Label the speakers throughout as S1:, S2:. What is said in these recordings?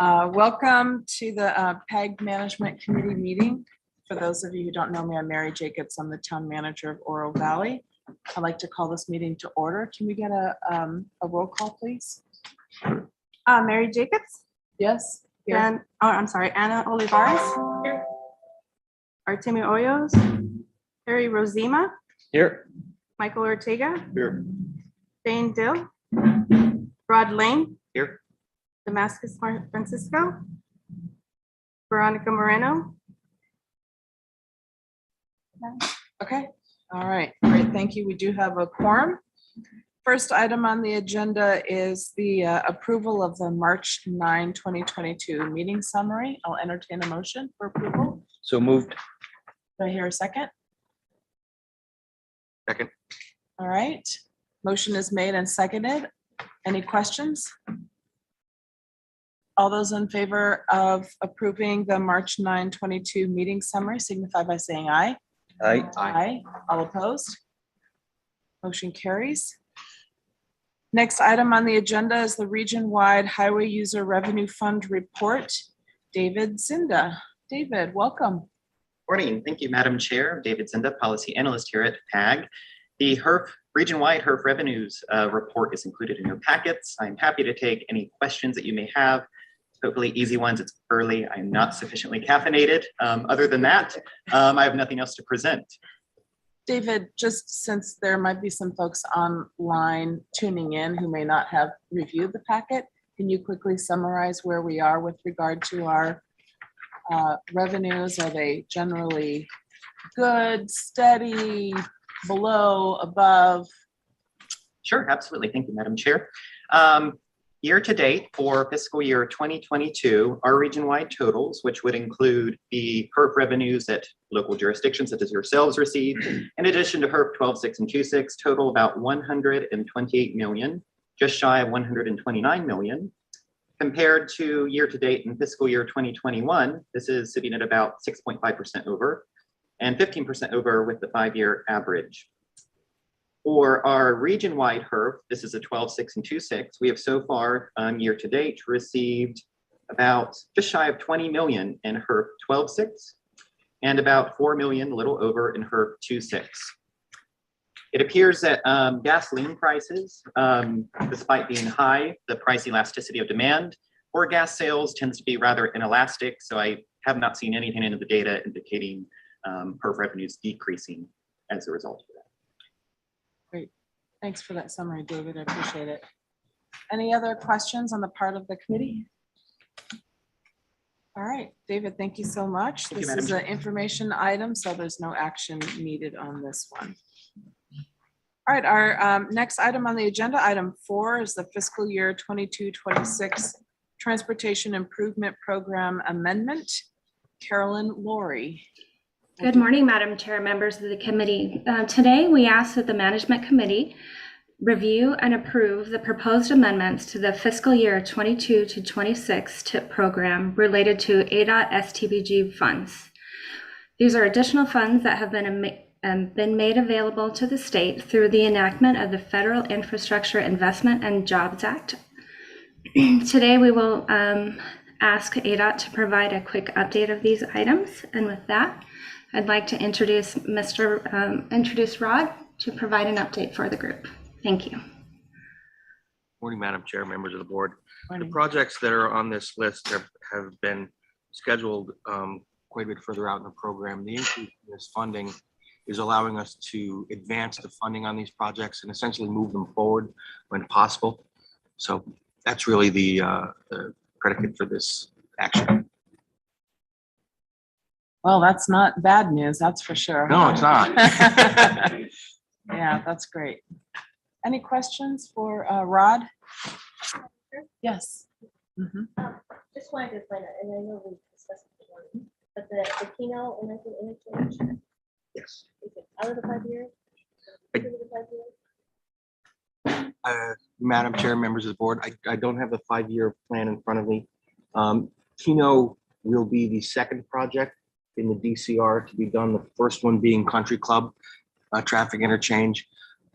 S1: Welcome to the PAG Management Committee meeting. For those of you who don't know me, I'm Mary Jacobs. I'm the town manager of Oro Valley. I'd like to call this meeting to order. Can we get a roll call, please?
S2: Mary Jacobs?
S1: Yes. Here.
S2: And I'm sorry, Anna Olivares. Here. Artemio Hoyos. Harry Rosima.
S3: Here.
S2: Michael Ortega.
S3: Here.
S2: Dane Dill. Rod Lane.
S3: Here.
S2: Damascus Francisco. Veronica Moreno.
S1: Okay. All right. Great. Thank you. We do have a quorum. First item on the agenda is the approval of the March 9, 2022 meeting summary. I'll entertain a motion for approval.
S3: So moved.
S1: Do I hear a second?
S3: Second.
S1: All right. Motion is made and seconded. Any questions? All those in favor of approving the March 9, 2022 meeting summary signify by saying aye.
S3: Aye.
S1: Aye. All opposed? Motion carries. Next item on the agenda is the region-wide Highway User Revenue Fund report. David Zinda. David, welcome.
S4: Morning. Thank you, Madam Chair. David Zinda, Policy Analyst here at PAG. The region-wide HERF revenues report is included in your packets. I'm happy to take any questions that you may have. Hopefully easy ones. It's early. I'm not sufficiently caffeinated. Other than that, I have nothing else to present.
S1: David, just since there might be some folks online tuning in who may not have reviewed the packet, can you quickly summarize where we are with regard to our revenues? Are they generally good, steady, below, above?
S4: Sure, absolutely. Thank you, Madam Chair. Year to date for fiscal year 2022, our region-wide totals, which would include the HERF revenues that local jurisdictions such as yourselves receive, in addition to HERF 12.6 and 2.6, total about 128 million, just shy of 129 million. Compared to year to date in fiscal year 2021, this is sitting at about 6.5% over and 15% over with the 5-year average. For our region-wide HERF, this is a 12.6 and 2.6. We have so far year to date received about just shy of 20 million in HERF 12.6 and about 4 million, a little over, in HERF 2.6. It appears that gasoline prices, despite being high, the price elasticity of demand for gas sales tends to be rather inelastic. So I have not seen anything in the data indicating HERF revenues decreasing as a result of that.
S1: Great. Thanks for that summary, David. I appreciate it. Any other questions on the part of the committee? All right, David, thank you so much. This is an information item, so there's no action needed on this one. All right, our next item on the agenda, item 4, is the fiscal year 22-26 Transportation Improvement Program Amendment. Carolyn Laurie.
S5: Good morning, Madam Chair, members of the committee. Today, we ask that the Management Committee review and approve the proposed amendments to the fiscal year 22-26 TIP program related to ADOT STBG funds. These are additional funds that have been made available to the state through the enactment of the Federal Infrastructure Investment and Jobs Act. Today, we will ask ADOT to provide a quick update of these items. And with that, I'd like to introduce Rod to provide an update for the group. Thank you.
S3: Morning, Madam Chair, members of the board.
S1: Morning.
S3: The projects that are on this list have been scheduled quite a bit further out in the program. The increase in this funding is allowing us to advance the funding on these projects and essentially move them forward when possible. So that's really the predicate for this action.
S1: Well, that's not bad news, that's for sure.
S3: No, it's not.
S1: Yeah, that's great. Any questions for Rod? Yes.
S6: Just wanted to find out, and I know we discussed it before, but the Keno interchange,
S3: Yes.
S6: is it out of the 5 years? Is it the 5 years?
S3: Madam Chair, members of the board, I don't have the 5-year plan in front of me. Keno will be the second project in the DCR to be done, the first one being Country Club traffic interchange.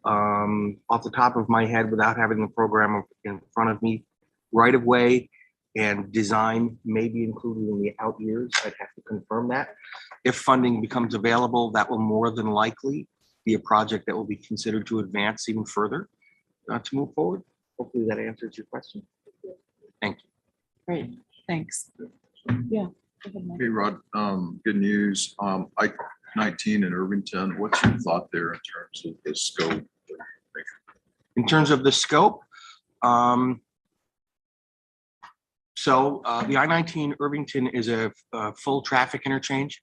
S3: Off the top of my head, without having the program in front of me, right of way and design may be included in the out years. I'd have to confirm that. If funding becomes available, that will more than likely be a project that will be considered to advance even further to move forward. Hopefully that answers your question. Thank you.
S1: Great, thanks. Yeah. go ahead, Mike.
S7: Hey, Rod, good news. I-19 in Irvington, what's your thought there in terms of the scope?
S3: In terms of the scope, the I-19 Irvington is a full traffic interchange.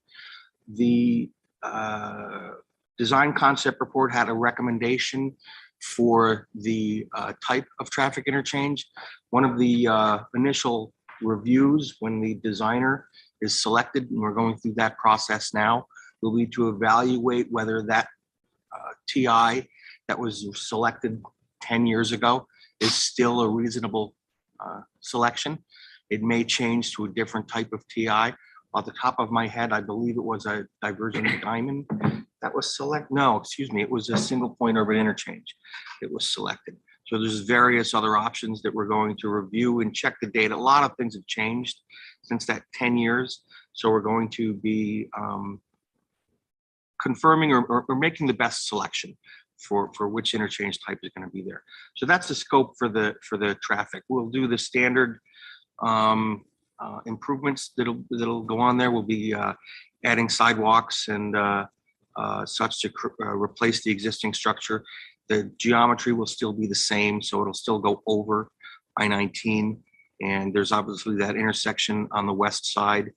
S3: The design concept report had a recommendation for the type of traffic interchange. One of the initial reviews when the designer is selected, and we're going through that process now, will be to evaluate whether that TI that was selected 10 years ago is still a reasonable selection. It may change to a different type of TI. Off the top of my head, I believe it was a divergent diamond that was it was a single point urban interchange that was selected. So there's various other options that we're going to review and check the data. A lot of things have changed since that 10 years. So we're going to be confirming or making the best selection for which interchange type is going to be there. So that's the scope for the traffic. We'll do the standard improvements that'll go on there. We'll be adding sidewalks and such to replace the existing structure. The geometry will still be the same, so it'll still go over I-19. And there's obviously that intersection on the west side.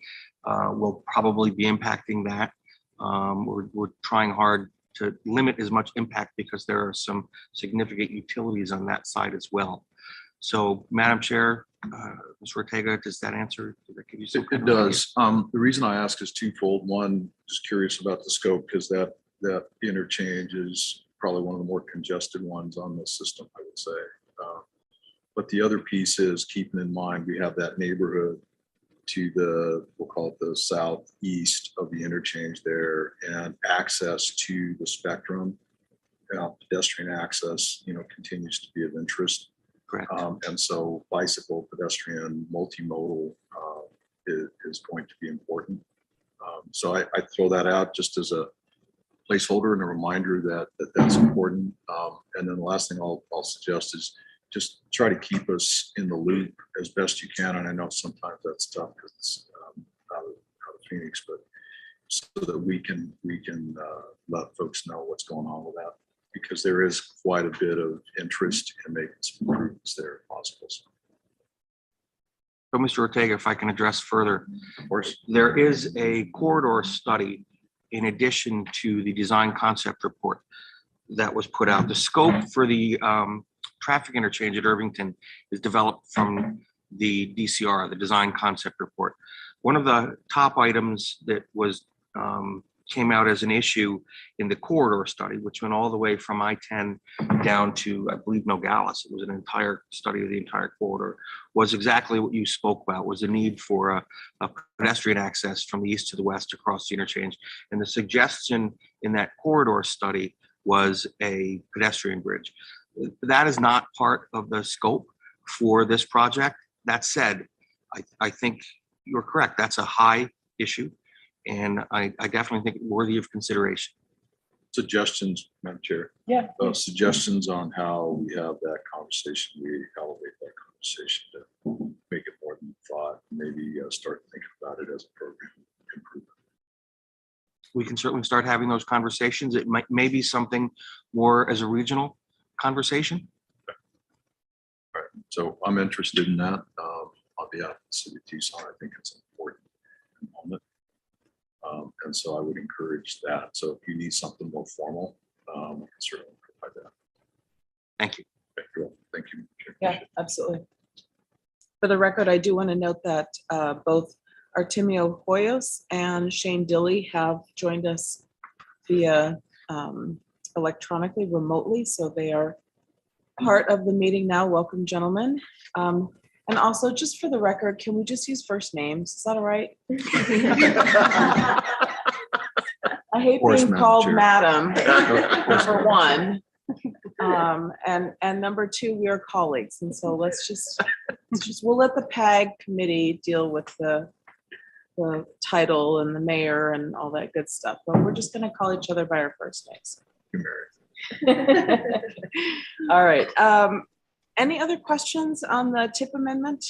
S3: Will probably be impacting that. We're trying hard to limit as much impact because there are some significant utilities on that side as well. So, Madam Chair, Mr. Ortega, does that answer? Does that give you some?
S7: It does. The reason I ask is twofold. One, just curious about the scope because that interchange is probably one of the more congested ones on the system, I would say. But the other piece is keeping in mind we have that neighborhood to the, we'll call it the southeast of the interchange there, and access to the spectrum, pedestrian access, continues to be of interest.
S3: Correct.
S7: And so bicycle, pedestrian, multimodal is going to be important. So I throw that out just as a placeholder and a reminder that's important. And then the last thing I'll suggest is just try to keep us in the loop as best you can. And I know sometimes that's tough because it's out of Phoenix, but so that we can let folks know what's going on with that, because there is quite a bit of interest in making some improvements there if possible.
S3: So, Mr. Ortega, if I can address further,
S7: Of course.
S3: there is a corridor study in addition to the design concept report that was put out. The scope for the traffic interchange at Irvington is developed from the DCR, the design concept report. One of the top items that was came out as an issue in the corridor study, which went all the way from I-10 down to, I believe, Nogales. It was an entire study of the entire corridor, was exactly what you spoke about, was the need for a pedestrian access from the east to the west across the interchange. And the suggestion in that corridor study was a pedestrian bridge. That is not part of the scope for this project. That said, I think you're correct. That's a high issue. And I definitely think it's worthy of consideration.
S7: Suggestions, Madam Chair.
S1: Yeah.
S7: Suggestions on how we have that conversation, we elevate that conversation to make it more than thought, maybe start thinking about it as a program improvement.
S3: We can certainly start having those conversations. It may be something more as a regional conversation.
S7: All right, so I'm interested in that. On behalf of the city of Tucson, I think it's an important component. And so I would encourage that. So if you need something more formal, I can certainly provide that.
S3: Thank you.
S7: Thank you. Chair.
S1: Yeah, absolutely. For the record, I do want to note that both Artemio Hoyos and Shane Dilley have joined us via electronically, remotely, so they are part of the meeting now. Welcome, gentlemen. And also, just for the record, can we just use first names? Is that all right? I hate
S7: course,
S1: being
S7: Madam
S1: called
S7: Chair.
S1: madam,
S7: Of course,
S1: number one. And number two, we are colleagues, and so let's just we'll let the PAG committee deal with the title and the mayor and all that good stuff, but we're just gonna call each other by our first names. All right, any other questions on the tip amendment?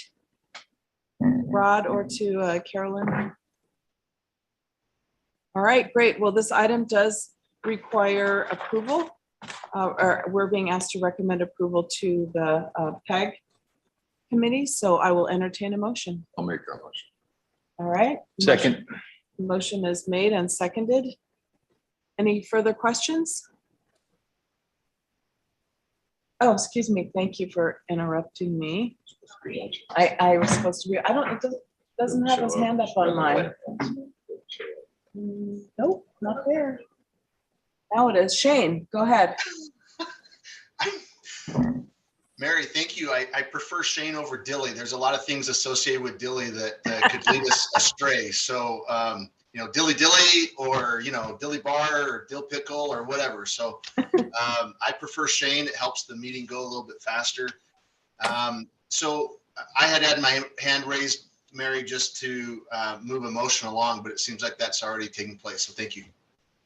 S1: Rod or to Carolyn? All right, great. Well, this item does require approval. Or we're being asked to recommend approval to the PAG committee, so I will entertain a motion.
S7: I'll make that motion.
S1: All right.
S8: Second.
S1: Motion is made and seconded. Any further questions? Oh, excuse me. Thank you for interrupting me. I was supposed to be, I don't, it doesn't have his hand up on mine. Nope, not there. Now it is. Shane, go ahead.
S9: Mary, thank you. I prefer Shane over Dilly. There's a lot of things associated with Dilly that could lead us astray. So, Dilly or, Dilly Bar or Dill Pickle or whatever. So I prefer Shane. It helps the meeting go a little bit faster. So I had my hand raised, Mary, just to move a motion along, but it seems like that's already taking place. So thank you.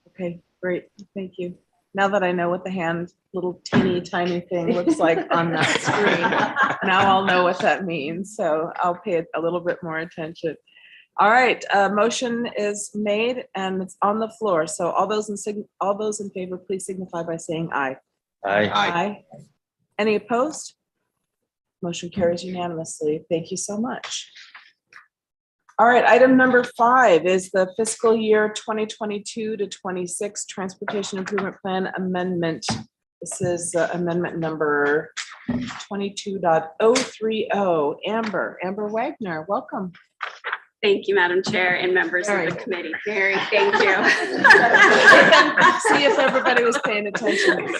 S1: Okay, great. Thank you. Now that I know what the hand, little teeny tiny thing looks like on that screen, now I'll know what that means. So I'll pay a little bit more attention. All right, motion is made and it's on the floor. So all those in favor, please signify by saying aye.
S8: Aye.
S1: Aye. Any opposed? Motion carries unanimously. Thank you so much. All right, item number 5 is the fiscal year 2022 to 26 Transportation Improvement Plan Amendment. This is amendment number 22.030. Amber Wagner, welcome.
S10: Thank you, Madam Chair and members of
S1: Mary.
S10: the committee. Mary, thank you.
S1: See if everybody was paying attention.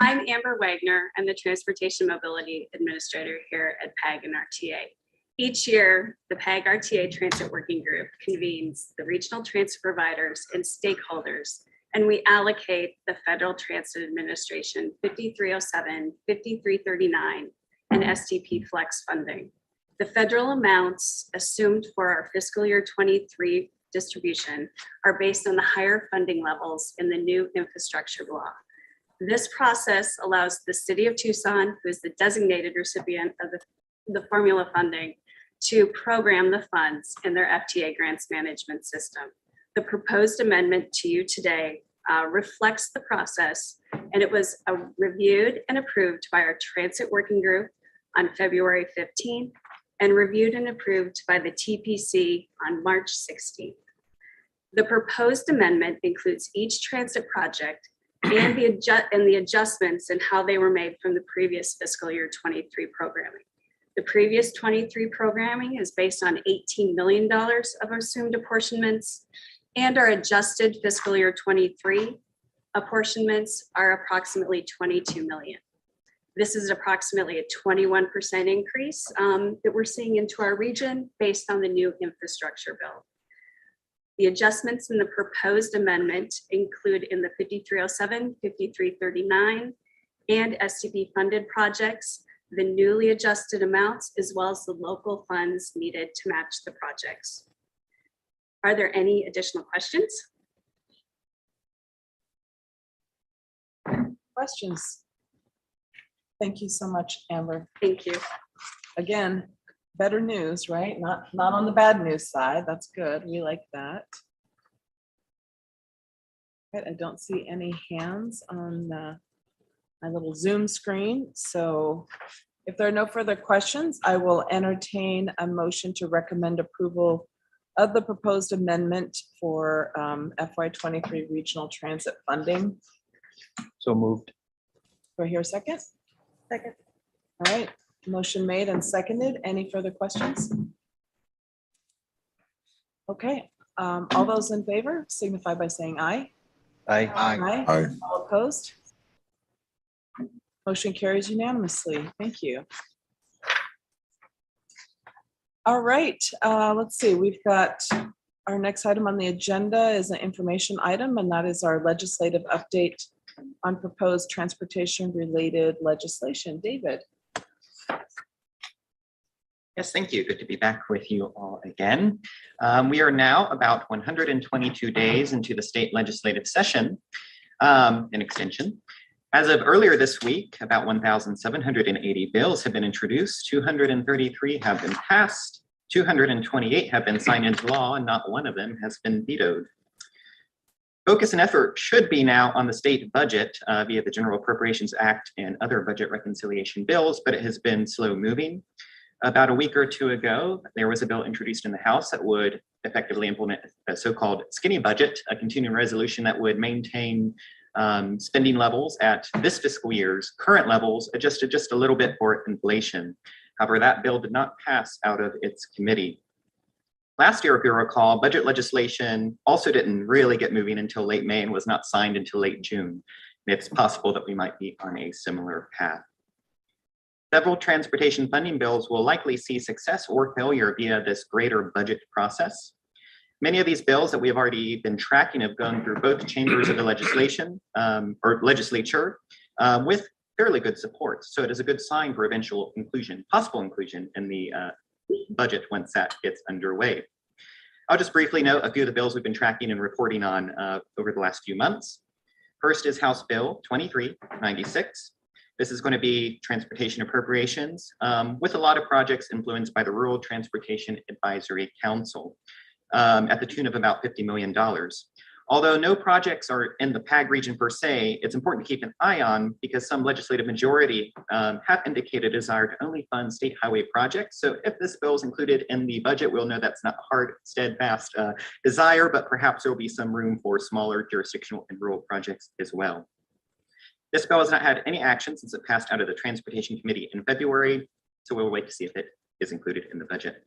S10: I'm Amber Wagner. I'm the Transportation Mobility Administrator here at PAG and RTA. Each year, the PAG RTA Transit Working Group convenes the regional transit providers and stakeholders, and we allocate the Federal Transit Administration 5307, 5339, and STP Flex funding. The federal amounts assumed for our fiscal year 23 distribution are based on the higher funding levels in the new infrastructure law. This process allows the City of Tucson, who is the designated recipient of the formula funding, to program the funds in their FTA grants management system. The proposed amendment to you today reflects the process, and it was reviewed and approved by our Transit Working Group on February 15th and reviewed and approved by the TPC on March 16th. The proposed amendment includes each transit project and the adjustments and how they were made from the previous fiscal year 23 programming. The previous 23 programming is based on $18 million of assumed apportionments, and our adjusted fiscal year 23 apportionments are approximately $22 million. This is approximately a 21% increase that we're seeing into our region based on the new infrastructure bill. The adjustments in the proposed amendment include in the 5307, 5339, and STP funded projects, the newly adjusted amounts, as well as the local funds needed to match the projects. Are there any additional questions?
S1: Questions? Thank you so much, Amber.
S10: Thank you.
S1: Again, better news, right? Not on the bad news side. That's good. We like that. Right, I don't see any hands on my little Zoom screen. So if there are no further questions, I will entertain a motion to recommend approval of the proposed amendment for FY23 regional transit funding.
S8: So moved.
S1: Do I hear a second?
S6: Second.
S1: All right, motion made and seconded. Any further questions? Okay, all those in favor signify by saying aye.
S8: Aye.
S7: Aye.
S1: All opposed? Motion carries unanimously. Thank you. All right, let's see. We've got our next item on the agenda is an information item, and that is our legislative update on proposed transportation related legislation. David.
S4: Yes, thank you. Good to be back with you all again. We are now about 122 days into the state legislative session, in extension. As of earlier this week, about 1,780 bills have been introduced, 233 have been passed, 228 have been signed into law, and not one of them has been vetoed. Focus and effort should be now on the state budget via the General Appropriations Act and other budget reconciliation bills, but it has been slow moving. About a week or two ago, there was a bill introduced in the House that would effectively implement a so-called skinny budget, a continuing resolution that would maintain spending levels at this fiscal year's current levels, adjusted just a little bit for inflation. However, that bill did not pass out of its committee. Last year, if you recall, budget legislation also didn't really get moving until late May and was not signed until late June. It's possible that we might be on a similar path. Several transportation funding bills will likely see success or failure via this greater budget process. Many of these bills that we have already been tracking have gone through both chambers of the legislature with fairly good support. So it is a good sign for eventual inclusion, possible inclusion in the budget once that gets underway. I'll just briefly note a few of the bills we've been tracking and reporting on over the last few months. First is House Bill 2396. This is going to be transportation appropriations with a lot of projects influenced by the Rural Transportation Advisory Council at the tune of about $50 million. Although no projects are in the PAG region per se, it's important to keep an eye on because some legislative majority have indicated a desire to only fund state highway projects. So if this bill is included in the budget, we'll know that's not a hard, steadfast desire, but perhaps there will be some room for smaller jurisdictional and rural projects as well. This bill has not had any action since it passed out of the Transportation Committee in February, so we'll wait to see if it is included in the budget.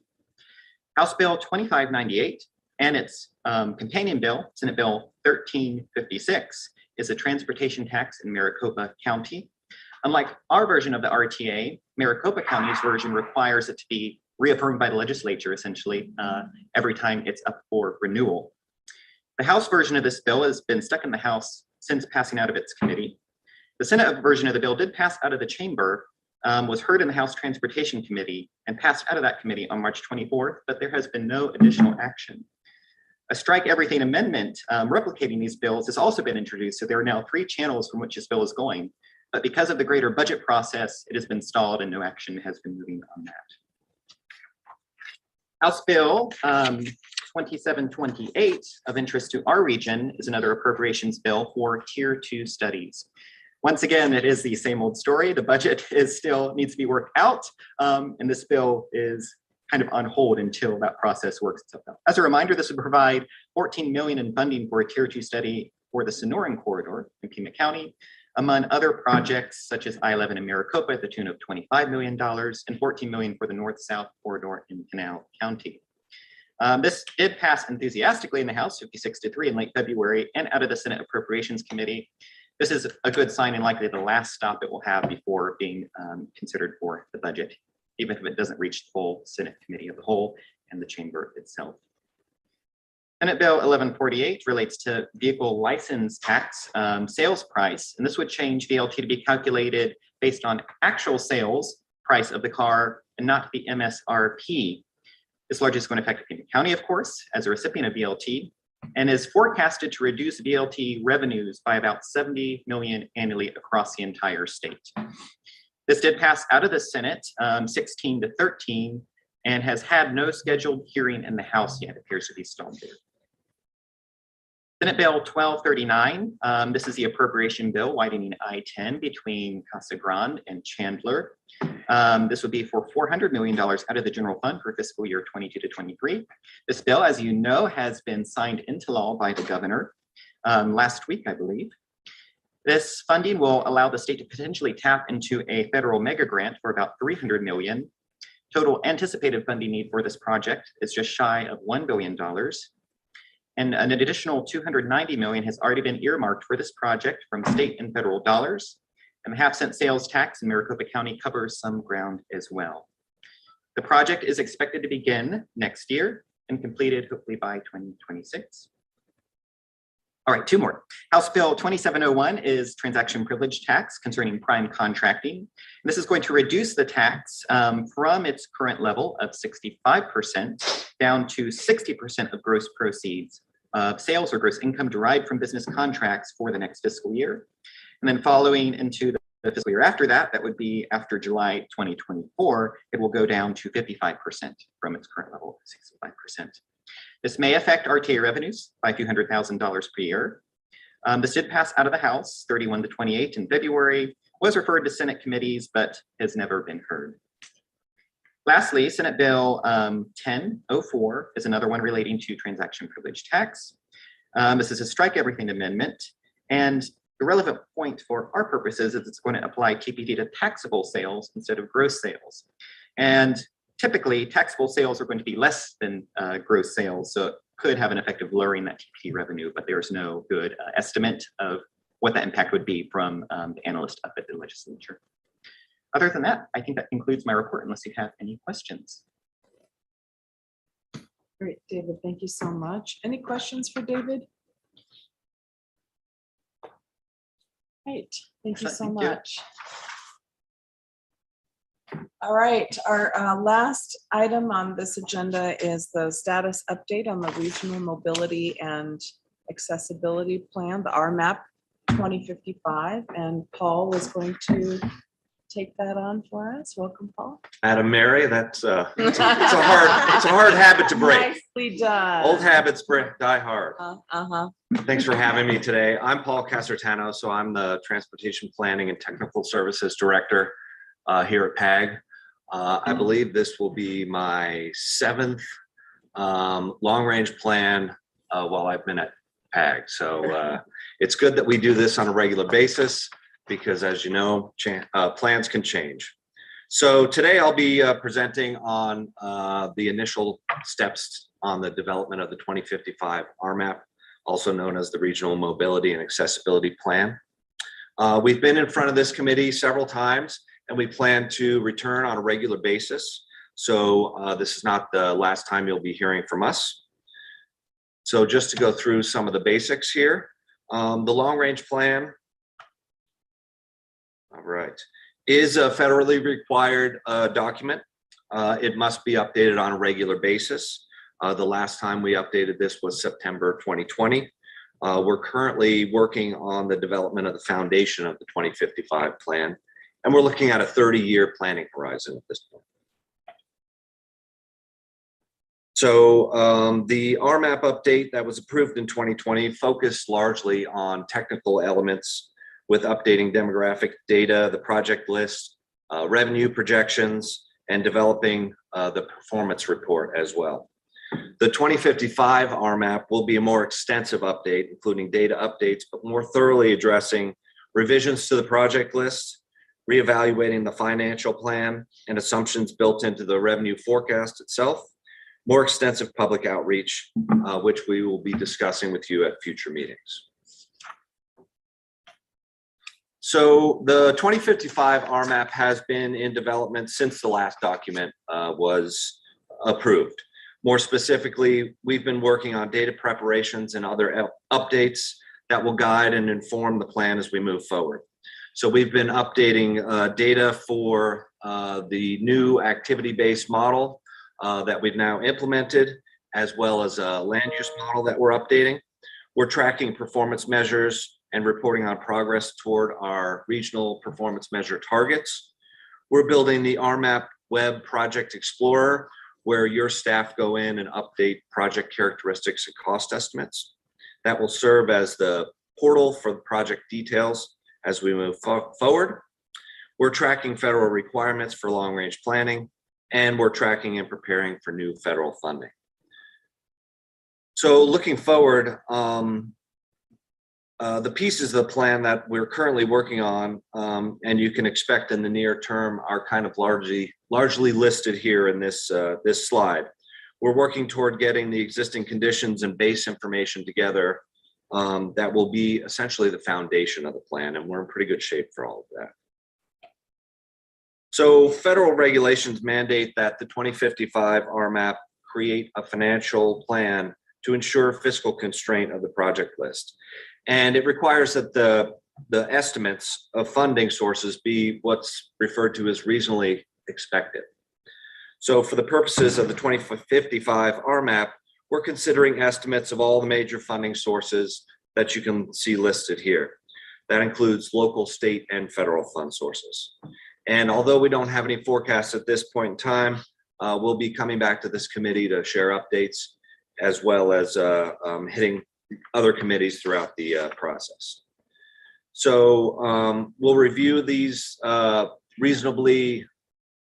S4: House Bill 2598 and its companion bill, Senate Bill 1356, is a transportation tax in Maricopa County. Unlike our version of the RTA, Maricopa County's version requires it to be reaffirmed by the legislature, essentially, every time it's up for renewal. The House version of this bill has been stuck in the House since passing out of its committee. The Senate version of the bill did pass out of the chamber, was heard in the House Transportation Committee, and passed out of that committee on March 24th, but there has been no additional action. A strike everything amendment replicating these bills has also been introduced, so there are now 3 channels from which this bill is going. But because of the greater budget process, it has been stalled and no action has been moving on that. House Bill 2728, of interest to our region, is another appropriations bill for Tier 2 studies. Once again, it is the same old story. The budget is still needs to be worked out, and this bill is kind of on hold until that process works itself out. As a reminder, this would provide $14 million in funding for a Tier 2 study for the Sonoran Corridor in Pima County, among other projects such as I-11 in Maricopa at the tune of $25 million and $14 million for the North-South Corridor in Canal County. This did pass enthusiastically in the House, 56-3 in late February, and out of the Senate Appropriations Committee. This is a good sign and likely the last stop it will have before being considered for the budget, even if it doesn't reach the full Senate Committee of the Whole and the chamber itself. Senate Bill 1148 relates to vehicle license tax sales price, and this would change VLT to be calculated based on actual sales price of the car and not the MSRP. This largely is going to affect Pima County, of course, as a recipient of VLT, and is forecasted to reduce VLT revenues by about $70 million annually across the entire state. This did pass out of the Senate 16-13 and has had no scheduled hearing in the House yet. It appears to be stalled there. Senate Bill 1239, this is the appropriation bill widening I-10 between Casa Grande and Chandler. This would be for $400 million out of the general fund for fiscal year 22-23. This bill, as you know, has been signed into law by the governor last week, I believe. This funding will allow the state to potentially tap into a federal mega grant for about $300 million. Total anticipated funding need for this project is just shy of $1 billion. And an additional $290 million has already been earmarked for this project from state and federal dollars. And the half-cent sales tax in Maricopa County covers some ground as well. The project is expected to begin next year and completed hopefully by 2026. All right, two more. House Bill 2701 is transaction privilege tax concerning prime contracting. This is going to reduce the tax from its current level of 65% down to 60% of gross proceeds of sales or gross income derived from business contracts for the next fiscal year. And then following into the fiscal year after that, that would be after July 2024, it will go down to 55% from its current level of 65%. This may affect RTA revenues by a few $100,000 per year. This did pass out of the House 31 to 28 in February, was referred to Senate committees, but has never been heard. Lastly, Senate Bill 1004 is another one relating to transaction privilege tax. This is a strike everything amendment. And the relevant point for our purposes is it's going to apply TPT to taxable sales instead of gross sales. And typically, taxable sales are going to be less than gross sales, so it could have an effect of lowering that TPT revenue, but there's no good estimate of what that impact would be from the analyst up at the legislature. Other than that, I think that concludes my report, unless you have any questions.
S1: Great, David, thank you so much. Any questions for David? Great, thank you so
S4: Thank you.
S1: much. All right, our last item on this agenda is the status update on the Regional Mobility and Accessibility Plan, the RMAP 2055, and Paul was going to take that on for us. Welcome, Paul.
S11: Madam Mary, it's a hard habit to break.
S1: Nicely done.
S11: Old habits die hard.
S1: Uh-huh.
S11: Thanks for having me today. I'm Paul Casertano, so I'm the Transportation Planning and Technical Services Director here at PAG. I believe this will be my 7th long-range plan while I've been at PAG. So it's good that we do this on a regular basis because, as you know, plans can change. So today I'll be presenting on the initial steps on the development of the 2055 RMAP, also known as the Regional Mobility and Accessibility Plan. We've been in front of this committee several times, and we plan to return on a regular basis. So this is not the last time you'll be hearing from us. So just to go through some of the basics here, the long-range plan, all right, is a federally required document. It must be updated on a regular basis. The last time we updated this was September 2020. We're currently working on the development of the foundation of the 2055 plan, and we're looking at a 30-year planning horizon at this point. So the RMAP update that was approved in 2020 focused largely on technical elements with updating demographic data, the project list, revenue projections, and developing the performance report as well. The 2055 RMAP will be a more extensive update, including data updates, but more thoroughly addressing revisions to the project list, reevaluating the financial plan and assumptions built into the revenue forecast itself, more extensive public outreach, which we will be discussing with you at future meetings. So the 2055 RMAP has been in development since the last document was approved. More specifically, we've been working on data preparations and other updates that will guide and inform the plan as we move forward. So we've been updating data for the new activity-based model that we've now implemented, as well as a land use model that we're updating. We're tracking performance measures and reporting on progress toward our regional performance measure targets. We're building the RMAP Web Project Explorer, where your staff go in and update project characteristics and cost estimates. That will serve as the portal for the project details as we move forward. We're tracking federal requirements for long-range planning, and we're tracking and preparing for new federal funding. So looking forward, the pieces of the plan that we're currently working on, and you can expect in the near term, are kind of largely listed here in this slide. We're working toward getting the existing conditions and base information together that will be essentially the foundation of the plan, and we're in pretty good shape for all of that. So federal regulations mandate that the 2055 RMAP create a financial plan to ensure fiscal constraint of the project list. And it requires that the estimates of funding sources be what's referred to as reasonably expected. So for the purposes of the 2055 RMAP, we're considering estimates of all the major funding sources that you can see listed here. That includes local, state, and federal fund sources. And although we don't have any forecasts at this point in time, we'll be coming back to this committee to share updates as well as hitting other committees throughout the process. So we'll review these reasonably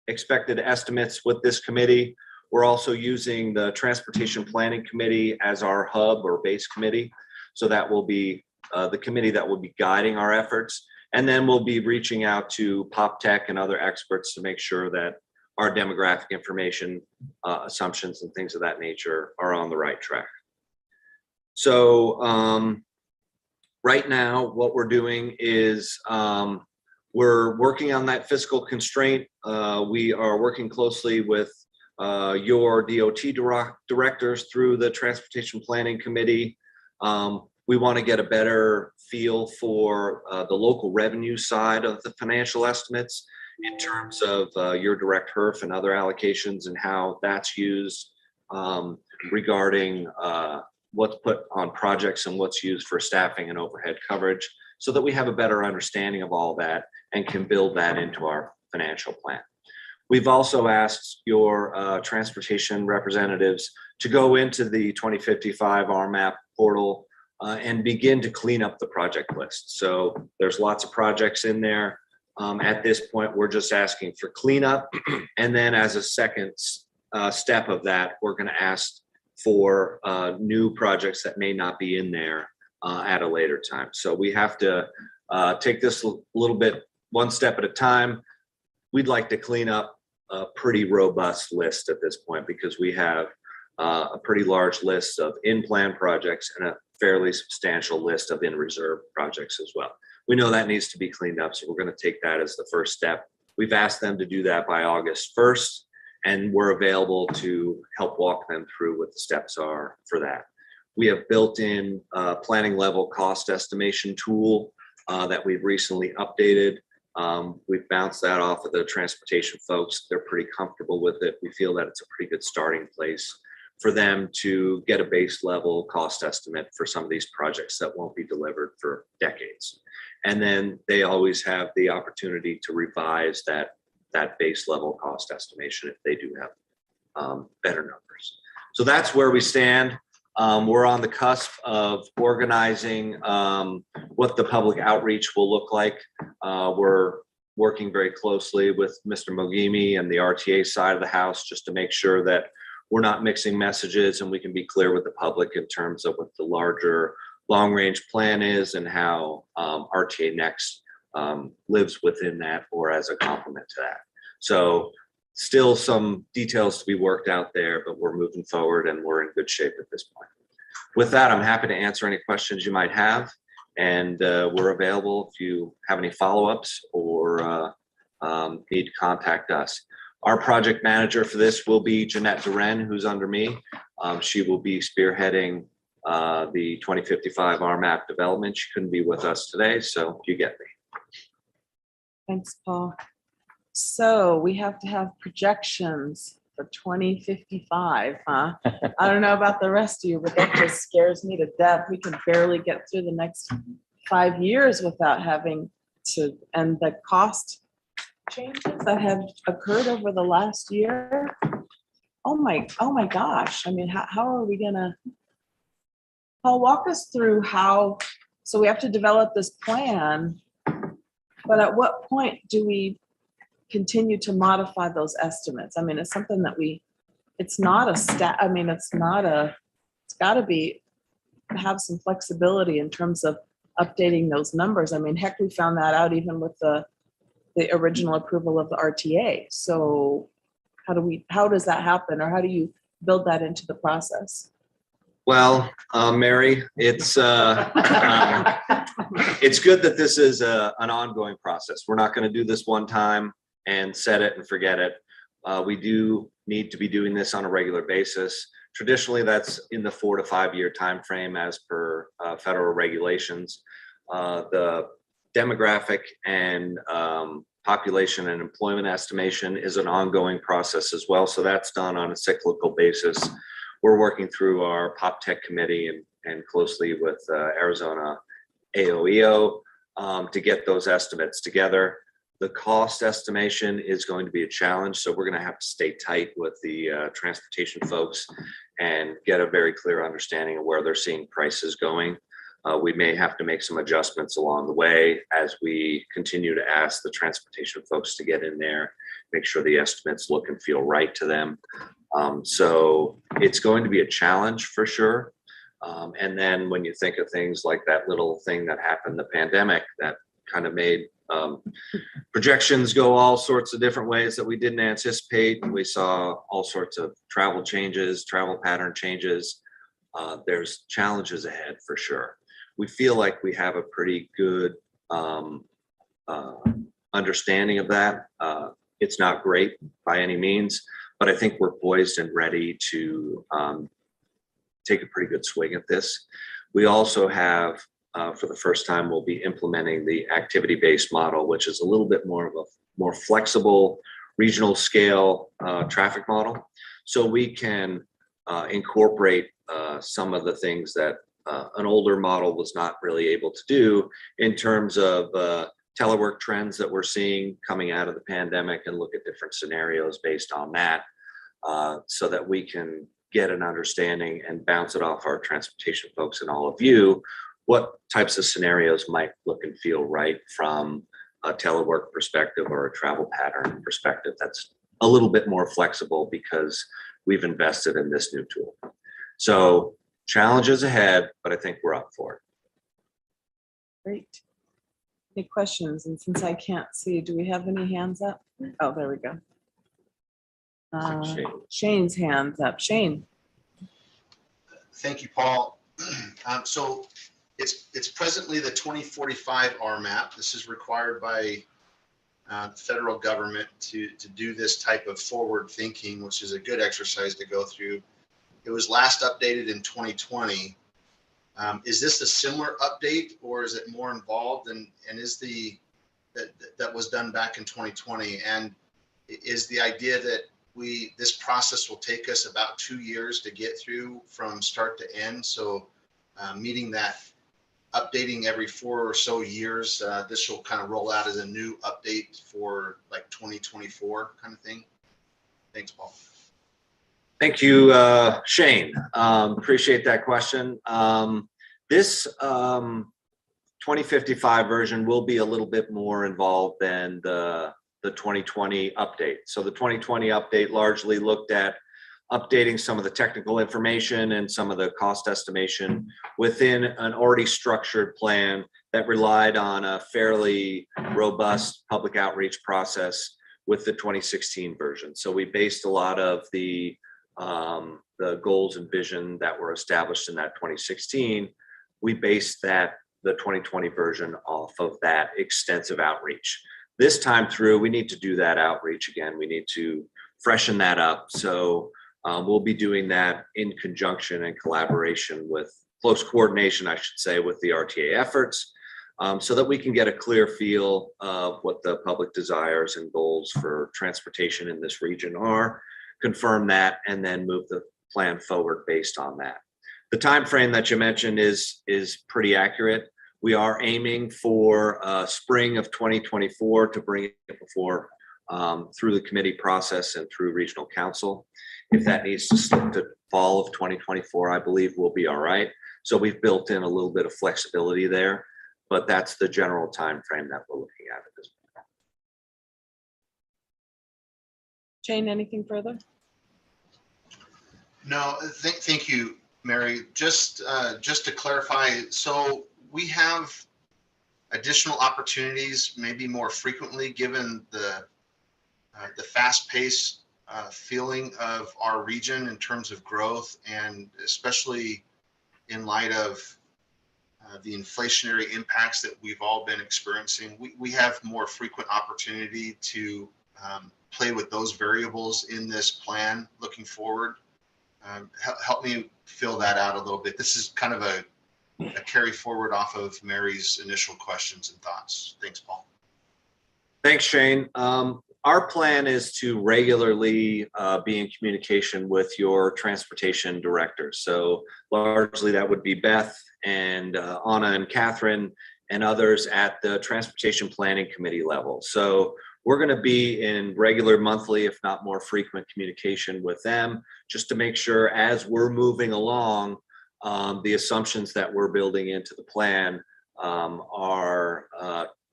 S11: expected estimates with this committee. We're also using the Transportation Planning Committee as our hub or base committee. So that will be the committee that will be guiding our efforts. And then we'll be reaching out to PopTech and other experts to make sure that our demographic information, assumptions and things of that nature are on the right track. So right now, what we're doing is we're working on that fiscal constraint. We are working closely with your DOT directors through the Transportation Planning Committee. We want to get a better feel for the local revenue side of the financial estimates in terms of your direct HERF and other allocations and how that's used regarding what's put on projects and what's used for staffing and overhead coverage, so that we have a better understanding of all that and can build that into our financial plan. We've also asked your transportation representatives to go into the 2055 RMAP portal and begin to clean up the project list. So there's lots of projects in there. At this point, we're just asking for cleanup. And then as a second step of that, we're going to ask for new projects that may not be in there at a later time. So we have to take this a little bit one step at a time. We'd like to clean up a pretty robust list at this point because we have a pretty large list of in-plan projects and a fairly substantial list of in-reserve projects as well. We know that needs to be cleaned up, so we're going to take that as the first step. We've asked them to do that by August 1st, and we're available to help walk them through what the steps are for that. We have built in a planning level cost estimation tool that we've recently updated. We've bounced that off of the transportation folks. They're pretty comfortable with it. We feel that it's a pretty good starting place for them to get a base level cost estimate for some of these projects that won't be delivered for decades. And then they always have the opportunity to revise that base level cost estimation if they do have better numbers. So that's where we stand. We're on the cusp of organizing what the public outreach will look like. We're working very closely with Mr. Mogimi and the RTA side of the house just to make sure that we're not mixing messages and we can be clear with the public in terms of what the larger long-range plan is and how RTA Next lives within that or as a complement to that. So still some details to be worked out there, but we're moving forward and we're in good shape at this point. With that, I'm happy to answer any questions you might have, and we're available if you have any follow-ups or need to contact us. Our project manager for this will be Jeanette Duren, who's under me. She will be spearheading the 2055 RMAP development. She couldn't be with us today, so you get me.
S1: Thanks, Paul. So we have to have projections for 2055, huh? I don't know about the rest of you, but that just scares me to death. We can barely get through the next 5 years without having to, and the cost changes that have occurred over the last year. Oh my gosh. I mean, how are we gonna, Paul, walk us through how, so we have to develop this plan, but at what point do we continue to modify those estimates? I mean, it's something that it's not a I mean, it's gotta be, have some flexibility in terms of updating those numbers. I mean, heck, we found that out even with the original approval of the RTA. So how does that happen, or how do you build that into the process?
S11: Well, Mary, it's good that this is an ongoing process. We're not going to do this one time and set it and forget it. We do need to be doing this on a regular basis. Traditionally, that's in the 4 to 5 year time frame as per federal regulations. The demographic and population and employment estimation is an ongoing process as well. So that's done on a cyclical basis. We're working through our PopTech committee and closely with Arizona AOEO to get those estimates together. The cost estimation is going to be a challenge, so we're going to have to stay tight with the transportation folks and get a very clear understanding of where they're seeing prices going. We may have to make some adjustments along the way as we continue to ask the transportation folks to get in there, make sure the estimates look and feel right to them. So it's going to be a challenge for sure. And then when you think of things like that little thing that happened, the pandemic, that kind of made projections go all sorts of different ways that we didn't anticipate. We saw all sorts of travel changes, travel pattern changes. There's challenges ahead for sure. We feel like we have a pretty good understanding of that. It's not great by any means, but I think we're poised and ready to take a pretty good swing at this. We also have, for the first time, we'll be implementing the activity-based model, which is a little bit more of a more flexible regional scale traffic model. So we can incorporate some of the things that an older model was not really able to do in terms of telework trends that we're seeing coming out of the pandemic, and look at different scenarios based on that, so that we can get an understanding and bounce it off our transportation folks and all of you, what types of scenarios might look and feel right from a telework perspective or a travel pattern perspective that's a little bit more flexible because we've invested in this new tool. So challenges ahead, but I think we're up for it.
S1: Great. Any questions? And since I can't see, do we have any hands up? Oh, there we go. Shane's hands up. Shane.
S9: Thank you, Paul. So it's presently the 2045 RMAP. This is required by the federal government to do this type of forward thinking, which is a good exercise to go through. It was last updated in 2020. Is this a similar update, or is it more involved? And is that was done back in 2020? And is the idea that this process will take us about 2 years to get through from start to end? So meeting that updating every 4 or so years, this will kind of roll out as a new update for like 2024 kind of thing. Thanks, Paul.
S11: Thank you, Shane. Appreciate that question. This 2055 version will be a little bit more involved than the 2020 update. So the 2020 update largely looked at updating some of the technical information and some of the cost estimation within an already structured plan that relied on a fairly robust public outreach process with the 2016 version. So we based a lot of the goals and vision that were established in that 2016. We based the 2020 version off of that extensive outreach. This time through, we need to do that outreach again. We need to freshen that up. So we'll be doing that in conjunction and collaboration with close coordination, I should say, with the RTA efforts, so that we can get a clear feel of what the public desires and goals for transportation in this region are, confirm that, and then move the plan forward based on that. The time frame that you mentioned is pretty accurate. We are aiming for spring of 2024 to bring it before through the committee process and through regional council. If that needs to slip to fall of 2024, I believe we'll be all right. So we've built in a little bit of flexibility there, but that's the general time frame that we're looking at this point.
S1: Shane, anything further?
S9: No, thank you, Mary. Just to clarify, so we have additional opportunities, maybe more frequently, given the fast-paced feeling of our region in terms of growth, and especially in light of the inflationary impacts that we've all been experiencing. We have more frequent opportunity to play with those variables in this plan looking forward. Help me fill that out a little bit. This is kind of a carry forward off of Mary's initial questions and thoughts. Thanks, Paul.
S11: Thanks, Shane. Our plan is to regularly be in communication with your transportation directors. So largely that would be Beth and Anna and Catherine and others at the Transportation Planning Committee level. So we're going to be in regular monthly, if not more frequent communication with them, just to make sure as we're moving along, the assumptions that we're building into the plan are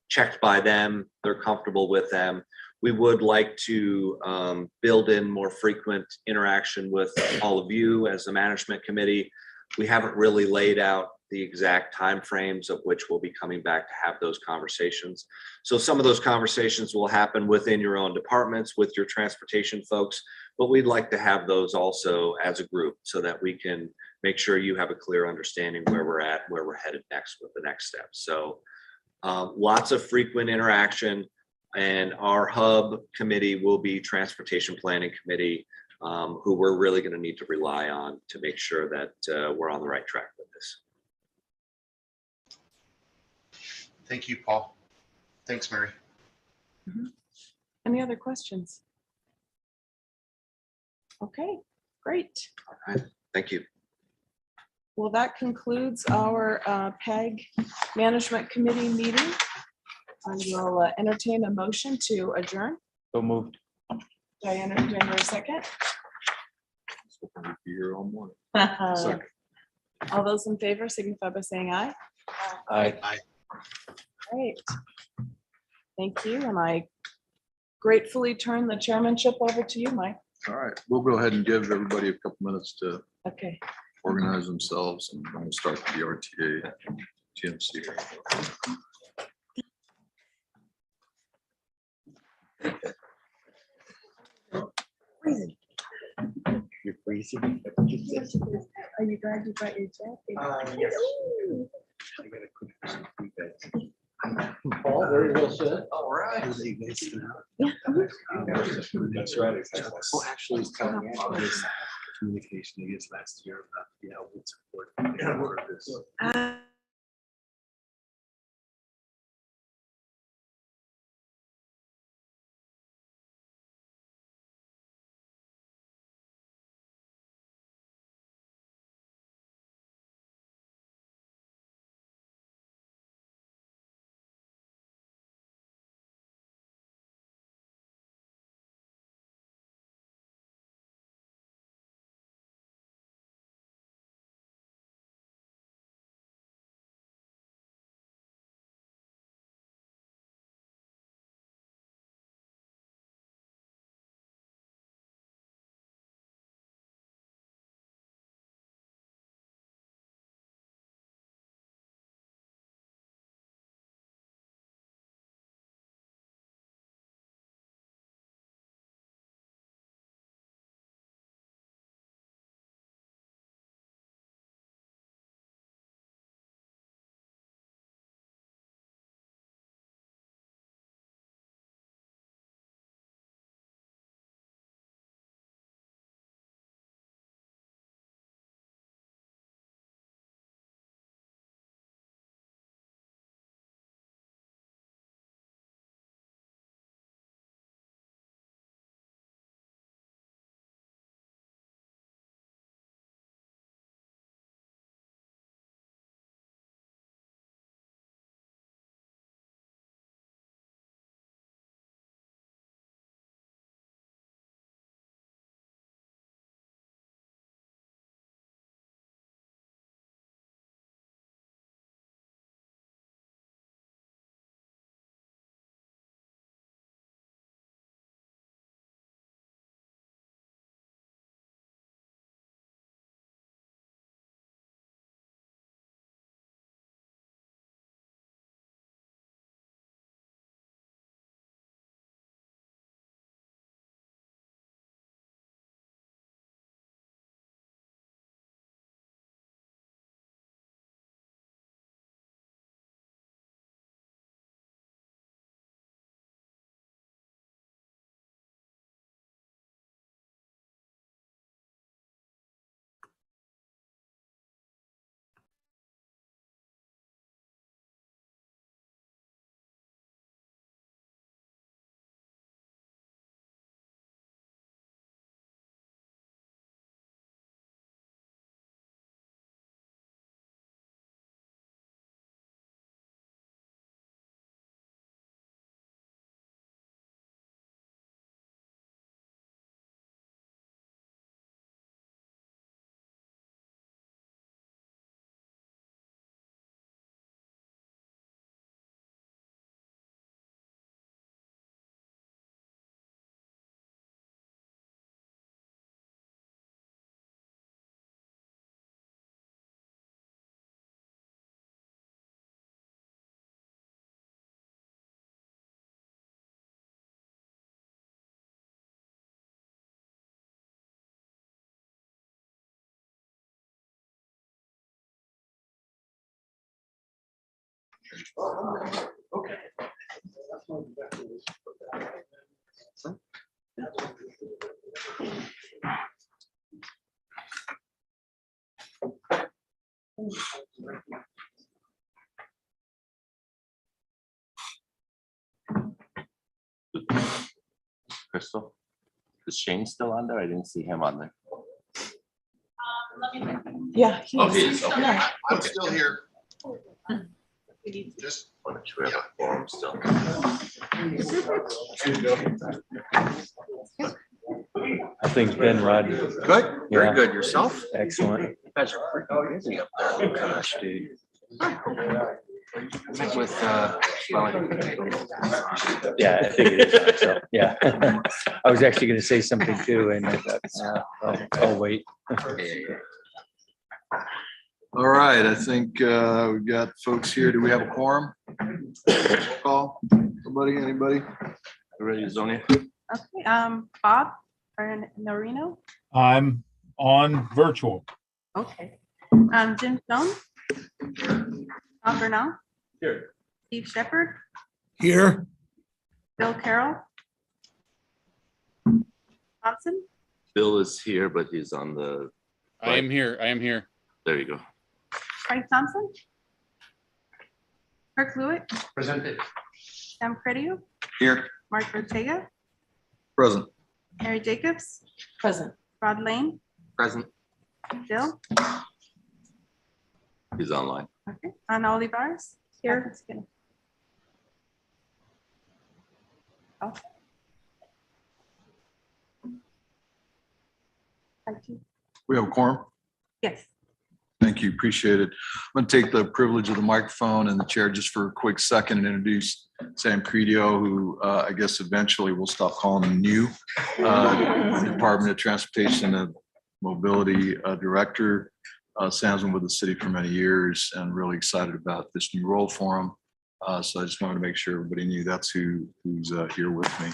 S11: checked by them, they're comfortable with them. We would like to build in more frequent interaction with all of you as the management committee. We haven't really laid out the exact timeframes of which we'll be coming back to have those conversations. So some of those conversations will happen within your own departments with your transportation folks, but we'd like to have those also as a group so that we can make sure you have a clear understanding where we're at, where we're headed next with the next steps. So lots of frequent interaction, and our hub committee will be Transportation Planning Committee, who we're really going to need to rely on to make sure that we're on the right track with this.
S9: Thank you, Paul. Thanks, Mary.
S1: Any other questions? Okay, great.
S11: All right, thank you.
S1: Well, that concludes our PAG Management Committee meeting. I will entertain a motion to adjourn.
S8: So moved.
S1: Do I entertain a second?
S7: We'll be here all morning.
S1: All those in favor signify by saying aye.
S8: Aye.
S1: Great. Thank you, and I gratefully turn the chairmanship over to you, Mike.
S7: All right, we'll go ahead and give everybody a couple minutes to
S1: Okay.
S7: organize themselves, and we'll start the RTA TMC.
S8: You're freezing.
S1: Are you glad you got your jacket?
S8: Yes. Paul, very well said. All right.
S1: Yeah.
S8: That's right.
S12: Well, actually, it's coming out of this communication I guess last year about, what's important.
S8: Crystal, is Shane still on there? I didn't see him on there.
S1: Yeah.
S8: Oh, he is, okay.
S1: Yeah.
S9: I'm still here. Just,
S8: Want to make sure we have a forum still.
S12: I think Ben Rod.
S3: Good, very
S12: Yeah.
S3: good. Yourself?
S12: Excellent.
S3: You guys are freaking busy up there.
S12: Gosh, dude.
S3: Met with,
S12: Yeah, I think it is. So, yeah. I was actually gonna say something too, and I thought, oh, wait.
S7: All right, I think we've got folks here. Do we have a quorum? Call, anybody?
S3: Ready, Zonia?
S2: Okay, Bob or Norino?
S13: I'm on virtual.
S2: Okay. Jim Stone? Tom Bernal?
S8: Here.
S2: Steve Shepherd?
S13: Here.
S2: Bill Carroll? Thompson?
S8: Bill is here, but he's on the,
S14: I am here. I am here.
S8: there you go.
S2: Frank Thompson? Kirk Lewitt?
S3: Presented.
S2: Sam Credio?
S7: Here.
S2: Mark Ortega?
S7: Present.
S2: Mary Jacobs?
S1: Present.
S2: Rod Lane?
S3: Present.
S2: Bill?
S8: He's online.
S2: Okay. Ana Olivares? Here. Okay. Thank you.
S7: We have a quorum.
S2: Yes.
S7: Thank you, appreciate it. I'm going to take the privilege of the microphone and the chair just for a quick second and introduce Sam Credio, who I guess eventually we'll stop calling him new Department of Transportation and Mobility Director. Sam's been with the city for many years and really excited about this new role for him. So I just wanted to make sure everybody knew that's who's here with me.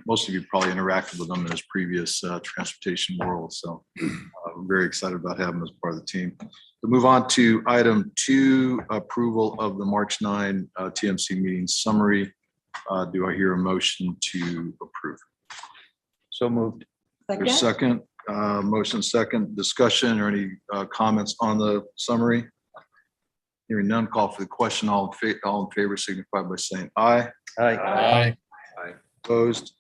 S7: Most of you probably interacted with him in his previous transportation world. So I'm very excited about having him as part of the team. To move on to item 2, approval of the March 9 TMC meeting summary. Do I hear a motion to approve?
S12: So moved.
S7: There's second, motion second, discussion or any comments on the summary? Hearing none, call for the question. All in favor signify by saying aye.
S12: Aye.
S14: Aye.
S7: Opposed,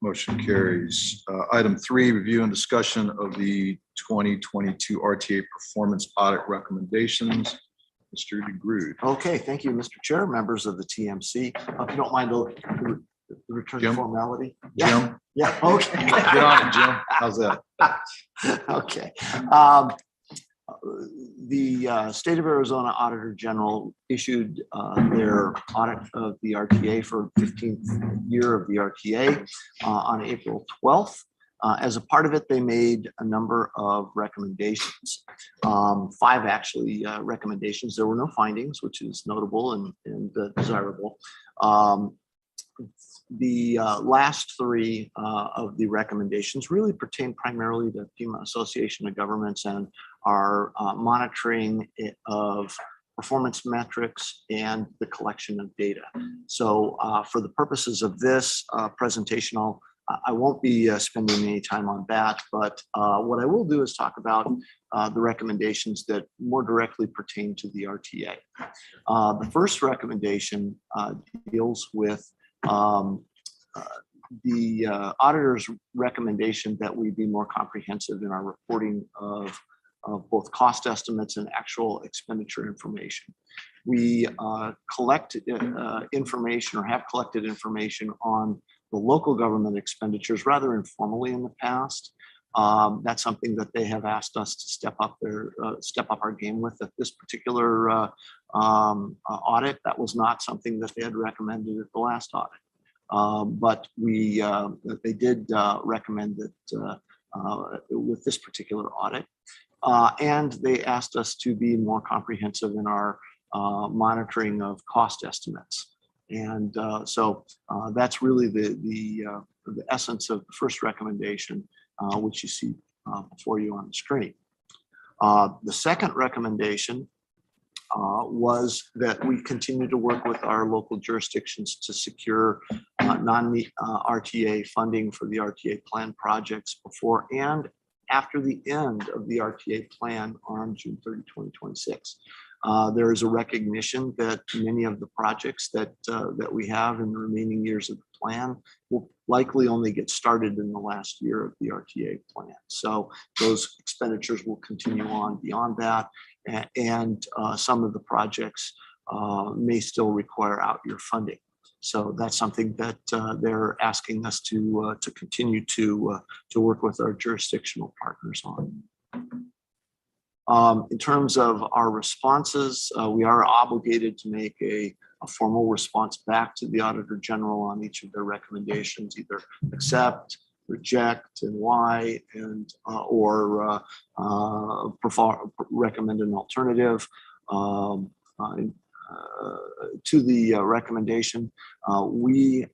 S7: motion carries. Item 3, review and discussion of the 2022 RTA performance audit recommendations. Mr. DeGrood.
S15: Okay, thank you, Mr. Chair, members of the TMC. If you don't mind the return to
S7: Jim?
S15: formality.
S7: Jim,
S15: Yeah, okay.
S7: get on it, Jim. How's that?
S15: Okay. The State of Arizona Auditor General issued their audit of the RTA for 15th year of the RTA on April 12th. As a part of it, they made a number of recommendations, 5 actually recommendations. There were no findings, which is notable and desirable. The last 3 of the recommendations really pertain primarily to FEMA Association of Governments and our monitoring of performance metrics and the collection of data. So for the purposes of this presentation, I won't be spending any time on that, but what I will do is talk about the recommendations that more directly pertain to the RTA. The first recommendation deals with the auditor's recommendation that we be more comprehensive in our reporting of both cost estimates and actual expenditure information. We collect information or have collected information on the local government expenditures rather informally in the past. That's something that they have asked us to step up our game with at this particular audit. That was not something that they had recommended at the last audit. But they did recommend that with this particular audit. And they asked us to be more comprehensive in our monitoring of cost estimates. And so that's really the essence of the first recommendation, which you see before you on the screen. The second recommendation was that we continue to work with our local jurisdictions to secure non-RTA funding for the RTA plan projects before and after the end of the RTA plan on June 30, 2026. There is a recognition that many of the projects that we have in the remaining years of the plan will likely only get started in the last year of the RTA plan. So those expenditures will continue on beyond that. And some of the projects may still require out-year funding. So that's something that they're asking us to continue to work with our jurisdictional partners on. In terms of our responses, we are obligated to make a formal response back to the Auditor General on each of their recommendations, either accept, reject, and why, and or recommend an alternative to the recommendation. We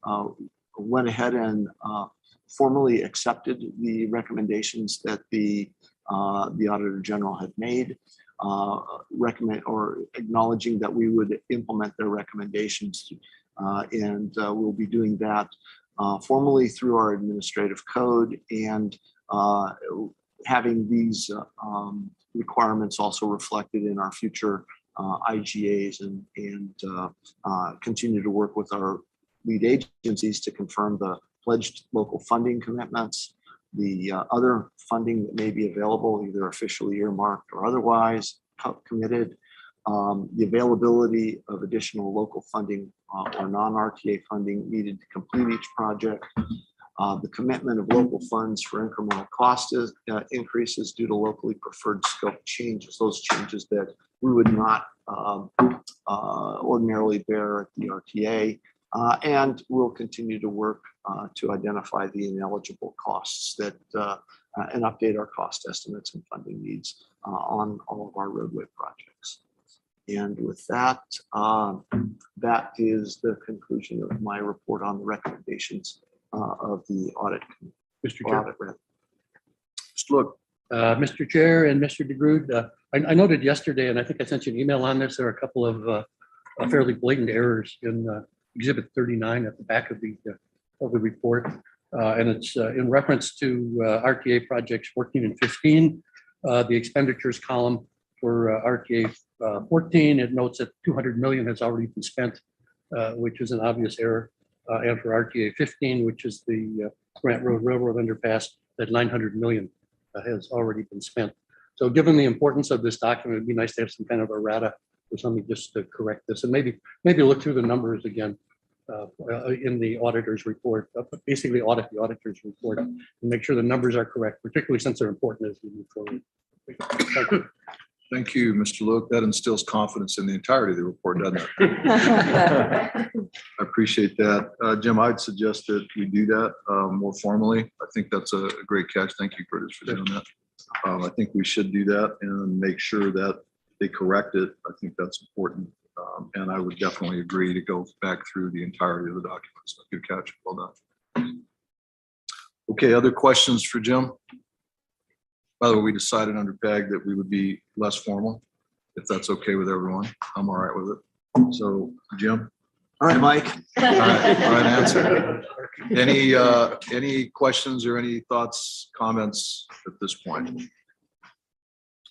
S15: went ahead and formally accepted the recommendations that the Auditor General had made, acknowledging that we would implement their recommendations, and we'll be doing that formally through our administrative code and having these requirements also reflected in our future IGAs and continue to work with our lead agencies to confirm the pledged local funding commitments, the other funding that may be available, either officially earmarked or otherwise committed, the availability of additional local funding or non-RTA funding needed to complete each project, the commitment of local funds for incremental cost increases due to locally preferred scope changes, those changes that we would not ordinarily bear at the RTA, and we'll continue to work to identify the ineligible costs that and update our cost estimates and funding needs on all of our roadway projects. And with that, that is the conclusion of my report on the recommendations of the audit.
S16: Mr. Chair. Mr. Chair and Mr. DeGrood, I noted yesterday, and I think I sent you an email on this, there are a couple of fairly blatant errors in Exhibit 39 at the back of the report. And it's in reference to RTA projects 14 and 15. The expenditures column for RTA 14, it notes that 200 million has already been spent, which is an obvious error. And for RTA 15, which is the Grant Road Railroad underpass, that 900 million has already been spent. So given the importance of this document, it'd be nice to have some kind of errata or something just to correct this, and maybe look through the numbers again in the auditor's report, but basically audit the auditor's report and make sure the numbers are correct, particularly since they're important as we move forward. Thank you.
S7: Thank you, Mr. Luke. That instills confidence in the entirety of the report, doesn't it? I appreciate that. Jim, I'd suggest that we do that more formally. I think that's a great catch. Thank you, Curtis, for doing that. I think we should do that and make sure that they correct it. I think that's important. And I would definitely agree to go back through the entirety of the documents. Good catch. Well done. Okay, other questions for Jim? By the way, we decided under PAG that we would be less formal, if that's okay with everyone. I'm all right with it. So, Jim?
S15: All right, Mike.
S7: All right answer. Any questions or any thoughts, comments at this point?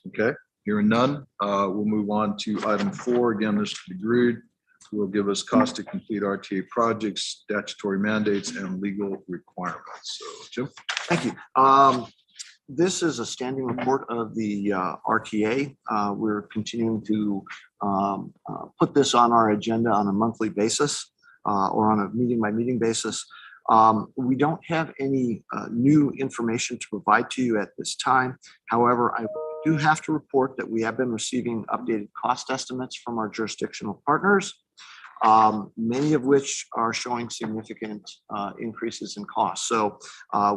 S7: Okay, hearing none, we'll move on to item 4. Again, Mr. DeGrood will give us cost to complete RTA projects, statutory mandates, and legal requirements. So, Jim?
S15: Thank you. This is a standing report of the RTA. We're continuing to put this on our agenda on a monthly basis or on a meeting by meeting basis. We don't have any new information to provide to you at this time. However, I do have to report that we have been receiving updated cost estimates from our jurisdictional partners, many of which are showing significant increases in cost. So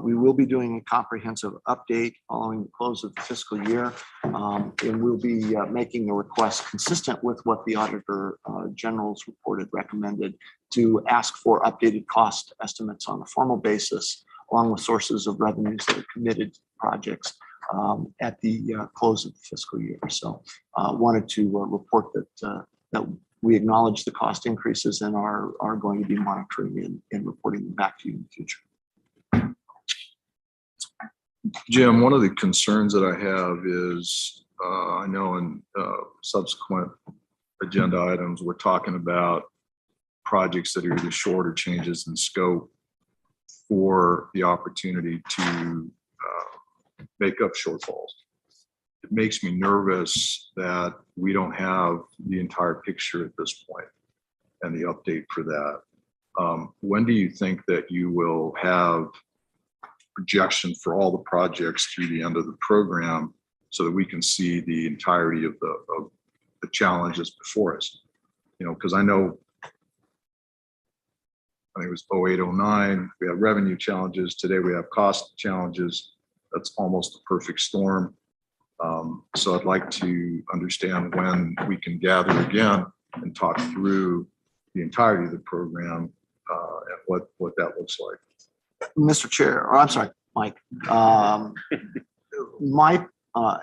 S15: we will be doing a comprehensive update following the close of the fiscal year, and we'll be making a request consistent with what the Auditor General's report had recommended to ask for updated cost estimates on a formal basis, along with sources of revenues that are committed to projects at the close of the fiscal year. So wanted to report that we acknowledge the cost increases and are going to be monitoring and reporting them back to you in the future.
S7: Jim, one of the concerns that I have is, I know in subsequent agenda items, we're talking about projects that are either short or changes in scope for the opportunity to make up shortfalls. It makes me nervous that we don't have the entire picture at this point and the update for that. When do you think that you will have projection for all the projects through the end of the program so that we can see the entirety of the challenges before us? You know, because I know, I think it was 08, 09, we have revenue challenges. Today we have cost challenges. That's almost a perfect storm. So I'd like to understand when we can gather again and talk through the entirety of the program and what that looks like.
S15: Mr. Chair, or I'm sorry, Mike. My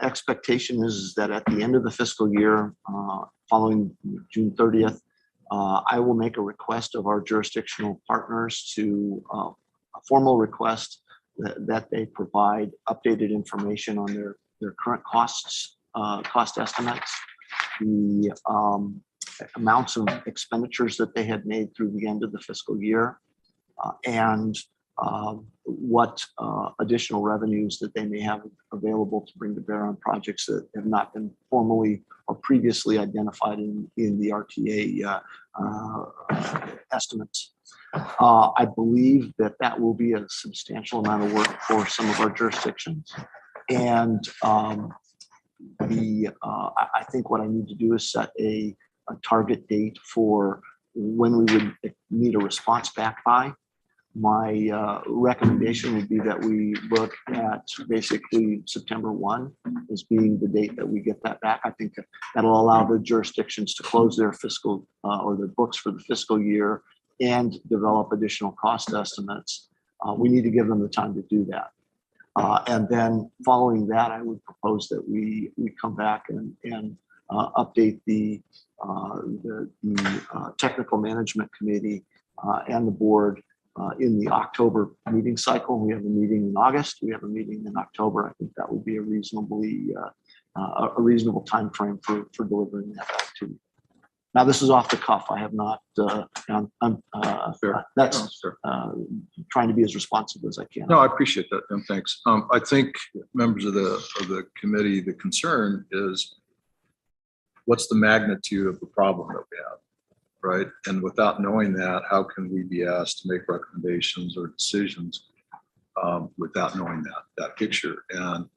S15: expectation is that at the end of the fiscal year, following June 30th, I will make a request of our jurisdictional partners to a formal request that they provide updated information on their current costs, cost estimates, the amounts of expenditures that they had made through the end of the fiscal year, and what additional revenues that they may have available to bring to bear on projects that have not been formally or previously identified in the RTA estimates. I believe that will be a substantial amount of work for some of our jurisdictions. And I think what I need to do is set a target date for when we would need a response back by. My recommendation would be that we look at basically September 1 as being the date that we get that back. I think that'll allow the jurisdictions to close their fiscal or their books for the fiscal year and develop additional cost estimates. We need to give them the time to do that. And then following that, I would propose that we come back and update the technical management committee and the board in the October meeting cycle. We have a meeting in August. We have a meeting in October. I think that would be a reasonable time frame for delivering that back to you. Now, this is off the cuff. I have not. That's trying to be as responsive as I can.
S7: No, I appreciate that, and thanks. I think members of the committee, the concern is what's the magnitude of the problem that we have, right? And without knowing that, how can we be asked to make recommendations or decisions without knowing that picture? And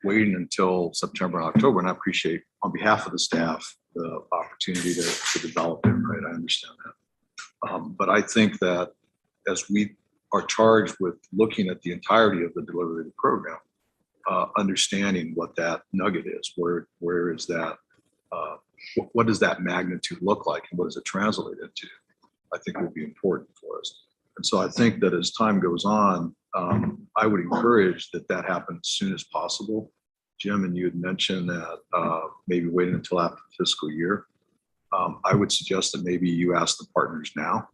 S7: waiting until September and October, and I appreciate on behalf of the staff the opportunity to develop it, right? I understand that. But I think that as we are charged with looking at the entirety of the delivery of the program, understanding what that nugget is, where is that, what does that magnitude look like and what does it translate into, I think will be important for us. And so I think that as time goes on, I would encourage that happens as soon as possible. Jim, and you had mentioned that maybe waiting until after the fiscal year. I would suggest that maybe you ask the partners now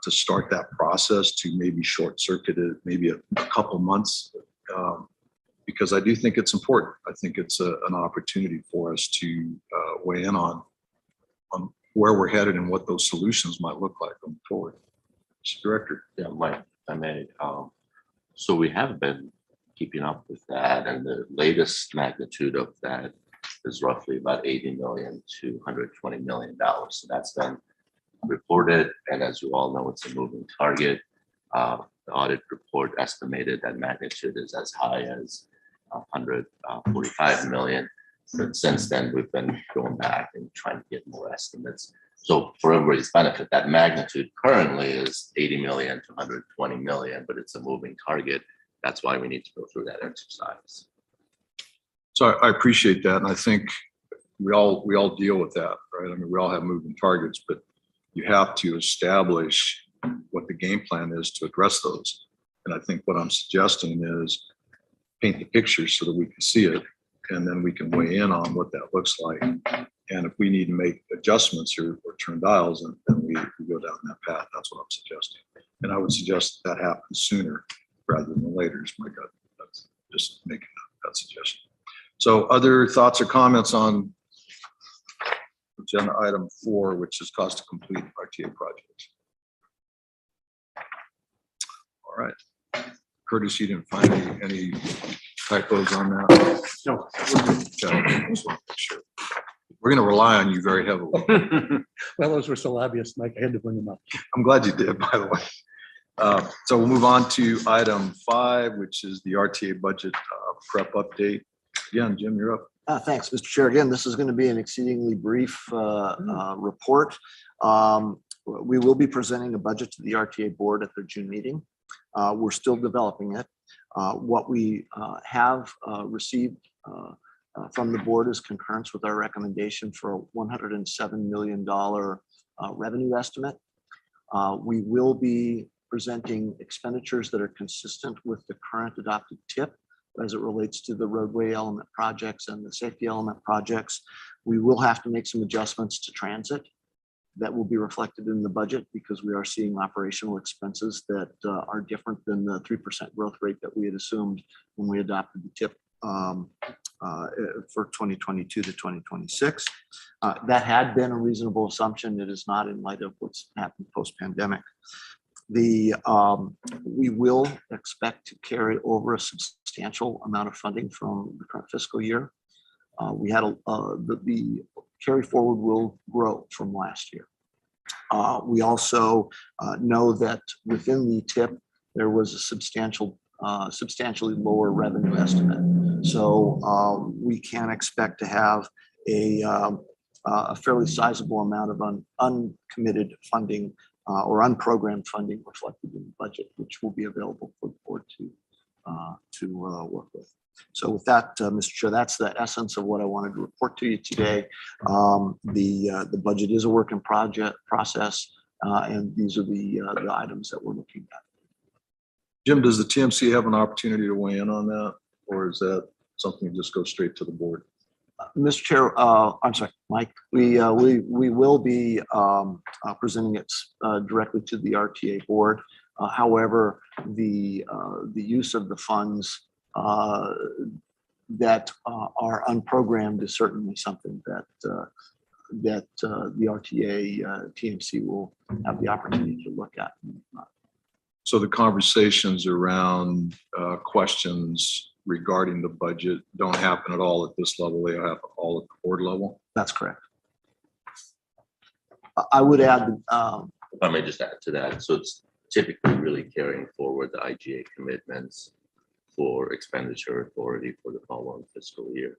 S7: to start that process to maybe short circuit it, maybe a couple months, because I do think it's important. I think it's an opportunity for us to weigh in on where we're headed and what those solutions might look like going forward. Mr. Director.
S8: Yeah, Mike, I may. So we have been keeping up with that, and the latest magnitude of that is roughly about $80 million to $120 million. So that's been reported, and as you all know, it's a moving target. The audit report estimated that magnitude is as high as 145 million. But since then, we've been going back and trying to get more estimates. So for everybody's benefit, that magnitude currently is 80 million to 120 million, but it's a moving target. That's why we need to go through that exercise.
S7: So I appreciate that, and I think we all deal with that, right? I mean, we all have moving targets, but you have to establish what the game plan is to address those. And I think what I'm suggesting is paint the picture so that we can see it, and then we can weigh in on what that looks like. And if we need to make adjustments or turn dials, then we go down that path. That's what I'm suggesting. And I would suggest that happens sooner rather than later is my gut. That's just making that suggestion. So other thoughts or comments on agenda item 4, which is cost to complete RTA projects? All right. Curtis, you didn't find any typos on that?
S15: No.
S7: Okay, just want to make sure. We're going to rely on you very heavily.
S16: Well, those were so obvious, Mike. I had to bring them up.
S7: I'm glad you did, by the way. So we'll move on to item 5, which is the RTA budget prep update. Again, Jim, you're up.
S15: Thanks, Mr. Chair. Again, this is going to be an exceedingly brief report. We will be presenting a budget to the RTA board at their June meeting. We're still developing it. What we have received from the board is concurrence with our recommendation for a $107 million revenue estimate. We will be presenting expenditures that are consistent with the current adopted TIP as it relates to the roadway element projects and the safety element projects. We will have to make some adjustments to transit that will be reflected in the budget because we are seeing operational expenses that are different than the 3% growth rate that we had assumed when we adopted the TIP for 2022 to 2026. That had been a reasonable assumption. It is not in light of what's happened post-pandemic. We will expect to carry over a substantial amount of funding from the current fiscal year. We had the carry forward will grow from last year. We also know that within the TIP, there was a substantially lower revenue estimate. So we can expect to have a fairly sizable amount of uncommitted funding or unprogrammed funding reflected in the budget, which will be available for the board to work with. So with that, Mr. Chair, that's the essence of what I wanted to report to you today. The budget is a work in process, and these are the items that we're looking at.
S7: Jim, does the TMC have an opportunity to weigh in on that, or is that something that just goes straight to the board?
S15: Mr. Chair, I'm sorry, Mike, we will be presenting it directly to the RTA board. However, the use of the funds that are unprogrammed is certainly something that the RTA TMC will have the opportunity to look at.
S7: So the conversations around questions regarding the budget don't happen at all at this level. They happen all at the board level.
S15: That's correct. I would add.
S8: If I may just add to that. So it's typically really carrying forward the IGA commitments for expenditure authority for the following fiscal year.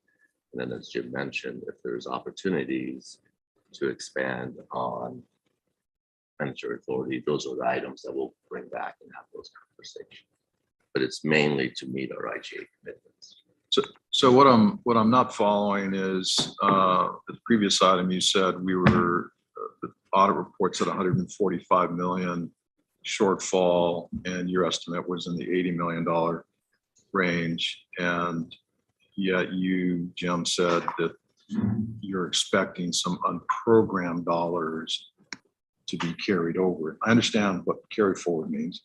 S8: And then as Jim mentioned, if there's opportunities to expand on expenditure authority, those are the items that we'll bring back and have those conversations. But it's mainly to meet our IGA commitments.
S7: So what I'm not following is the previous item you said we were the audit reports at 145 million shortfall, and your estimate was in the $80 million range, and yet you, Jim, said that you're expecting some unprogrammed dollars to be carried over. I understand what carry forward means,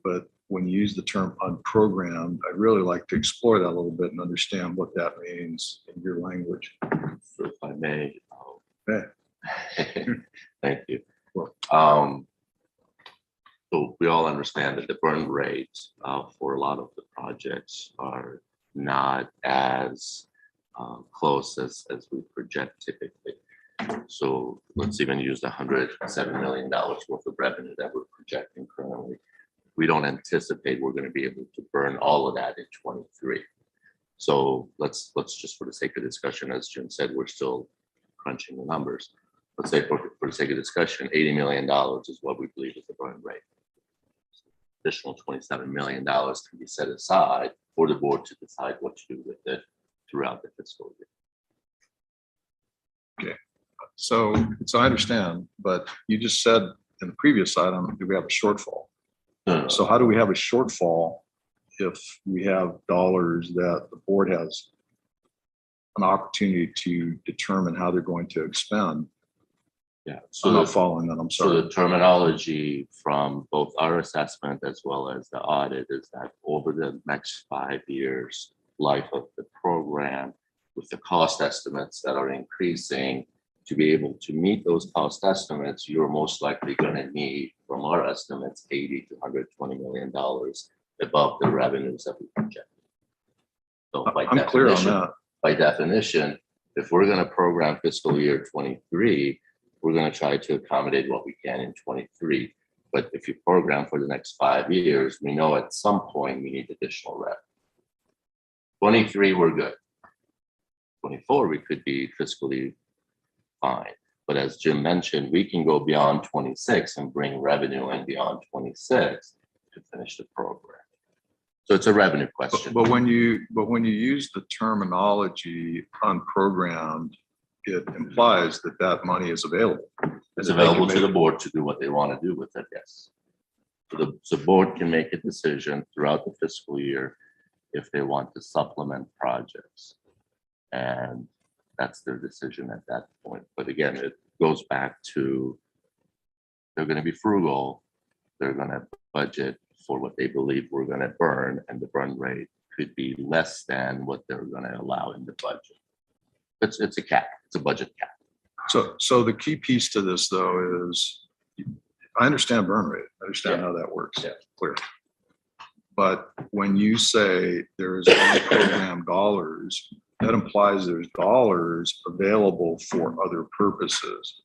S7: but when you use the term unprogrammed, I'd really like to explore that a little bit and understand what that means in your language.
S8: So if I may.
S7: Okay.
S8: Thank you. So we all understand that the burn rates for a lot of the projects are not as close as we project typically. So let's even use the $107 million worth of revenue that we're projecting currently. We don't anticipate we're going to be able to burn all of that in 23. So let's just, for the sake of discussion, as Jim said, we're still crunching the numbers. Let's say for the sake of discussion, $80 million is what we believe is the burn rate. Additional $27 million can be set aside for the board to decide what to do with it throughout the fiscal year.
S7: Okay. So I understand, but you just said in the previous item, do we have a shortfall? So how do we have a shortfall if we have dollars that the board has an opportunity to determine how they're going to expend.
S8: Yeah.
S7: I'm
S8: So
S7: not following that, I'm
S8: So
S7: sorry.
S8: the terminology from both our assessment as well as the audit is that over the next 5 years, life of the program, with the cost estimates that are increasing, to be able to meet those cost estimates, you're most likely going to need, from our estimates, $80 to $120 million above the revenues that we project. So by
S7: I'm clear on
S8: definition,
S7: that.
S8: by definition, if we're going to program fiscal year 23, we're going to try to accommodate what we can in 23. But if you program for the next 5 years, we know at some point we need additional revenue. 23, we're good. 24, we could be fiscally fine. But as Jim mentioned, we can go beyond 26 and bring revenue in beyond 26 to finish the program. So it's a revenue question.
S7: But when you use the terminology unprogrammed, it implies that that money is available.
S8: It's available to the board to do what they want to do with it, yes. So the board can make a decision throughout the fiscal year if they want to supplement projects. And that's their decision at that point. But again, it goes back to, they're going to be frugal. They're going to budget for what they believe we're going to burn, and the burn rate could be less than what they're going to allow in the budget. It's a cap. It's a budget cap.
S7: So the key piece to this though is, I understand burn rate. I understand how that works.
S8: Yeah.
S7: Clear. But when you say there's unprogrammed dollars, that implies there's dollars available for other purposes.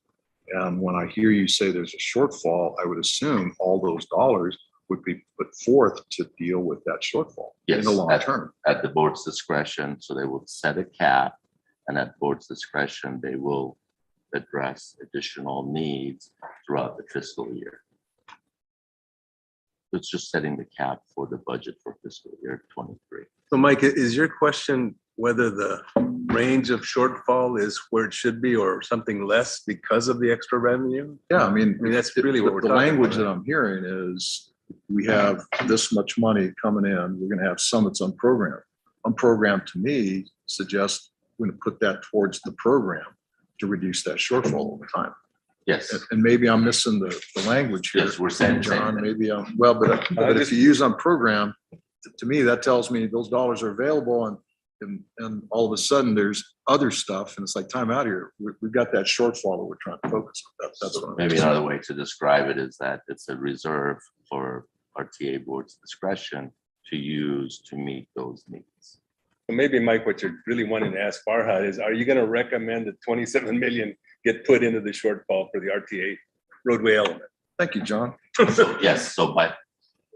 S7: And when I hear you say there's a shortfall, I would assume all those dollars would be put forth to deal with that shortfall in
S8: Yes,
S7: the long term.
S8: at the board's discretion. So they will set a cap, and at board's discretion, they will address additional needs throughout the fiscal year. It's just setting the cap for the budget for fiscal year 23.
S17: So Mike, is your question whether the range of shortfall is where it should be or something less because of the extra revenue?
S7: Yeah, I mean,
S17: that's really what we're
S7: the
S17: talking
S7: language
S17: about.
S7: that I'm hearing is we have this much money coming in. We're going to have some that's unprogrammed. Unprogrammed to me suggests we're going to put that towards the program to reduce that shortfall over time.
S8: Yes.
S7: And maybe I'm missing the language here.
S8: Yes, we're saying
S7: John, maybe I'm, well, but if you use unprogrammed, to me, that tells me those dollars are available and all of a sudden there's other stuff and it's like time out here. We've got that shortfall that we're trying to focus on. That's what I'm
S8: Maybe
S7: saying.
S8: another way to describe it is that it's a reserve for our TA board's discretion to use to meet those needs.
S17: So maybe Mike, what you're really wanting to ask Farhad is, are you going to recommend that 27 million get put into the shortfall for the RTA roadway element?
S7: Thank you, John.
S8: So yes, so but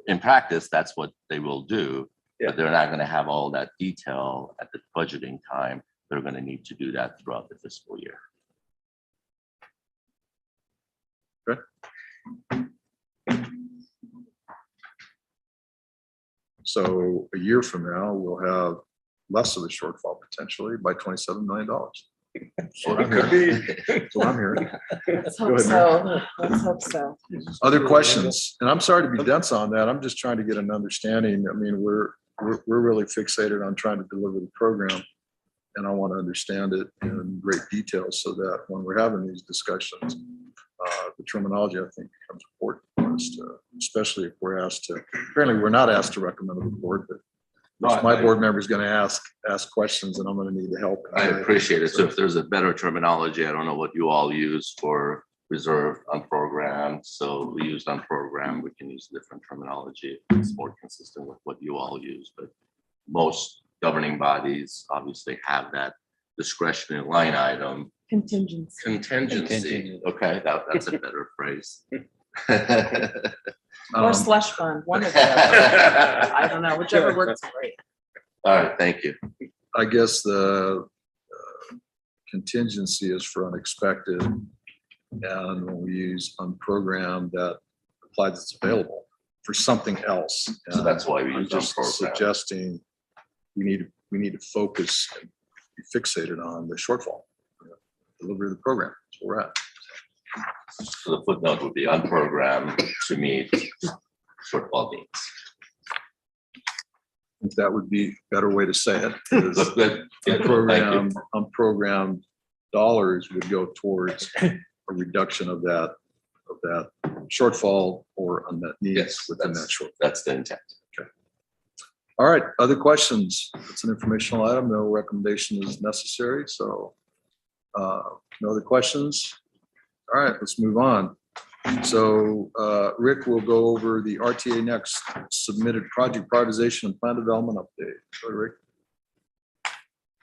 S8: in practice, that's what they will do.
S17: Yeah.
S8: But they're not going to have all that detail at the budgeting time. They're going to need to do that throughout the fiscal year.
S7: So a year from now, we'll have less of a shortfall potentially by $27 million. That's what I'm hearing. That's what I'm hearing.
S1: Let's
S7: Go
S1: hope
S7: ahead,
S1: so. Let's hope so.
S7: Other questions? And I'm sorry to be dense on that. I'm just trying to get an understanding. I mean, we're really fixated on trying to deliver the program. And I want to understand it in great detail so that when we're having these discussions, the terminology, I think, becomes important for us to, especially if we're asked to, apparently we're not asked to recommend to the board, but my board member is going to ask questions and I'm going to need the help.
S8: I appreciate it. So if there's a better terminology, I don't know what you all use for reserve unprogrammed. So we use unprogrammed, we can use different terminology. It's more consistent with what you all use, but most governing bodies obviously have that discretionary line item. Contingency. Okay, that's a better phrase.
S1: Or slush fund, one of the other. I don't know, whichever works great.
S8: All right, thank you.
S7: I guess the contingency is for unexpected. And when we use unprogrammed, that applies it's available for something else.
S8: So that's why we
S7: I'm
S8: use
S7: just
S8: unprogrammed.
S7: suggesting we need to focus and be fixated on the shortfall. Delivery of the program. That's where we're at.
S8: So the footnote would be unprogrammed to meet shortfall needs.
S7: if that would be a better way to say it, is
S8: Good.
S7: the program dollars would go towards a reduction of that shortfall or unmet needs
S8: Yes,
S7: within that short.
S8: That's the intent.
S7: All right, other questions? It's an informational item. No recommendation is necessary. So no other questions? All right, let's move on. So Rick will go over the RTA next submitted project prioritization and plan development update. Go ahead, Rick.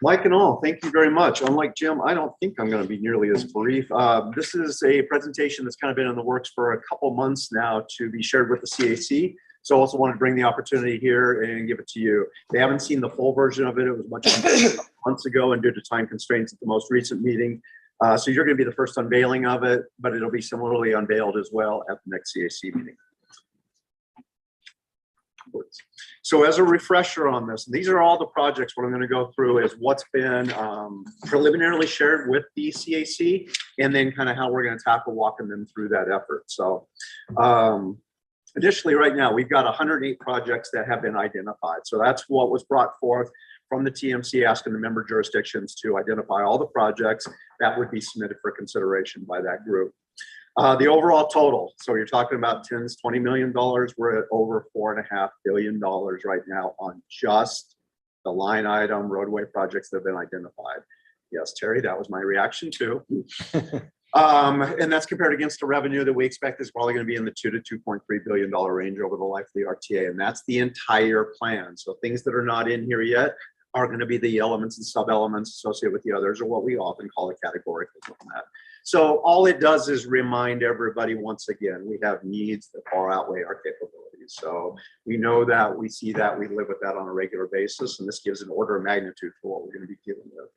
S15: Mike and all, thank you very much. Unlike Jim, I don't think I'm going to be nearly as brief. This is a presentation that's kind of been in the works for a couple months now to be shared with the CAC. So I also wanted to bring the opportunity here and give it to you. They haven't seen the full version of it. It was much months ago, and due to time constraints at the most recent meeting. So you're going to be the first unveiling of it, but it'll be similarly unveiled as well at the next CAC meeting. So as a refresher on this, these are all the projects. What I'm going to go through is what's been preliminarily shared with the CAC, and then kind of how we're going to tackle walking them through that effort. So additionally, right now, we've got 108 projects that have been identified. So that's what was brought forth from the TMC, asking the member jurisdictions to identify all the projects that would be submitted for consideration by that group. The overall total, so you're talking about tens, $20 million. We're at over $4.5 billion right now on just the line item roadway projects that have been identified. Yes, Terry, that was my reaction too. And that's compared against the revenue that we expect is probably going to be in the $2 to $2.3 billion range over the life of the RTA. And that's the entire plan. So things that are not in here yet are going to be the elements and sub-elements associated with the others, or what we often call a category on that. So all it does is remind everybody once again, we have needs that far outweigh our capabilities. So we know that, we see that, we live with that on a regular basis, and this gives an order of magnitude for what we're going to be dealing with.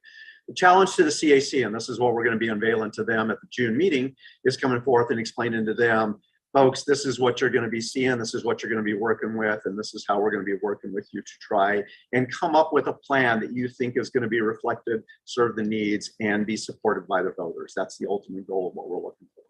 S15: The challenge to the CAC, and this is what we're going to be unveiling to them at the June meeting, is coming forth and explaining to them, folks, this is what you're going to be seeing, this is what you're going to be working with, and this is how we're going to be working with you to try and come up with a plan that you think is going to be reflected, serve the needs, and be supported by the voters. That's the ultimate goal of what we're looking for.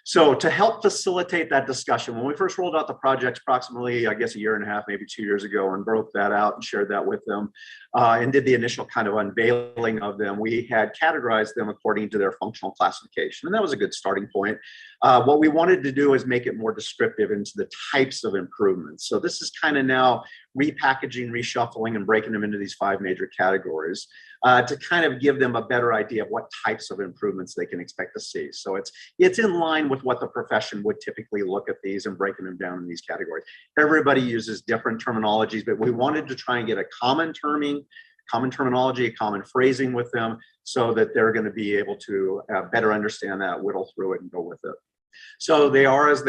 S15: So to help facilitate that discussion, when we first rolled out the projects approximately, I guess, a year and a half, maybe 2 years ago, and broke that out and shared that with them and did the initial kind of unveiling of them, we had categorized them according to their functional classification. And that was a good starting point. What we wanted to do is make it more descriptive into the types of improvements. So this is kind of now repackaging, reshuffling, and breaking them into these 5 major categories to kind of give them a better idea of what types of improvements they can expect to see. So it's in line with what the profession would typically look at these and breaking them down in these categories. Everybody uses different terminologies, but we wanted to try and get a common terminology, a common phrasing with them so that they're going to be able to better understand that, whittle through it, and go with it. So they are as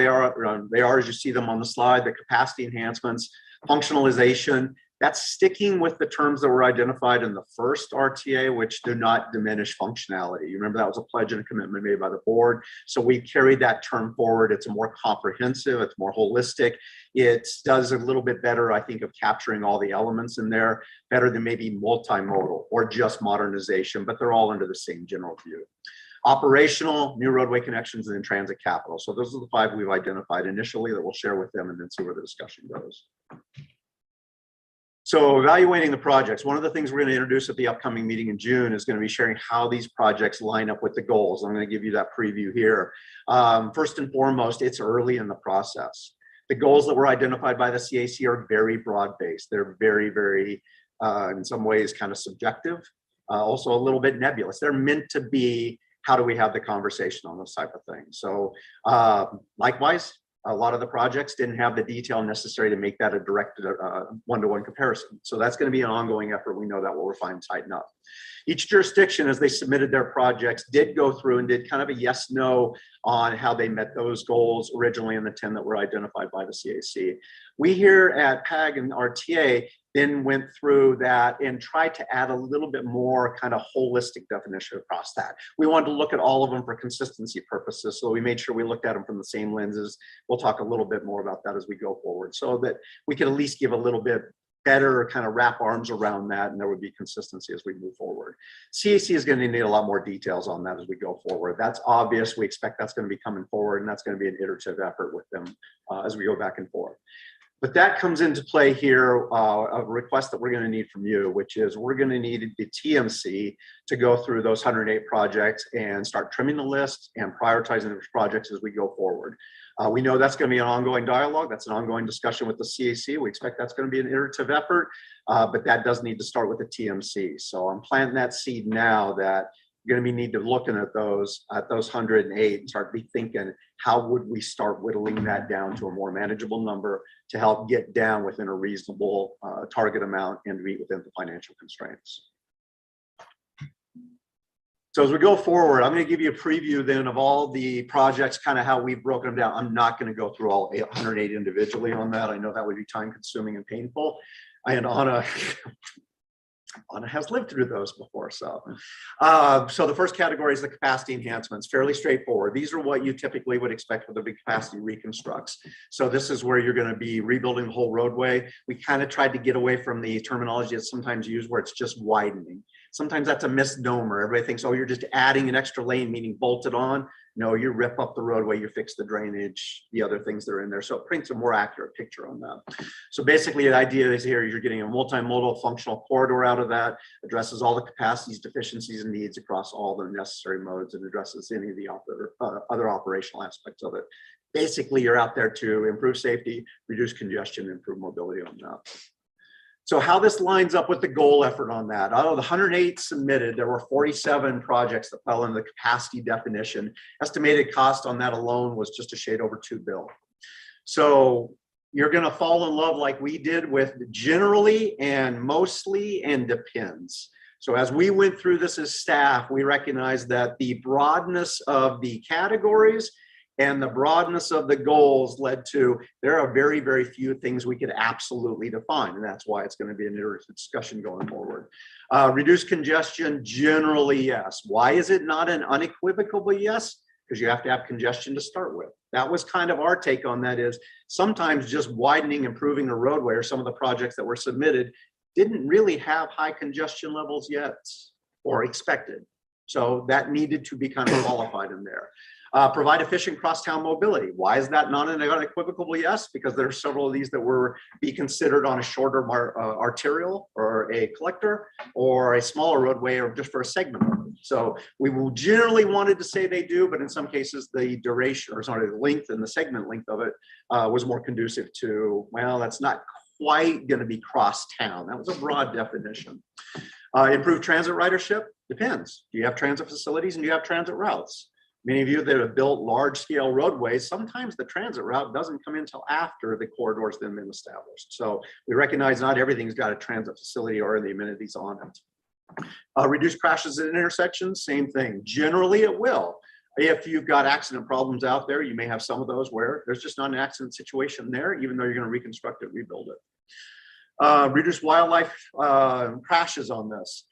S15: you see them on the slide: the capacity enhancements, functionalization. That's sticking with the terms that were identified in the first RTA, which do not diminish functionality. You remember that was a pledge and a commitment made by the board. So we carried that term forward. It's a more comprehensive, it's more holistic. It does a little bit better, I think, of capturing all the elements in there, better than maybe multimodal or just modernization, but they're all under the same general view. Operational, new roadway connections, and then transit capital. So those are the 5 we've identified initially that we'll share with them and then see where the discussion goes. So evaluating the projects, one of the things we're going to introduce at the upcoming meeting in June is going to be sharing how these projects line up with the goals. I'm going to give you that preview here. First and foremost, it's early in the process. The goals that were identified by the CAC are very broad-based. They're very, very, in some ways, kind of subjective, also a little bit nebulous. They're meant to be, how do we have the conversation on those type of things? So likewise, a lot of the projects didn't have the detail necessary to make that a direct one-to-one comparison. So that's going to be an ongoing effort. We know that we'll refine and tighten up. Each jurisdiction, as they submitted their projects, did go through and did kind of a yes/no on how they met those goals originally in the 10 that were identified by the CAC. We here at PAG and RTA then went through that and tried to add a little bit more kind of holistic definition across that. We wanted to look at all of them for consistency purposes, so we made sure we looked at them from the same lenses. We'll talk a little bit more about that as we go forward, so that we can at least give a little bit better kind of wrap arms around that, and there would be consistency as we move forward. CAC is going to need a lot more details on that as we go forward. That's obvious. We expect that's going to be coming forward, and that's going to be an iterative effort with them as we go back and forth. But that comes into play here, a request that we're going to need from you, which is we're going to need the TMC to go through those 108 projects and start trimming the list and prioritizing those projects as we go forward. We know that's going to be an ongoing dialogue. That's an ongoing discussion with the CAC. We expect that's going to be an iterative effort, but that does need to start with the TMC. So I'm planting that seed now that you're going to need to looking at those 108 and start be thinking, how would we start whittling that down to a more manageable number to help get down within a reasonable target amount and meet within the financial constraints. So as we go forward, I'm going to give you a preview then of all the projects, kind of how we've broken them down. I'm not going to go through all 108 individually on that. I know that would be time consuming and painful. And Anna has lived through those before. So the first category is the capacity enhancements, fairly straightforward. These are what you typically would expect with the big capacity reconstructs. So this is where you're going to be rebuilding the whole roadway. We kind of tried to get away from the terminology that's sometimes used where it's just widening. Sometimes that's a misnomer. Everybody thinks, oh, you're just adding an extra lane, meaning bolted on. No, you rip up the roadway, you fix the drainage, the other things that are in there. So it paints a more accurate picture on that. So basically the idea is here, you're getting a multimodal functional corridor out of that, addresses all the capacities, deficiencies, and needs across all the necessary modes, and addresses any of the other operational aspects of it. Basically, you're out there to improve safety, reduce congestion, improve mobility on that. So how this lines up with the goal effort on that. Out of the 108 submitted, there were 47 projects that fell in the capacity definition. Estimated cost on that alone was just a shade over $2 billion. So you're going to fall in love like we did with generally and mostly and depends. So as we went through this as staff, we recognized that the broadness of the categories and the broadness of the goals led to, there are very, very few things we could absolutely define. And that's why it's going to be an iterative discussion going forward. Reduce congestion, generally, yes. Why is it not an unequivocal yes? Because you have to have congestion to start with. That was kind of our take on that, is sometimes just widening, improving a roadway, or some of the projects that were submitted didn't really have high congestion levels yet or expected. So that needed to be kind of qualified in there. Provide efficient crosstown mobility. Why is that not an unequivocal yes? Because there are several of these that were be considered on a shorter arterial or a collector or a smaller roadway or just for a segment of it. So we will generally wanted to say they do, but in some cases the duration, or sorry, the length and the segment length of it was more conducive to, well, that's not quite going to be crosstown. That was a broad definition. Improve transit ridership, depends. Do you have transit facilities and do you have transit routes? Many of you that have built large scale roadways, sometimes the transit route doesn't come in until after the corridor's then been established. So we recognize not everything's got a transit facility or the amenities on it. Reduce crashes at intersections, same thing. Generally it will. If you've got accident problems out there, you may have some of those where there's just not an accident situation there, even though you're going to reconstruct it, rebuild it. Reduce wildlife crashes on this.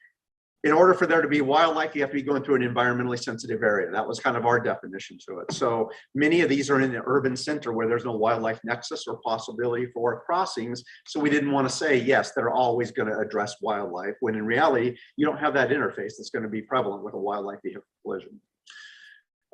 S15: In order for there to be wildlife, you have to be going through an environmentally sensitive area. That was kind of our definition to it. So many of these are in the urban center where there's no wildlife nexus or possibility for crossings. So we didn't want to say, yes, they're always going to address wildlife, when in reality, you don't have that interface that's going to be prevalent with a wildlife vehicle collision.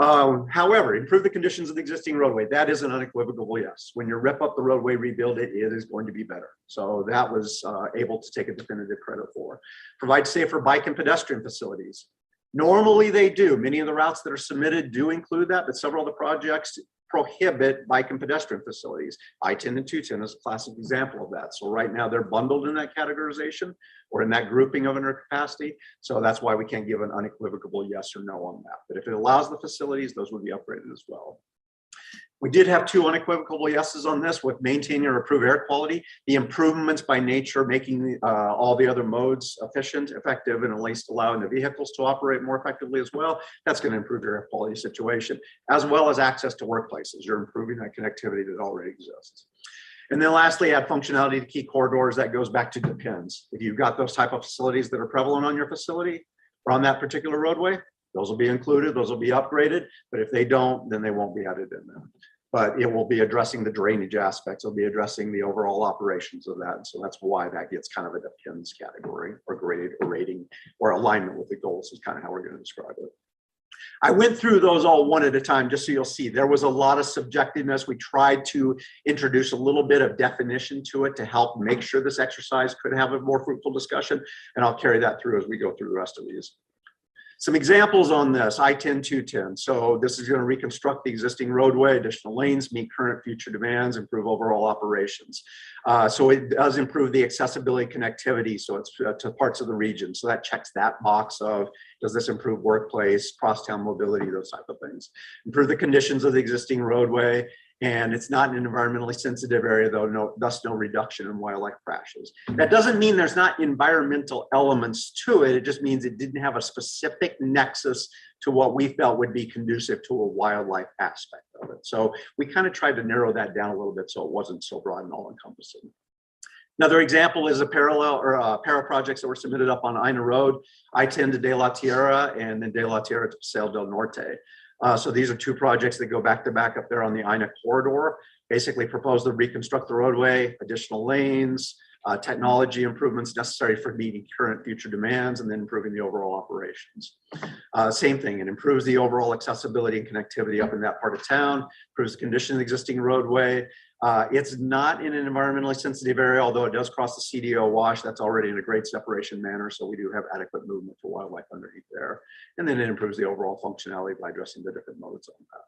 S15: However, improve the conditions of the existing roadway. That is an unequivocal yes. When you rip up the roadway, rebuild it, it is going to be better. So that was able to take a definitive credit for. Provide safer bike and pedestrian facilities. Normally they do. Many of the routes that are submitted do include that, but several of the projects prohibit bike and pedestrian facilities. I-10 and 210 is a classic example of that. So right now they're bundled in that categorization or in that grouping of undercapacity. So that's why we can't give an unequivocal yes or no on that. But if it allows the facilities, those would be upgraded as well. We did have two unequivocal yeses on this with maintaining or improve air quality. The improvements by nature, making all the other modes efficient, effective, and at least allowing the vehicles to operate more effectively as well. That's going to improve your air quality situation, as well as access to workplaces. You're improving that connectivity that already exists. And then lastly, add functionality to key corridors. That goes back to depends. If you've got those type of facilities that are prevalent on your facility or on that particular roadway, those will be included, those will be upgraded, but if they don't, then they won't be added in there. But it will be addressing the drainage aspects, it'll be addressing the overall operations of that. And so that's why that gets kind of a depends category or grade or rating or alignment with the goals is kind of how we're going to describe it. I went through those all one at a time, just so you'll see. There was a lot of subjectiveness. We tried to introduce a little bit of definition to it to help make sure this exercise could have a more fruitful discussion. And I'll carry that through as we go through the rest of these. Some examples on this, I-10, 210. So this is going to reconstruct the existing roadway, additional lanes, meet current future demands, improve overall operations. So it does improve the accessibility connectivity. So it's to parts of the region. So that checks that box of, does this improve workplace, crosstown mobility, those type of things. Improve the conditions of the existing roadway. And it's not an environmentally sensitive area, though, thus no reduction in wildlife crashes. That doesn't mean there's not environmental elements to it. It just means it didn't have a specific nexus to what we felt would be conducive to a wildlife aspect of it. So we kind of tried to narrow that down a little bit so it wasn't so broad and all encompassing. Another example is a para projects that were submitted up on Ina Road, I-10 to De La Tierra, and then De La Tierra to Paseo del Norte. So these are two projects that go back to back up there on the Ina corridor, basically propose to reconstruct the roadway, additional lanes, technology improvements necessary for meeting current future demands, and then improving the overall operations. Same thing, it improves the overall accessibility and connectivity up in that part of town, improves the condition of the existing roadway. It's not in an environmentally sensitive area, although it does cross the CDO wash. That's already in a grade separation manner, so we do have adequate movement for wildlife underneath there. And then it improves the overall functionality by addressing the different modes on that.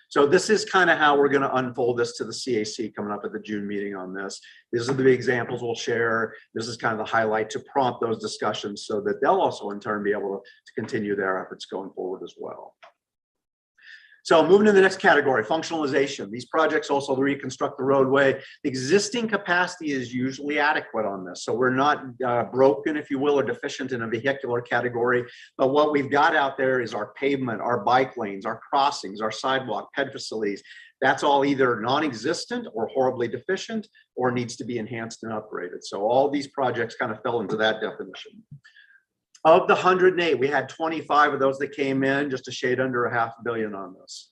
S15: So this is kind of how we're going to unfold this to the CAC coming up at the June meeting on this. These are the big examples we'll share. This is kind of the highlight to prompt those discussions so that they'll also in turn be able to continue their efforts going forward as well. So moving to the next category, functionalization. These projects also reconstruct the roadway. The existing capacity is usually adequate on this. So we're not broken, if you will, or deficient in a vehicular category. But what we've got out there is our pavement, our bike lanes, our crossings, our sidewalk, ped facilities. That's all either non-existent or horribly deficient or needs to be enhanced and upgraded. So all these projects kind of fell into that definition. Of the 108, we had 25 of those that came in, just a shade under $500 million on this.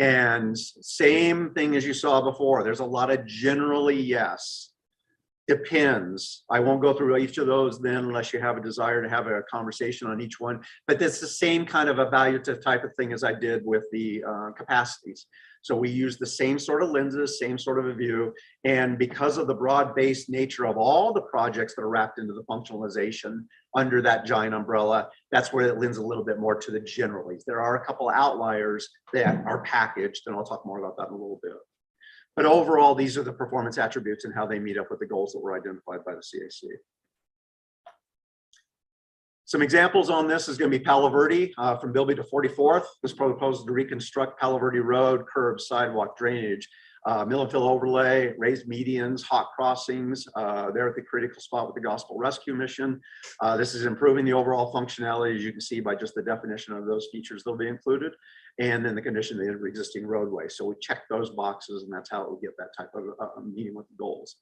S15: And same thing as you saw before. There's a lot of generally yes, depends. I won't go through each of those then unless you have a desire to have a conversation on each one. But it's the same kind of evaluative type of thing as I did with the capacities. So we use the same sort of lenses, same sort of a view. And because of the broad-based nature of all the projects that are wrapped into the functionalization under that giant umbrella, that's where it lends a little bit more to the generalities. There are a couple of outliers that are packaged, and I'll talk more about that in a little bit. But overall, these are the performance attributes and how they meet up with the goals that were identified by the CAC. Some examples on this is going to be Palo Verde from Bilby to 44th. This proposes to reconstruct Palo Verde Road, curbs, sidewalk, drainage, mill and fill overlay, raised medians, hot crossings. They're at the critical spot with the Gospel Rescue Mission. This is improving the overall functionality, as you can see by just the definition of those features that'll be included, and then the condition of the existing roadway. So we check those boxes, and that's how we get that type of meeting with the goals.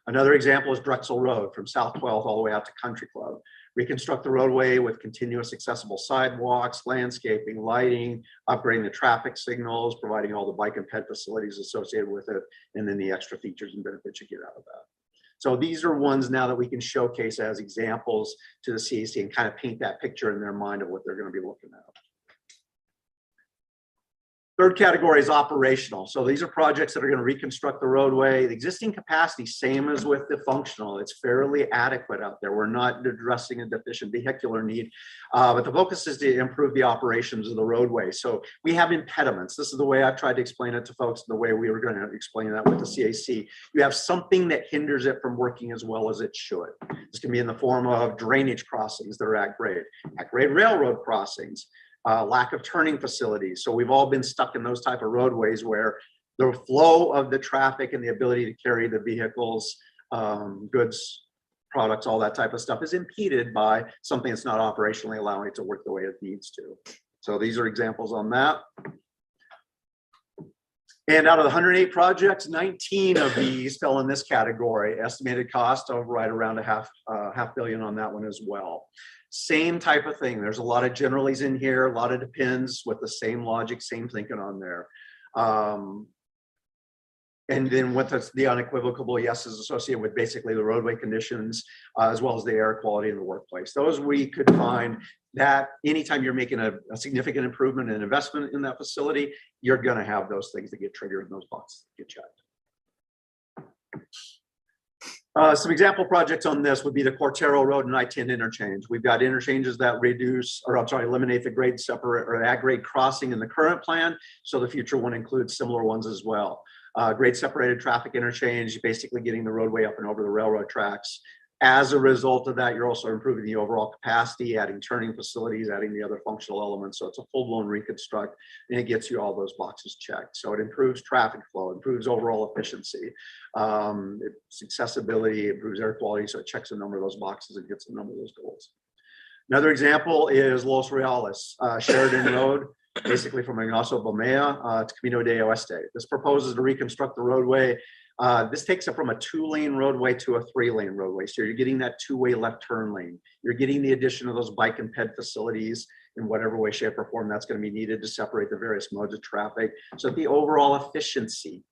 S15: Another example is Drexel Road from South 12th all the way out to Country Club. Reconstruct the roadway with continuous accessible sidewalks, landscaping, lighting, upgrading the traffic signals, providing all the bike and ped facilities associated with it, and then the extra features and benefits you get out of that. So these are ones now that we can showcase as examples to the CAC and kind of paint that picture in their mind of what they're going to be looking at. Third category is operational. So these are projects that are going to reconstruct the roadway. The existing capacity, same as with the functional, it's fairly adequate out there. We're not addressing a deficient vehicular need, but the focus is to improve the operations of the roadway. So we have impediments. This is the way I've tried to explain it to folks, the way we were going to explain that with the CAC. You have something that hinders it from working as well as it should. This can be in the form of drainage crossings that are at grade railroad crossings, lack of turning facilities. So we've all been stuck in those type of roadways where the flow of the traffic and the ability to carry the vehicles, goods, products, all that type of stuff is impeded by something that's not operationally allowing it to work the way it needs to. So these are examples on that. And out of the 108 projects, 19 of these fell in this category. Estimated cost of right around $500 million on that one as well. Same type of thing. There's a lot of generalities in here, a lot of depends with the same logic, same thinking on there.
S18: And then what the unequivocal yes is associated with basically the roadway conditions, as well as the air quality in the workplace. Those we could find that anytime you're making a significant improvement and investment in that facility, you're going to have those things that get triggered and those boxes get checked. Some example projects on this would be the Cortero Road and I-10 interchange. We've got interchanges that eliminate the grade separate or at grade crossing in the current plan. So the future one includes similar ones as well. Grade separated traffic interchange, basically getting the roadway up and over the railroad tracks. As a result of that, you're also improving the overall capacity, adding turning facilities, adding the other functional elements. So it's a full-blown reconstruct, and it gets you all those boxes checked. So it improves traffic flow, improves overall efficiency, it's accessibility, improves air quality. So it checks a number of those boxes and gets a number of those goals. Another example is Los Reales, Sheridan Road, basically from Ignacio Bomea to Camino de Oeste. This proposes to reconstruct the roadway. This takes it from a 2-lane roadway to a 3-lane roadway. So you're getting that 2-way left turn lane. You're getting the addition of those bike and ped facilities in whatever way, shape, or form that's going to be needed to separate the various modes of traffic. So the overall efficiency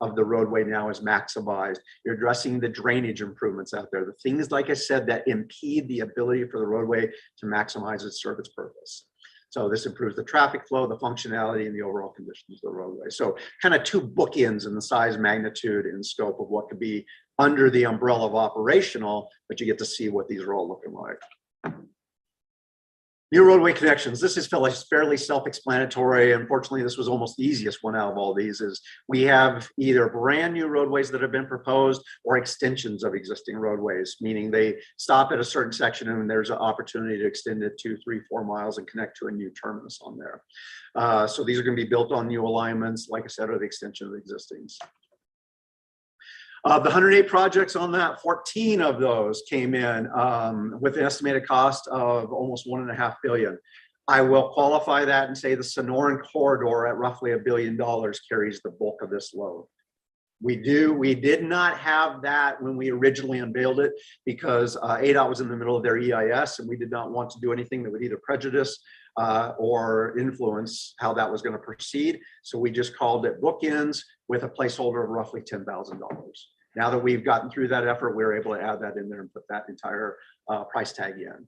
S18: of the roadway now is maximized. You're addressing the drainage improvements out there, the things, like I said, that impede the ability for the roadway to maximize its service purpose. So this improves the traffic flow, the functionality, and the overall conditions of the roadway. So kind of two bookends in the size, magnitude, and scope of what could be under the umbrella of operational, but you get to see what these are all looking like. New roadway connections. This is fairly self-explanatory. Unfortunately, this was almost the easiest one out of all these. Is we have either brand new roadways that have been proposed or extensions of existing roadways, meaning they stop at a certain section and there's an opportunity to extend it 2, 3, 4 miles and connect to a new terminus on there. So these are going to be built on new alignments, like I said, or the extension of the existings. The 108 projects on that, 14 of those came in with an estimated cost of almost $1.5 billion. I will qualify that and say the Sonoran Corridor at roughly $1 billion carries the bulk of this load. We did not have that when we originally unveiled it because ADOT was in the middle of their EIS and we did not want to do anything that would either prejudice or influence how that was going to proceed. So we just called it bookends with a placeholder of roughly $10,000. Now that we've gotten through that effort, we're able to add that in there and put that entire price tag in.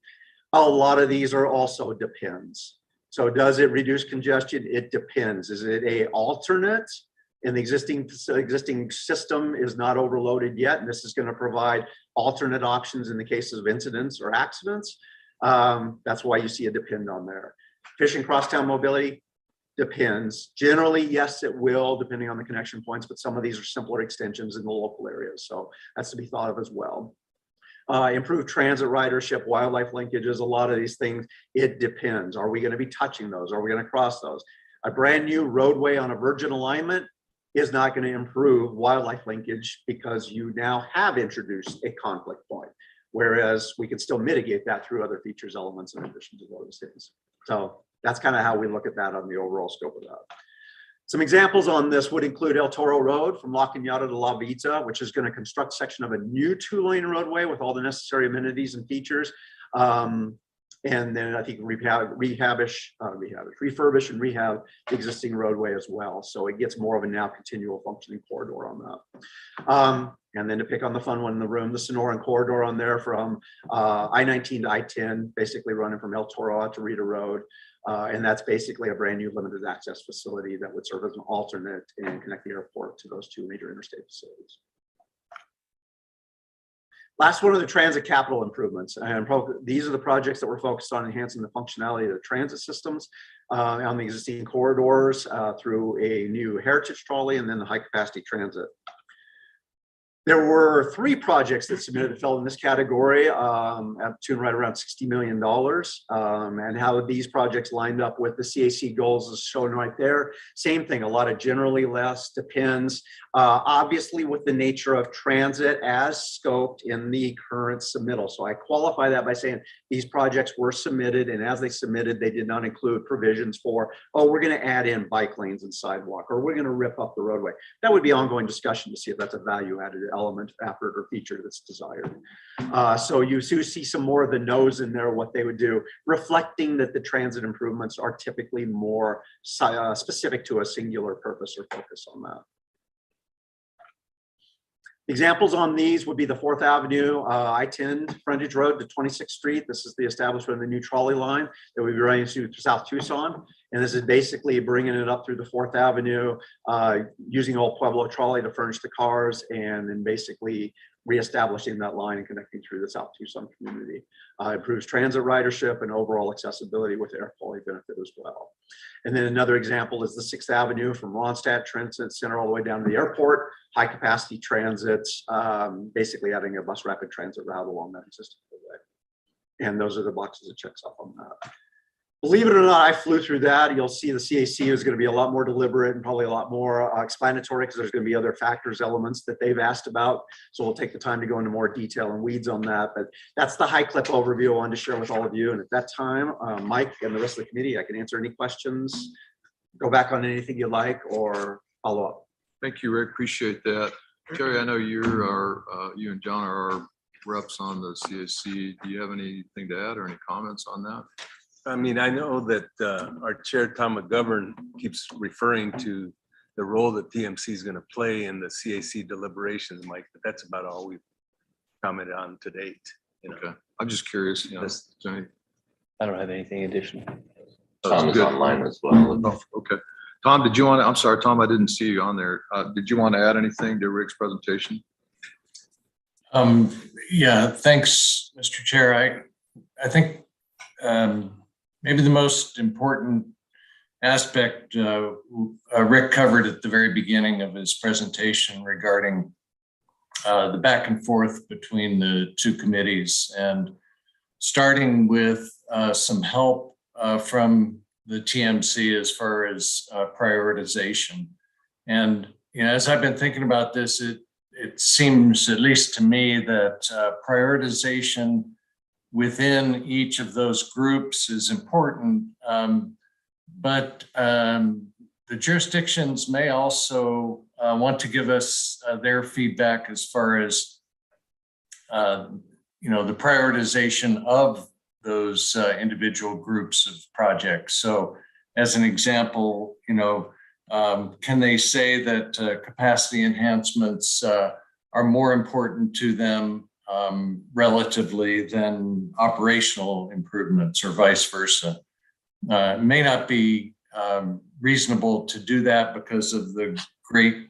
S18: A lot of these are also depends. So does it reduce congestion? It depends. Is it a alternate? And the existing system is not overloaded yet, and this is going to provide alternate options in the cases of incidents or accidents. That's why you see a depend on there. Efficient crosstown mobility depends. Generally, yes, it will, depending on the connection points, but some of these are simpler extensions in the local areas, so that's to be thought of as well. Improved transit ridership, wildlife linkages, a lot of these things, it depends. Are we going to be touching those? Are we going to cross those? A brand new roadway on a virgin alignment is not going to improve wildlife linkage because you now have introduced a conflict point, whereas we can still mitigate that through other features, elements, and additions of those things. So that's kind of how we look at that on the overall scope of that. Some examples on this would include El Toro Road from La Cañada to La Vita, which is going to construct a section of a new 2-lane roadway with all the necessary amenities and features. And then I think refurbish and rehab the existing roadway as well. So it gets more of a now continual functioning corridor on that. And then to pick on the fun one in the room, the Sonoran Corridor on there from I-19 to I-10, basically running from El Toro out to Rita Road. And that's basically a brand new limited access facility that would serve as an alternate and connect the airport to those 2 major interstate facilities. Last one of the transit capital improvements. And these are the projects that we're focused on enhancing the functionality of the transit systems on the existing corridors through a new heritage trolley and then the high capacity transit. There were 3 projects that submitted that fell in this category at tune right around $60 million. And how these projects lined up with the CAC goals is shown right there. Same thing, a lot of generally less, depends. Obviously with the nature of transit as scoped in the current submittal. So I qualify that by saying these projects were submitted, and as they submitted, they did not include provisions for, oh, we're going to add in bike lanes and sidewalk, or we're going to rip up the roadway. That would be ongoing discussion to see if that's a value added element, effort, or feature that's desired. So you do see some more of the no's in there, what they would do, reflecting that the transit improvements are typically more specific to a singular purpose or focus on that. Examples on these would be the 4th Avenue, I-10 frontage road to 26th Street. This is the establishment of the new trolley line that we'll be running to South Tucson. And this is basically bringing it up through the 4th Avenue, using Old Pueblo trolley to furnish the cars, and then basically reestablishing that line and connecting through the South Tucson community. Improves transit ridership and overall accessibility with air quality benefit as well. And then another example is the 6th Avenue from Ronstadt Transit Center all the way down to the airport, high capacity transits, basically adding a bus rapid transit route along that existing roadway. And those are the boxes it checks off on that. Believe it or not, I flew through that. You'll see the CAC is going to be a lot more deliberate and probably a lot more explanatory, because there's going to be other factors, elements that they've asked about. So we'll take the time to go into more detail and weeds on that. But that's the high clip overview I wanted to share with all of you. And at that time, Mike and the rest of the committee, I can answer any questions, go back on anything you like, or follow up.
S7: Thank you, Rick. Appreciate that. Terry, I know you and John are our reps on the CAC. Do you have anything to add or any comments on that?
S17: I mean, I know that our chair, Tom McGovern, keeps referring to the role that TMC is going to play in the CAC deliberations, Mike, but that's about all we've commented on to date.
S7: Okay. I'm just curious, Jenny.
S12: I don't have anything additional.
S8: Tom is online as well.
S7: Oh, okay. Tom, did you want to, I'm sorry, Tom, I didn't see you on there. Did you want to add anything to Rick's presentation?
S19: Yeah, thanks, Mr. Chair. I think maybe the most important aspect Rick covered at the very beginning of his presentation regarding the back and forth between the two committees, and starting with some help from the TMC as far as prioritization. And as I've been thinking about this, it seems, at least to me, that prioritization within each of those groups is important, but the jurisdictions may also want to give us their feedback as far as the prioritization of those individual groups of projects. So as an example, can they say that capacity enhancements are more important to them relatively than operational improvements, or vice versa? It may not be reasonable to do that because of the great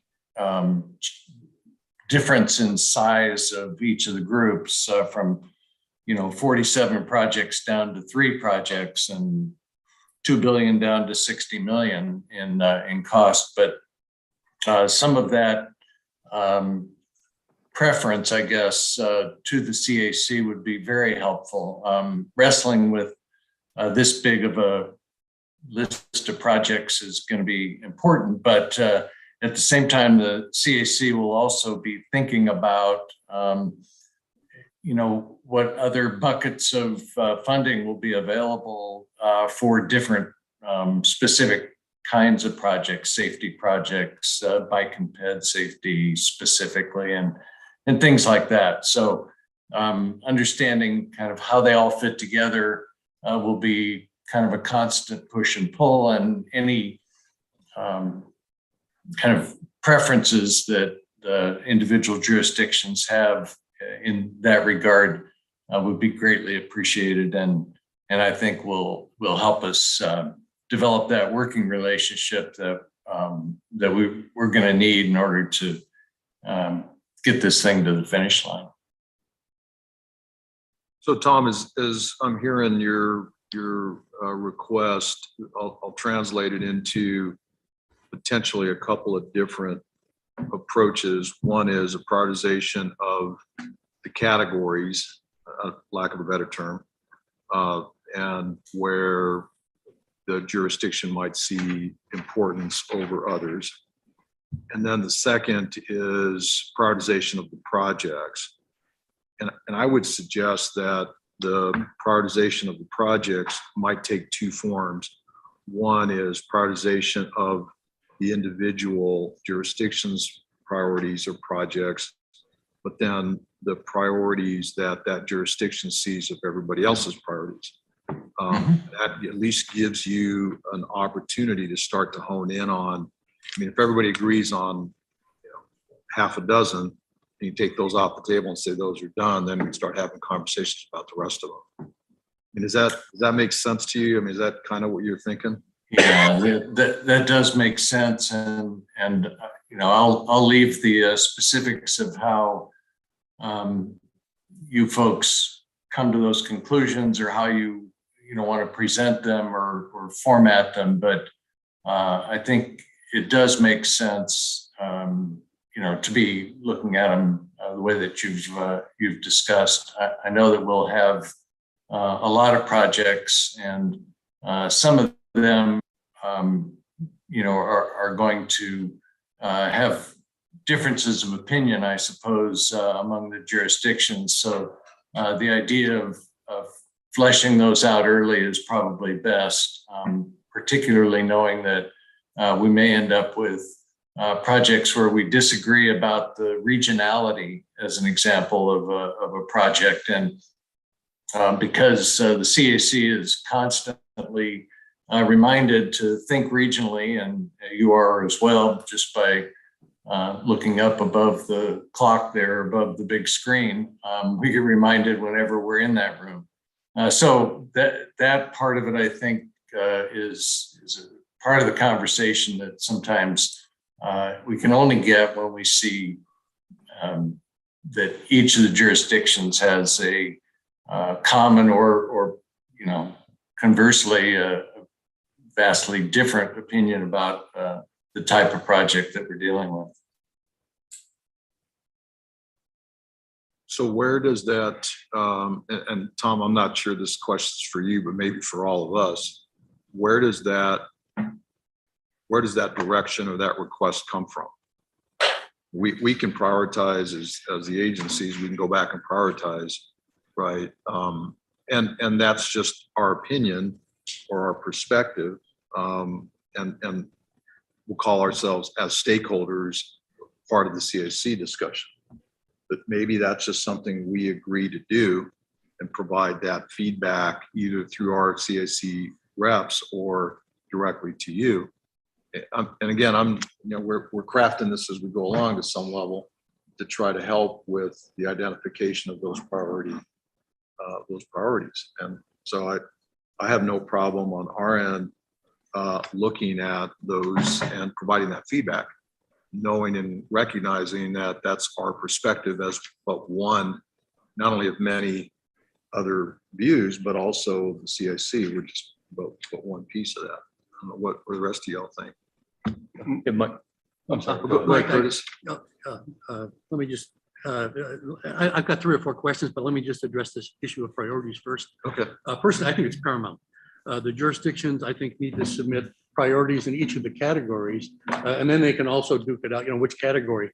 S19: difference in size of each of the groups, from 47 projects down to 3 projects, and $2 billion down to $60 million in cost. But some of that preference, I guess, to the CAC would be very helpful. Wrestling with this big of a list of projects is going to be important, but at the same time, the CAC will also be thinking about what other buckets of funding will be available for different specific kinds of projects, safety projects, bike and ped safety specifically, and things like that. So understanding kind of how they all fit together will be kind of a constant push and pull, and any kind of preferences that the individual jurisdictions have in that regard would be greatly appreciated, and I think will help us develop that working relationship that we're going to need in order to get this thing to the finish line.
S7: So Tom, as I'm hearing your request, I'll translate it into potentially a couple of different approaches. One is a prioritization of the categories, lack of a better term, and where the jurisdiction might see importance over others. And then the second is prioritization of the projects. And I would suggest that the prioritization of the projects might take 2 forms. One is prioritization of the individual jurisdictions' priorities or projects, but then the priorities that jurisdiction sees of everybody else's priorities. That at least gives you an opportunity to start to hone in on, if everybody agrees on half a dozen, and you take those off the table and say those are done, then we start having conversations about the rest of them. I mean, does that make sense to you? I mean, is that kind of what you're thinking?
S19: Yeah, that does make sense, and you know, I'll leave the specifics of how you folks come to those conclusions, or how you want to present them or format them. But I think it does make sense, to be looking at them the way that you've discussed. I know that we'll have a lot of projects, and some of them, are going to have differences of opinion, I suppose, among the jurisdictions. So the idea of fleshing those out early is probably best, particularly knowing that we may end up with projects where we disagree about the regionality, as an example of a project. And because the CAC is constantly reminded to think regionally, and you are as well, just by looking up above the clock there, above the big screen, we get reminded whenever we're in that room. So that part of it, I think, is a part of the conversation that sometimes we can only get when we see that each of the jurisdictions has a common or conversely, a vastly different opinion about the type of project that we're dealing with.
S7: So where does that, and Tom, I'm not sure this question's for you, but maybe for all of us, where does that direction or that request come from? We can prioritize as the agencies, we can go back and prioritize, right? And that's just our opinion or our perspective. And we'll call ourselves as stakeholders part of the CAC discussion. But maybe that's just something we agree to do and provide that feedback either through our CAC reps or directly to you. And again, we're crafting this as we go along to some level to try to help with the identification of those priorities. And so I have no problem on our end looking at those and providing that feedback, knowing and recognizing that that's our perspective as but one, not only of many other views, but also the CIC. We're just but one piece of that. I don't know what the rest of y'all think.
S12: I'm sorry.
S7: Go ahead, Curtis.
S16: Let me just, I've got 3 or 4 questions, but let me just address this issue of priorities first.
S7: Okay.
S16: Personally, I think it's paramount. The jurisdictions, I think, need to submit priorities in each of the categories, and then they can also duke it out, which category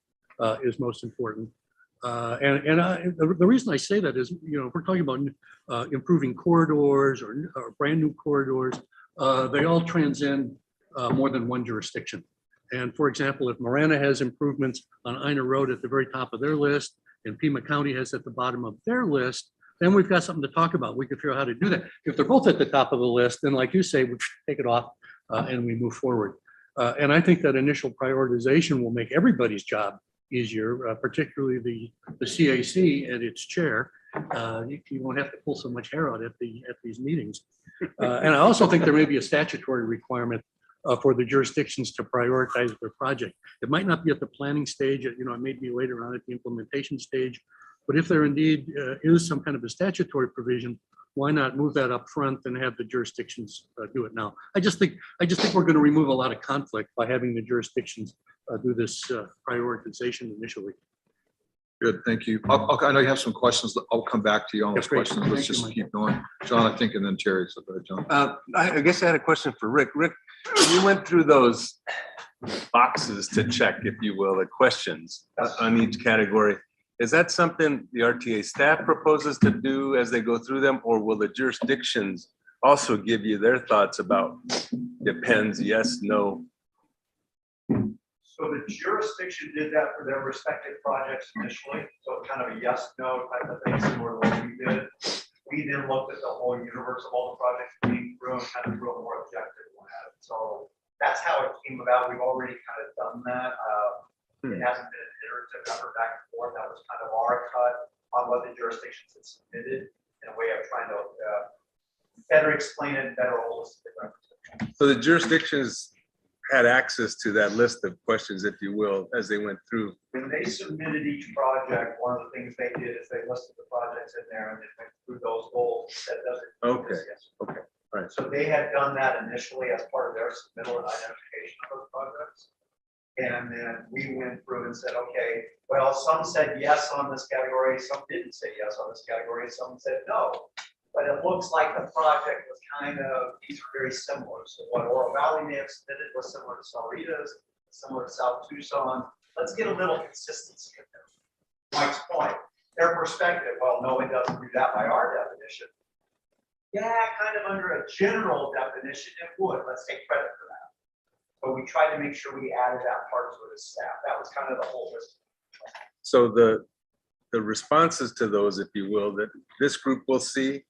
S16: is most important. The reason I say that is, if we're talking about improving corridors or brand new corridors, they all transcend more than one jurisdiction. And for example, if Marana has improvements on Ina Road at the very top of their list, and Pima County has at the bottom of their list, then we've got something to talk about. We can figure out how to do that. If they're both at the top of the list, then like you say, we take it off and we move forward. And I think that initial prioritization will make everybody's job easier, particularly the CAC and its chair. You won't have to pull so much hair out at these meetings. And I also think there may be a statutory requirement for the jurisdictions to prioritize their project. It might not be at the planning stage, it may be later on at the implementation stage. But if there indeed is some kind of a statutory provision, why not move that up front and have the jurisdictions do it now? I just think we're going to remove a lot of conflict by having the jurisdictions do this prioritization initially.
S7: Good, thank you. I know you have some questions. I'll come back to you on those questions. Let's just keep going. John, I think, and then Terry. So go ahead, John.
S17: I guess I had a question for Rick. Rick, you went through those boxes to check, if you will, the questions on each category. Is that something the RTA staff proposes to do as they go through them, or will the jurisdictions also give you their thoughts about depends, yes, no?
S18: So the jurisdiction did that for their respective projects initially, so kind of a yes, no type of thing, similar to what we did. We then looked at the whole universe of all the projects being through and kind of threw a more objective one at it. So that's how it came about. We've already kind of done that. It hasn't been iterative effort back and forth. That was kind of our cut on what the jurisdictions had submitted in a way of trying to better explain it, better holistic representation.
S17: So the jurisdictions had access to that list of questions, if you will, as they went through.
S18: When they submitted each project, one of the things they did is they listed the projects in there and they went through those goals. That doesn't.
S17: Okay. Okay. All right.
S18: So they had done that initially as part of their submittal and identification of those projects. And then we went through and said, okay, well, some said yes on this category, some didn't say yes on this category, some said no. But it looks like the project was kind of, these are very similar. So what Oro Valley may have submitted was similar to Salritas, similar to South Tucson. Let's get a little consistency in there. Mike's point, their perspective, well, no, it doesn't do that by our definition. Yeah, kind of under a general definition, it would. Let's take credit for that. But we tried to make sure we added that part to it as staff. That was kind of the whole list.
S17: So the responses to those, if you will, that this group will see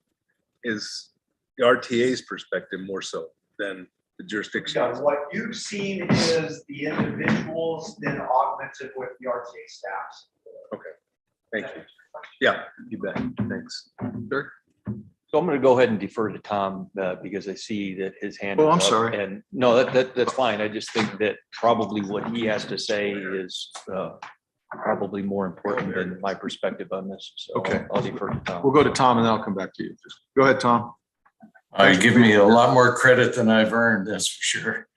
S17: is the RTA's perspective more so than the jurisdiction.
S18: Yeah, what you've seen is the individuals then augmented with the RTA staffs.
S17: Okay, thank you. Yeah, you bet. Thanks. Sure.
S12: So I'm going to go ahead and defer to Tom because I see that his hand.
S7: Oh, I'm
S12: is up.
S7: sorry.
S12: And no, that's fine. I just think that probably what he has to say is probably more important than my perspective on this. So
S7: Okay.
S12: I'll defer to Tom.
S7: We'll go to Tom and then I'll come back to you. Go ahead, Tom.
S19: You give me a lot more credit than I've earned, that's for sure.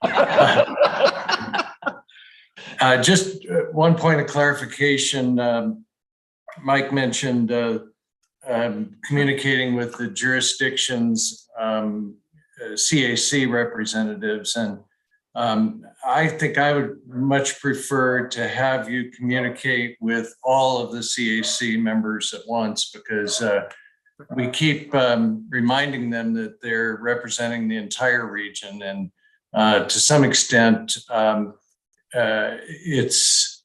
S19: Just one point of clarification. Mike mentioned communicating with the jurisdictions, CAC representatives, and I think I would much prefer to have you communicate with all of the CAC members at once, because we keep reminding them that they're representing the entire region, and to some extent, it's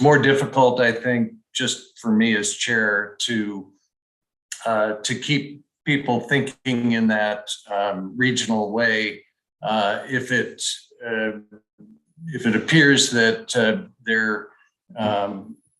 S19: more difficult, I think, just for me as chair to keep people thinking in that regional way. If it appears that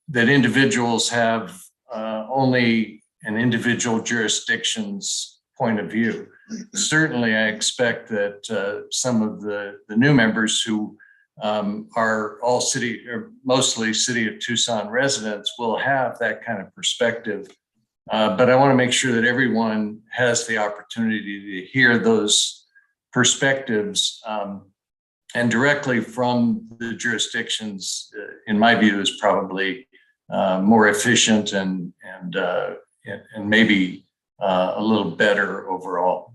S19: that individuals have only an individual jurisdiction's point of view. Certainly, I expect that some of the new members who are all city or mostly City of Tucson residents will have that kind of perspective. But I want to make sure that everyone has the opportunity to hear those perspectives and directly from the jurisdictions, in my view, is probably more efficient and maybe a little better overall.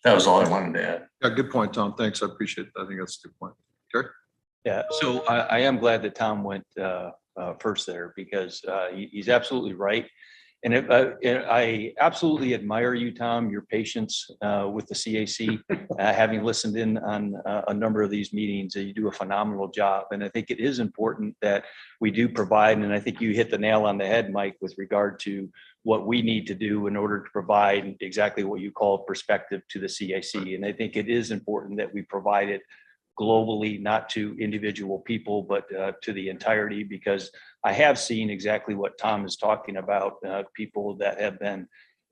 S19: That was all I wanted to add.
S7: Yeah, good point, Tom. Thanks. I appreciate that. I think that's a good point. Okay.
S12: Yeah, so I am glad that Tom went first there because he's absolutely right. And I absolutely admire you, Tom, your patience with the CAC, having listened in on a number of these meetings. You do a phenomenal job. And I think it is important that we do provide, and I think you hit the nail on the head, Mike, with regard to what we need to do in order to provide exactly what you call perspective to the CAC. And I think it is important that we provide it globally, not to individual people, but to the entirety, because I have seen exactly what Tom is talking about, people that have been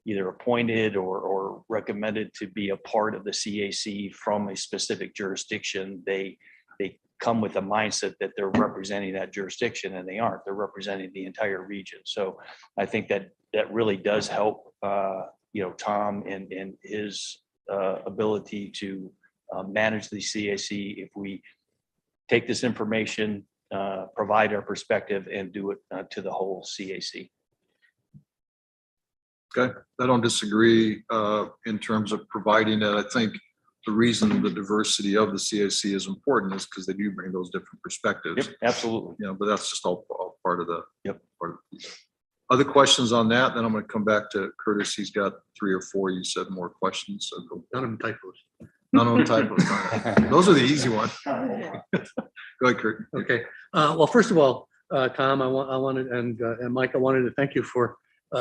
S12: either appointed or recommended to be a part of the CAC from a specific jurisdiction. They come with a mindset that they're representing that jurisdiction, and they aren't. They're representing the entire region. So I think that really does help, Tom and his ability to manage the CAC if we take this information, provide our perspective, and do it to the whole CAC.
S7: Okay, I don't disagree in terms of providing it. I think the reason the diversity of the CAC is important is because they do bring those different perspectives.
S12: Yep, absolutely.
S7: But that's just all part of the. Part of the other questions on that, then I'm going to come back to Curtis. He's got 3 or 4. You said more questions. So
S16: None of them typos.
S7: None of them typos. Those are the easy ones. Go ahead, Kurt.
S16: Okay. Well, first of all, Tom, I wanted, and Mike, I wanted to thank you for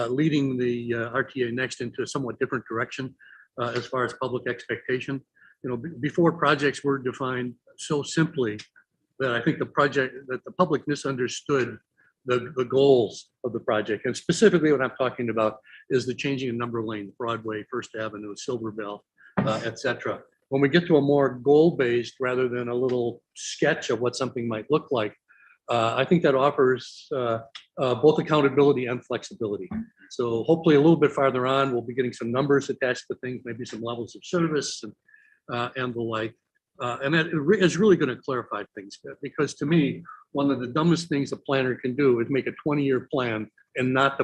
S16: leading the RTA Next into a somewhat different direction as far as public expectation. Before projects were defined so simply that I think the public misunderstood the goals of the project. And specifically what I'm talking about is the changing of number of lanes, Broadway, First Avenue, Silver Bell, et cetera. When we get to a more goal-based rather than a little sketch of what something might look like, I think that offers both accountability and flexibility. So hopefully a little bit farther on, we'll be getting some numbers attached to things, maybe some levels of service and the like. And that is really going to clarify things, because to me, one of the dumbest things a planner can do is make a 20-year plan and not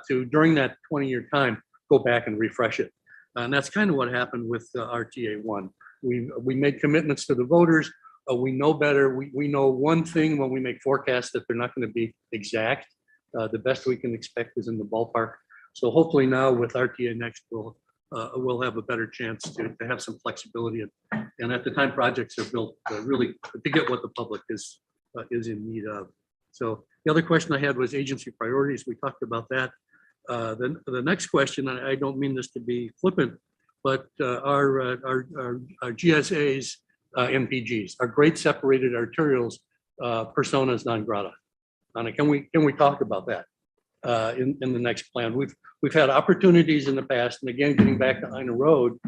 S16: to during that 20-year time go back and refresh it. And that's kind of what happened with RTA 1. We made commitments to the voters. We know better. We know one thing when we make forecasts, that they're not going to be exact. The best we can expect is in the ballpark. So hopefully now with RTA Next, we'll have a better chance to have some flexibility. And at the time projects are built, really to get what the public is in need of. So the other question I had was agency priorities. We talked about that. The next question, and I don't mean this to be flippant, but our GSAs, MPGs, our grade separated arterials, personas non grata. And can we talk about that in the next plan? We've had opportunities in the past, and again, getting back to Ina Road,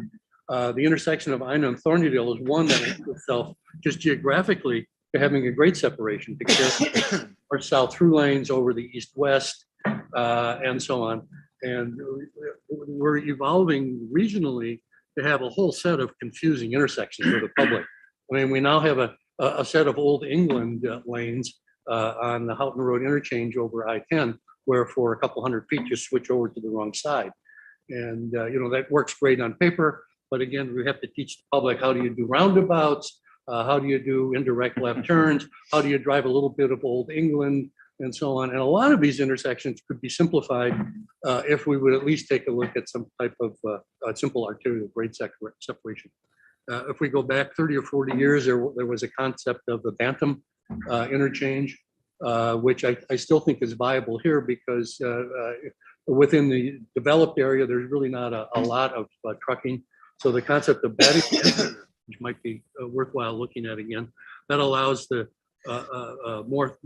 S16: the intersection of Ina and Thornydale is one that lends itself just geographically to having a grade separation to get our south through lanes over the east-west and so on. And we're evolving regionally to have a whole set of confusing intersections for the public. I mean, we now have a set of Old England lanes on the Houghton Road interchange over I-10, where for a couple hundred feet you switch over to the wrong side. And that works great on paper, but again, we have to teach the public, how do you do roundabouts? How do you do indirect left turns? How do you drive a little bit of Old England and so on? And a lot of these intersections could be simplified if we would at least take a look at some type of simple arterial grade separation. If we go back 30 or 40 years, there was a concept of the Bantam interchange, which I still think is viable here, because within the developed area, there's really not a lot of trucking. So the concept of batting, which might be worthwhile looking at again, that allows the more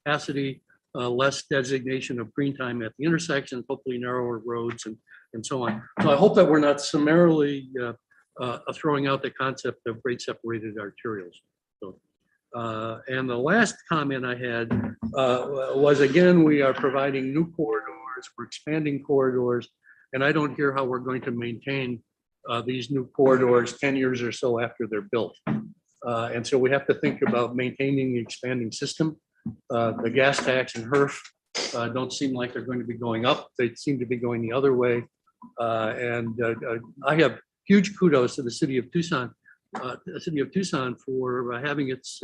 S16: capacity, less designation of green time at the intersection, hopefully narrower roads and so on. So I hope that we're not summarily throwing out the concept of grade separated arterials. So, and the last comment I had was, again, we are providing new corridors, we're expanding corridors, and I don't hear how we're going to maintain these new corridors 10 years or so after they're built. And so we have to think about maintaining the expanding system. The gas tax and HERF don't seem like they're going to be going up. They seem to be going the other way. And I have huge kudos to the city of Tucson for having its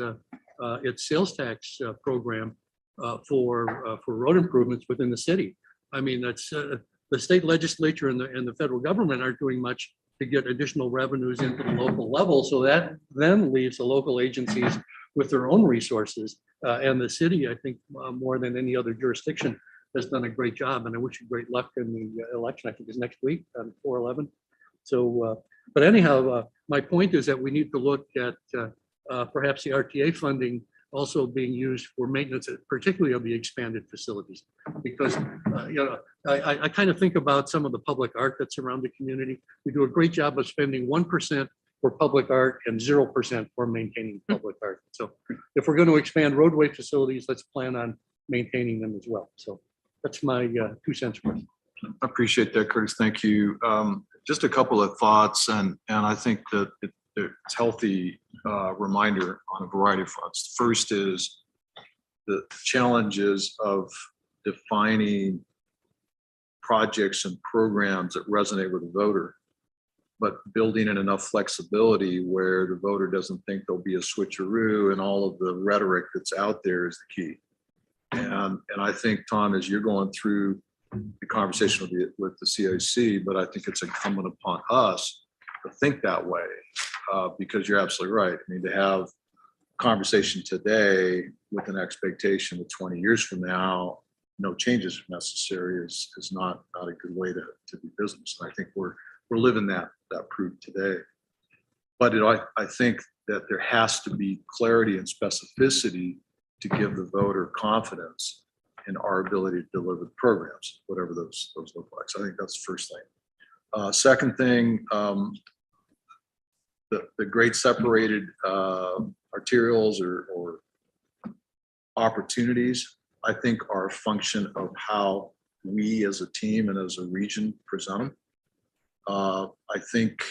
S16: sales tax program for road improvements within the city. I mean, that's the state legislature and the federal government aren't doing much to get additional revenues into the local level. So that then leaves the local agencies with their own resources. And the city, I think, more than any other jurisdiction, has done a great job. And I wish you great luck in the election. I think it's next week on 4/11. So, but anyhow, my point is that we need to look at perhaps the RTA funding also being used for maintenance, particularly of the expanded facilities. Because I kind of think about some of the public art that's around the community. We do a great job of spending 1% for public art and 0% for maintaining public art. So if we're going to expand roadway facilities, let's plan on maintaining them as well. So that's my 2 cents worth.
S7: I appreciate that, Curtis. Thank you. Just a couple of thoughts, and I think that it's healthy reminder on a variety of fronts. First is the challenges of defining projects and programs that resonate with the voter, but building in enough flexibility where the voter doesn't think there'll be a switcheroo, and all of the rhetoric that's out there is the key. And I think, Tom, as you're going through the conversation with the CIC, but I think it's incumbent upon us to think that way, because you're absolutely right. I mean, to have conversation today with an expectation that 20 years from now, no changes are necessary is not a good way to do business. And I think we're living that proof today. But I think that there has to be clarity and specificity to give the voter confidence in our ability to deliver the programs, whatever those look like. So I think that's the first thing. Second thing, the grade separated arterials or opportunities, I think are a function of how we as a team and as a region present them. I think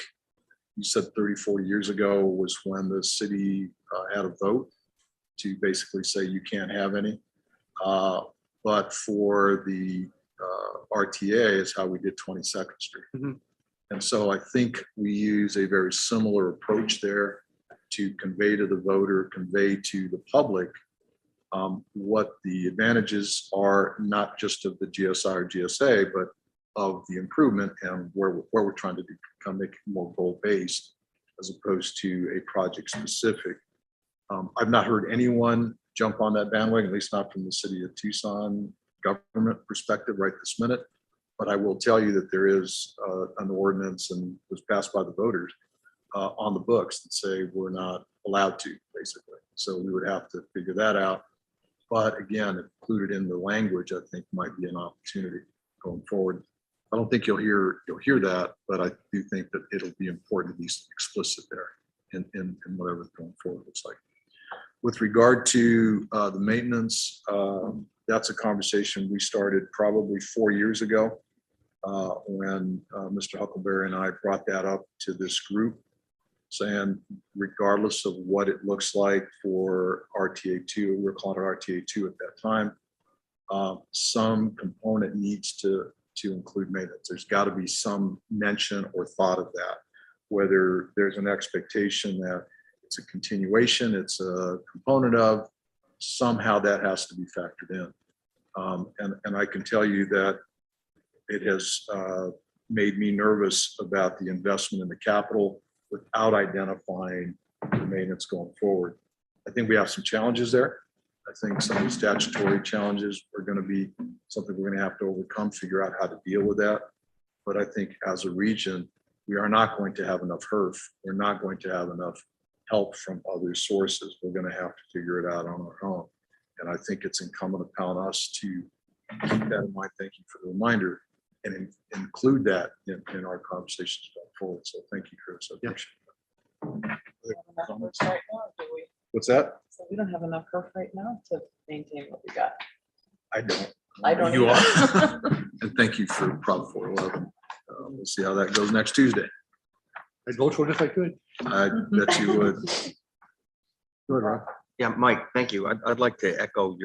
S7: you said 30, 40 years ago was when the city had a vote to basically say you can't have any. But for the RTA is how we did 22nd Street. And so I think we use a very similar approach there to convey to the voter, convey to the public what the advantages are, not just of the GSI or GSA, but of the improvement and where we're trying to make it more goal-based as opposed to a project specific. I've not heard anyone jump on that bandwagon, at least not from the city of Tucson government perspective right this minute. But I will tell you that there is an ordinance and was passed by the voters on the books that say we're not allowed to, basically. So we would have to figure that out. But again, included in the language, I think might be an opportunity going forward. I don't think you'll hear that, but I do think that it'll be important to be explicit there in whatever going forward looks like. With regard to the maintenance, that's a conversation we started probably 4 years ago when Mr. Huckleberry and I brought that up to this group, saying regardless of what it looks like for RTA2, we were calling it RTA2 at that time, some component needs to include maintenance. There's got to be some mention or thought of that, whether there's an expectation that it's a continuation, it's a component of, somehow that has to be factored in. And I can tell you that it has made me nervous about the investment in the capital without identifying the maintenance going forward. I think we have some challenges there. I think some of the statutory challenges are going to be something we're going to have to overcome, figure out how to deal with that. But I think as a region, we are not going to have enough HERF. We're not going to have enough help from other sources. We're going to have to figure it out on our own. And I think it's incumbent upon us to keep that in mind. Thank you for the reminder and include that in our conversations going forward. So thank you, Chris. I appreciate that.
S1: Right now, do we?
S7: What's that?
S1: So we don't have enough HERF right now to maintain what we got.
S7: I don't.
S1: I don't
S7: You
S1: either.
S7: are. And thank you for Prop 411. We'll see how that goes next Tuesday.
S16: I'd vote for it if I could.
S7: I bet you would.
S16: Good, Rob.
S3: Yeah, Mike, thank you. I'd like to echo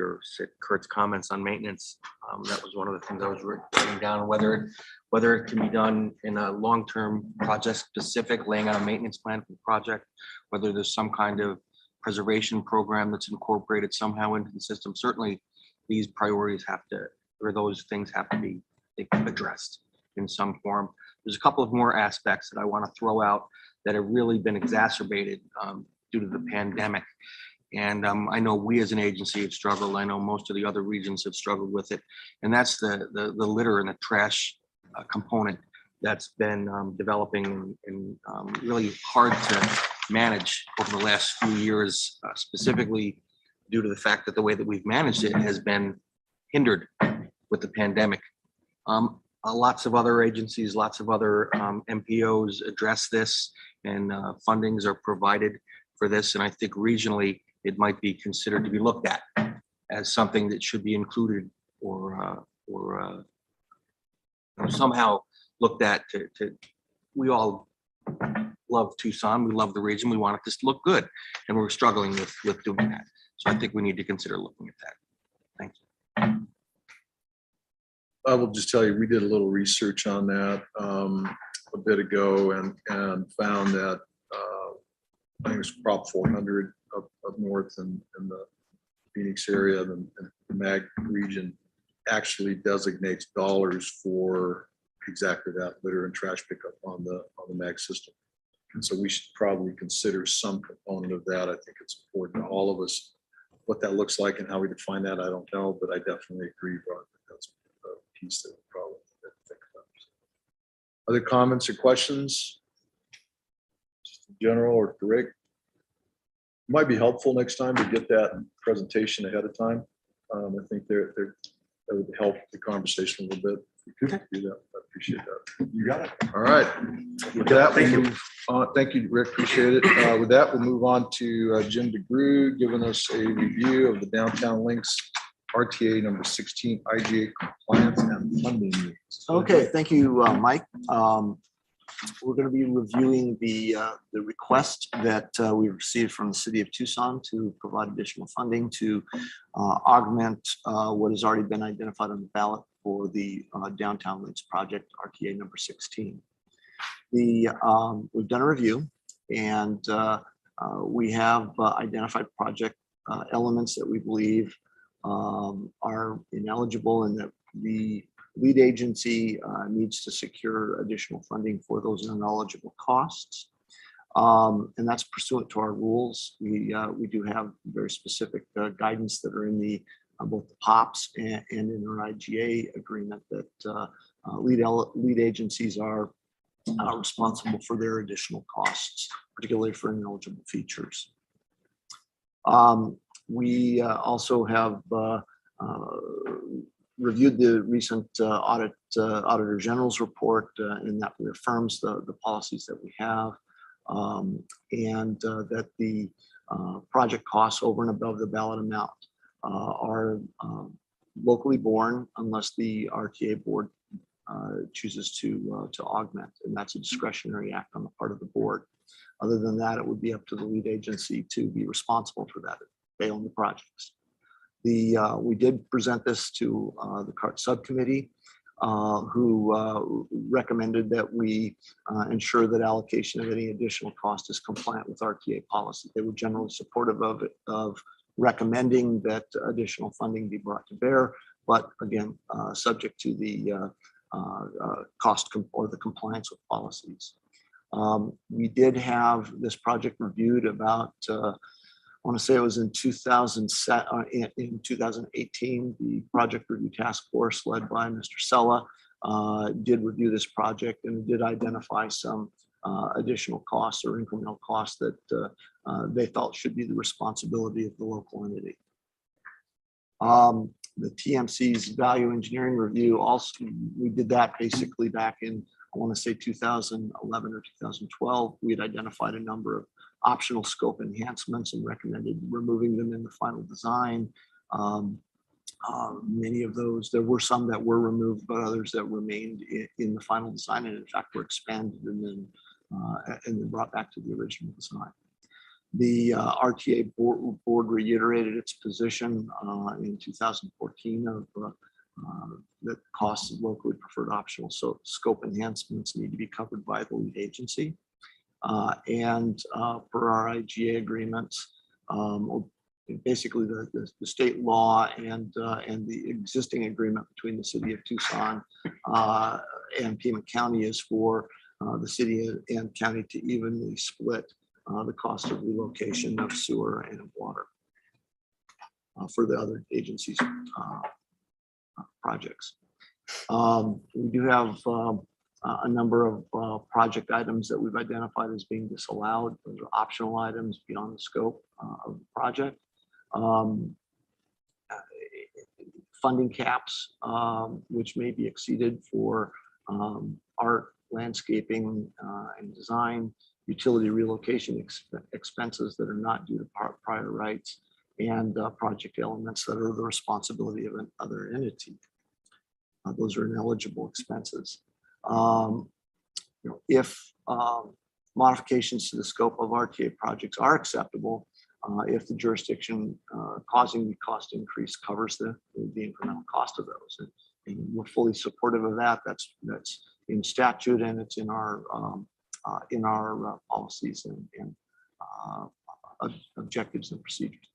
S3: Kurt's comments on maintenance. That was one of the things I was writing down, whether it can be done in a long-term project specific, laying out a maintenance plan for the project, whether there's some kind of preservation program that's incorporated somehow into the system. Certainly, these priorities have to, or those things have to be addressed in some form. There's a couple of more aspects that I want to throw out that have really been exacerbated due to the pandemic. And I know we as an agency have struggled. I know most of the other regions have struggled with it. And that's the litter and the trash component that's been developing and really hard to manage over the last few years, specifically due to the fact that the way that we've managed it has been hindered with the pandemic. Lots of other agencies, lots of other MPOs address this, and fundings are provided for this. And I think regionally, it might be considered to be looked at as something that should be included or somehow looked at to, we all love Tucson, we love the region, we want it to look good, and we're struggling with doing that. So I think we need to consider looking at that. Thank you.
S7: I will just tell you, we did a little research on that a bit ago and found that I think it was Prop 400 up north in the Phoenix area, and the MAG region actually designates dollars for exactly that, litter and trash pickup on the MAG system. And so we should probably consider some component of that. I think it's important to all of us. What that looks like and how we define that, I don't know, but I definitely agree, Ron, that that's a piece that we probably need to think about. Other comments or questions? Just in general or for Rick? might be helpful next time to get that presentation ahead of time. I think that would help the conversation a little bit. If you could do that, I appreciate that.
S18: You got it.
S7: All right. With that,
S18: Thank you.
S7: Thank you, Rick. Appreciate it. With that, we'll move on to Jim DeGrood giving us a review of the downtown links RTA number 16 IGA compliance and funding needs.
S15: Okay, thank you, Mike. We're going to be reviewing the request that we received from the city of Tucson to provide additional funding to augment what has already been identified on the ballot for the downtown links project RTA number 16. We've done a review, and we have identified project elements that we believe are ineligible and that the lead agency needs to secure additional funding for those ineligible costs. And that's pursuant to our rules. We do have very specific guidance that are in the both the POPs and in our IGA agreement that lead agencies are responsible for their additional costs, particularly for ineligible features. We also have reviewed the recent Auditor General's report, and that reaffirms the policies that we have, and that the project costs over and above the ballot amount are locally borne unless the RTA board chooses to augment, and that's a discretionary act on the part of the board. Other than that, it would be up to the lead agency to be responsible for that. They own the projects. We did present this to the CART subcommittee, who recommended that we ensure that allocation of any additional cost is compliant with RTA policy. They were generally supportive of it, of recommending that additional funding be brought to bear, but again, subject to the cost or the compliance with policies. We did have this project reviewed about I want to say it was in 2018, the project review task force led by Mr. Sella did review this project and did identify some additional costs or incremental costs that they felt should be the responsibility of the local entity. The TMC's value engineering review also, we did that basically back in, I want to say 2011 or 2012. We had identified a number of optional scope enhancements and recommended removing them in the final design. Many of those, there were some that were removed, but others that remained in the final design, and in fact were expanded and then brought back to the original design. The RTA board reiterated its position in 2014 of that costs of locally preferred optional scope enhancements need to be covered by the lead agency. And per our IGA agreements, basically the state law and the existing agreement between the city of Tucson and Pima County is for the city and county to evenly split the cost of relocation of sewer and water for the other agencies' projects. We do have a number of project items that we've identified as being disallowed. Those are optional items beyond the scope of the project. Funding caps, which may be exceeded for art, landscaping, and design, utility relocation expenses that are not due to prior rights, and project elements that are the responsibility of another entity. Those are ineligible expenses. If modifications to the scope of RTA projects are acceptable, if the jurisdiction causing the cost increase covers the incremental cost of those, and we're fully supportive of that. That's in statute, and it's in our policies and objectives and procedures.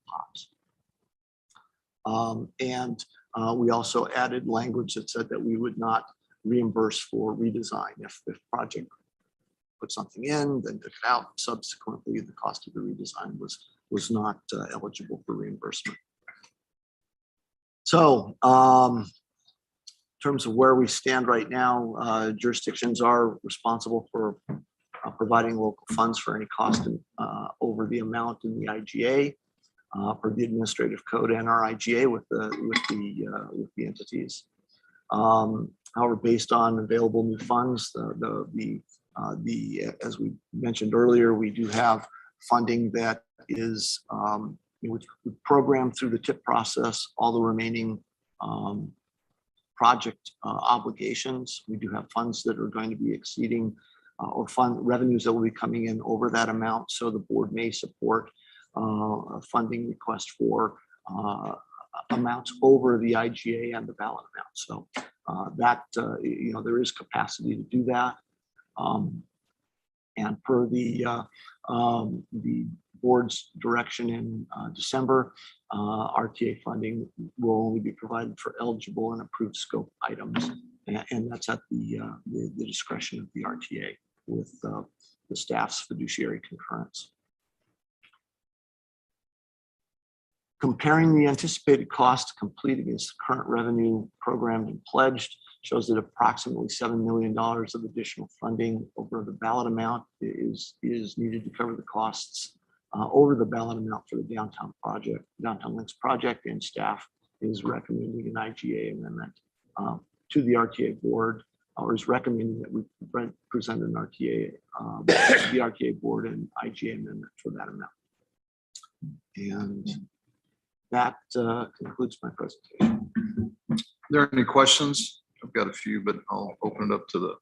S15: And we also added language that said that we would not reimburse for redesign. If the project put something in, then took it out, subsequently the cost of the redesign was not eligible for reimbursement. So in terms of where we stand right now, jurisdictions are responsible for providing local funds for any cost over the amount in the IGA per the administrative code and our IGA with the entities. However, based on available new funds, as we mentioned earlier, we do have funding that is which we program through the TIP process, all the remaining project obligations. We do have funds that are going to be exceeding or fund revenues that will be coming in over that amount. So the board may support a funding request for amounts over the IGA and the ballot amount. So there is capacity to do that. And per the board's direction in December, RTA funding will only be provided for eligible and approved scope items, and that's at the discretion of the RTA with the staff's fiduciary concurrence. Comparing the anticipated cost to complete against the current revenue programmed and pledged shows that approximately $7 million of additional funding over the ballot amount is needed to cover the costs over the ballot amount for the downtown links project, and staff is recommending an IGA amendment to the RTA board, or is recommending that we present an RTA, the RTA board and IGA amendment for that amount. And that concludes my presentation.
S7: Are there any questions? I've got a few, but I'll open it up to the.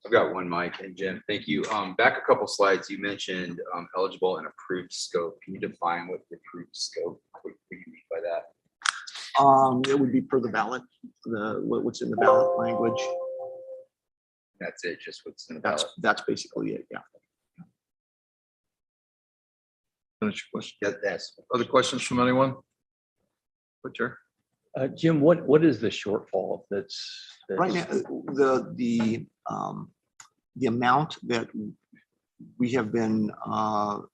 S20: I've got one, Mike and Jim. Thank you. Back a couple slides, you mentioned eligible and approved scope. Can you define what the approved scope? What do you mean by that?
S15: It would be per the ballot, what's in the ballot language.
S20: That's it, just what's in the ballot.
S15: That's basically it, yeah.
S7: Finish your question.
S20: Yeah, yes.
S7: Other questions from anyone? Chair.
S12: Jim, what is the shortfall that's
S15: right now? The amount that we have been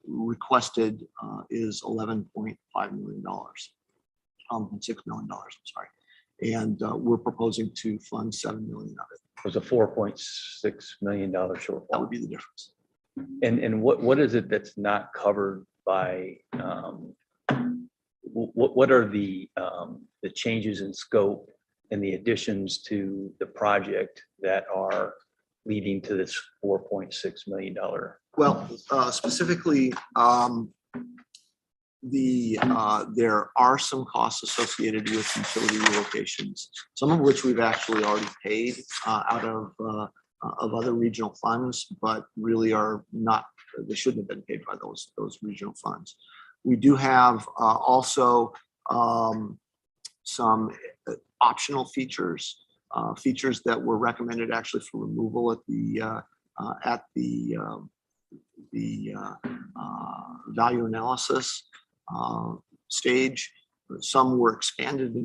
S15: requested is $11.5 million, $6 million. I'm sorry, and we're proposing to fund $7 million of it.
S12: There's a $4.6 million shortfall.
S15: That would be the difference.
S12: And what is it that's not covered by? What are the changes in scope and the additions to the project that are leading to this $4.6 million?
S15: Well, specifically, there are some costs associated with utility relocations, some of which we've actually already paid out of other regional funds, but really are not. They shouldn't have been paid by those regional funds. We do have also some optional features that were recommended actually for removal at the value analysis stage. Some were expanded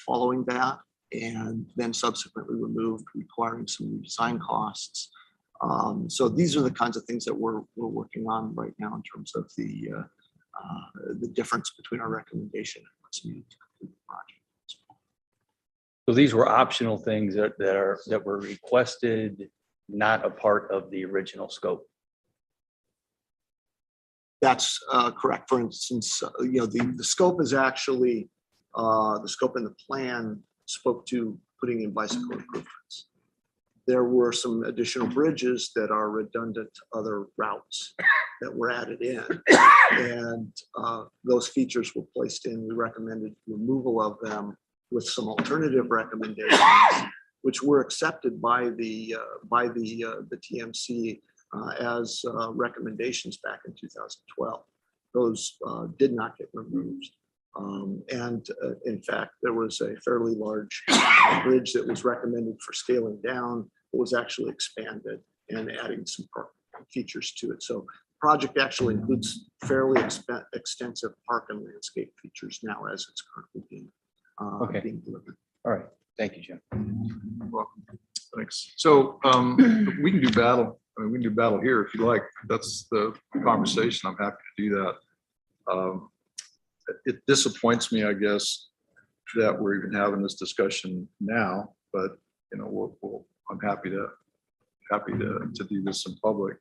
S15: following that, and then subsequently removed, requiring some redesign costs. So these are the kinds of things that we're working on right now in terms of the difference between our recommendation and what's needed to complete the project.
S12: So these were optional things that were requested, not a part of the original scope.
S15: That's correct. For instance, the scope is actually the scope in the plan spoke to putting in bicycle improvements. There were some additional bridges that are redundant to other routes that were added in, and those features were placed in. We recommended removal of them with some alternative recommendations, which were accepted by the TMC as recommendations back in 2012. Those did not get removed. In fact, there was a fairly large bridge that was recommended for scaling down. It was actually expanded and adding some features to it. So the project actually includes fairly extensive park and landscape features now as it's currently being delivered.
S12: All right. Thank you, Jim.
S7: You're welcome. Thanks. So we can do battle. I mean, we can do battle here if you like. That's the conversation. I'm happy to do that. It disappoints me, I guess, that we're even having this discussion now, but I'm happy to happy to do this in public.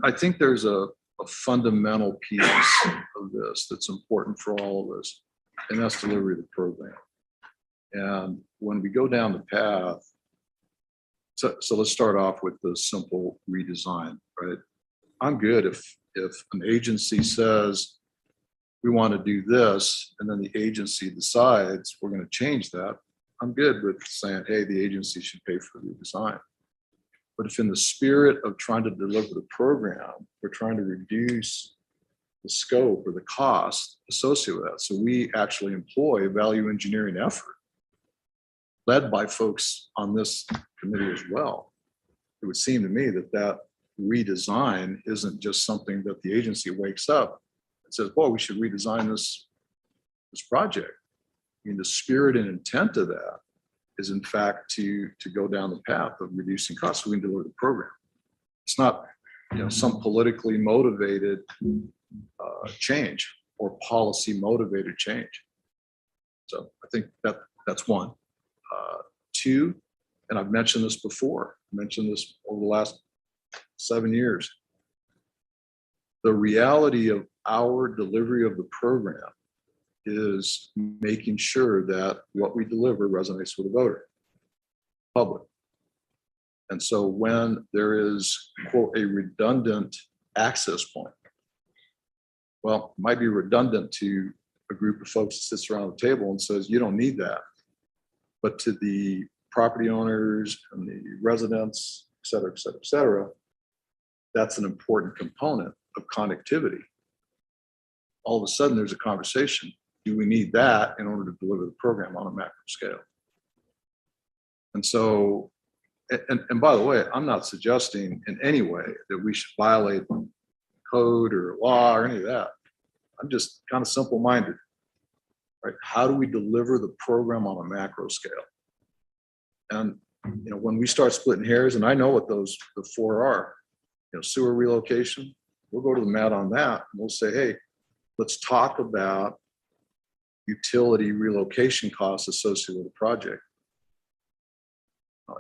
S7: I think there's a fundamental piece of this that's important for all of us, and that's delivery of the program. And when we go down the path, so let's start off with the simple redesign, right? I'm good if an agency says, we want to do this, and then the agency decides we're going to change that. I'm good with saying, hey, the agency should pay for the redesign. But if in the spirit of trying to deliver the program, we're trying to reduce the scope or the cost associated with that. So we actually employ a value engineering effort led by folks on this committee as well. It would seem to me that that redesign isn't just something that the agency wakes up and says, well, we should redesign this project. I mean, the spirit and intent of that is in fact to go down the path of reducing costs so we can deliver the program. It's not, some politically motivated change or policy motivated change. So I think that's one. Two, and I've mentioned this before, mentioned this over the last 7 years. The reality of our delivery of the program is making sure that what we deliver resonates with the voter, public. And so when there is, quote, a redundant access point, well, it might be redundant to a group of folks that sits around the table and says, you don't need that. But to the property owners and the residents, et cetera, et cetera, et cetera, that's an important component of connectivity. All of a sudden, there's a conversation. Do we need that in order to deliver the program on a macro scale? And so, and by the way, I'm not suggesting in any way that we should violate code or law or any of that. I'm just kind of simple-minded, right? How do we deliver the program on a macro scale? And when we start splitting hairs, and I know what the four are, sewer relocation, we'll go to the mat on that, and we'll say, hey, let's talk about utility relocation costs associated with the project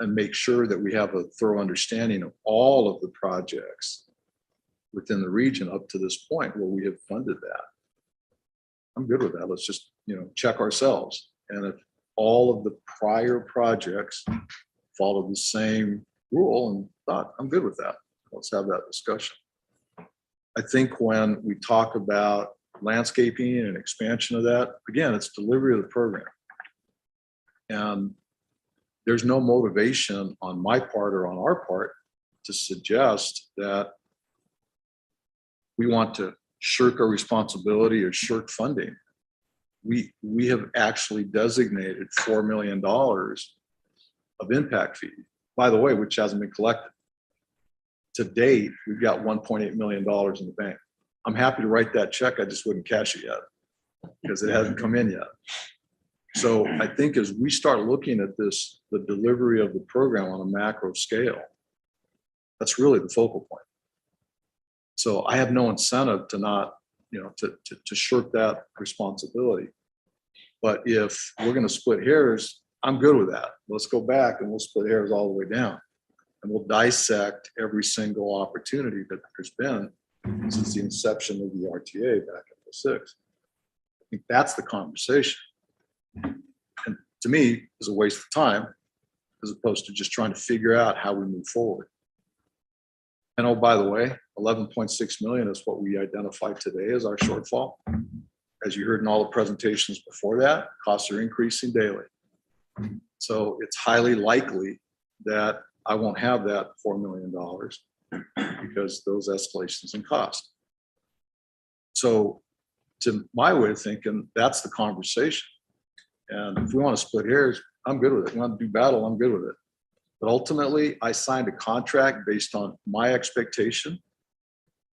S7: and make sure that we have a thorough understanding of all of the projects within the region up to this point where we have funded that. I'm good with that. Let's just, check ourselves. And if all of the prior projects follow the same rule and thought, I'm good with that. Let's have that discussion. I think when we talk about landscaping and expansion of that, again, it's delivery of the program. And there's no motivation on my part or on our part to suggest that we want to shirk our responsibility or shirk funding. We have actually designated $4 million of impact fee, by the way, which hasn't been collected. To date, we've got $1.8 million in the bank. I'm happy to write that check. I just wouldn't cash it yet because it hasn't come in yet. So I think as we start looking at this, the delivery of the program on a macro scale, that's really the focal point. So I have no incentive to not, to shirk that responsibility. But if we're going to split hairs, I'm good with that. Let's go back and we'll split hairs all the way down. And we'll dissect every single opportunity that there's been since the inception of the RTA back in 2006. I think that's the conversation. And to me, it's a waste of time as opposed to just trying to figure out how we move forward. And oh, by the way, 11.6 million is what we identified today as our shortfall. As you heard in all the presentations before that, costs are increasing daily. So it's highly likely that I won't have that $4 million because those escalations in cost. So to my way of thinking, that's the conversation. And if we want to split hairs, I'm good with it. If we want to do battle, I'm good with it. But ultimately, I signed a contract based on my expectation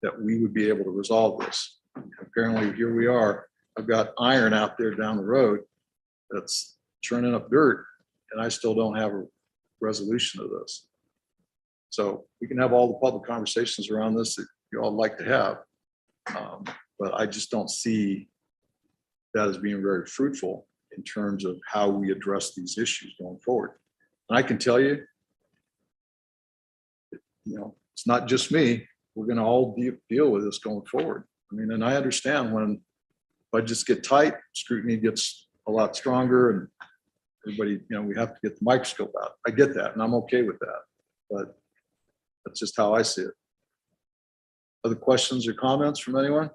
S7: that we would be able to resolve this. Apparently, here we are. I've got iron out there down the road that's churning up dirt, and I still don't have a resolution of this. So we can have all the public conversations around this that you all like to have, but I just don't see that as being very fruitful in terms of how we address these issues going forward. And I can tell you, it's not just me. We're going to all deal with this going forward. I mean, and I understand when budgets get tight, scrutiny gets a lot stronger, and everybody, we have to get the microscope out. I get that, and I'm okay with that, but that's just how I see it. Other questions or comments from anyone?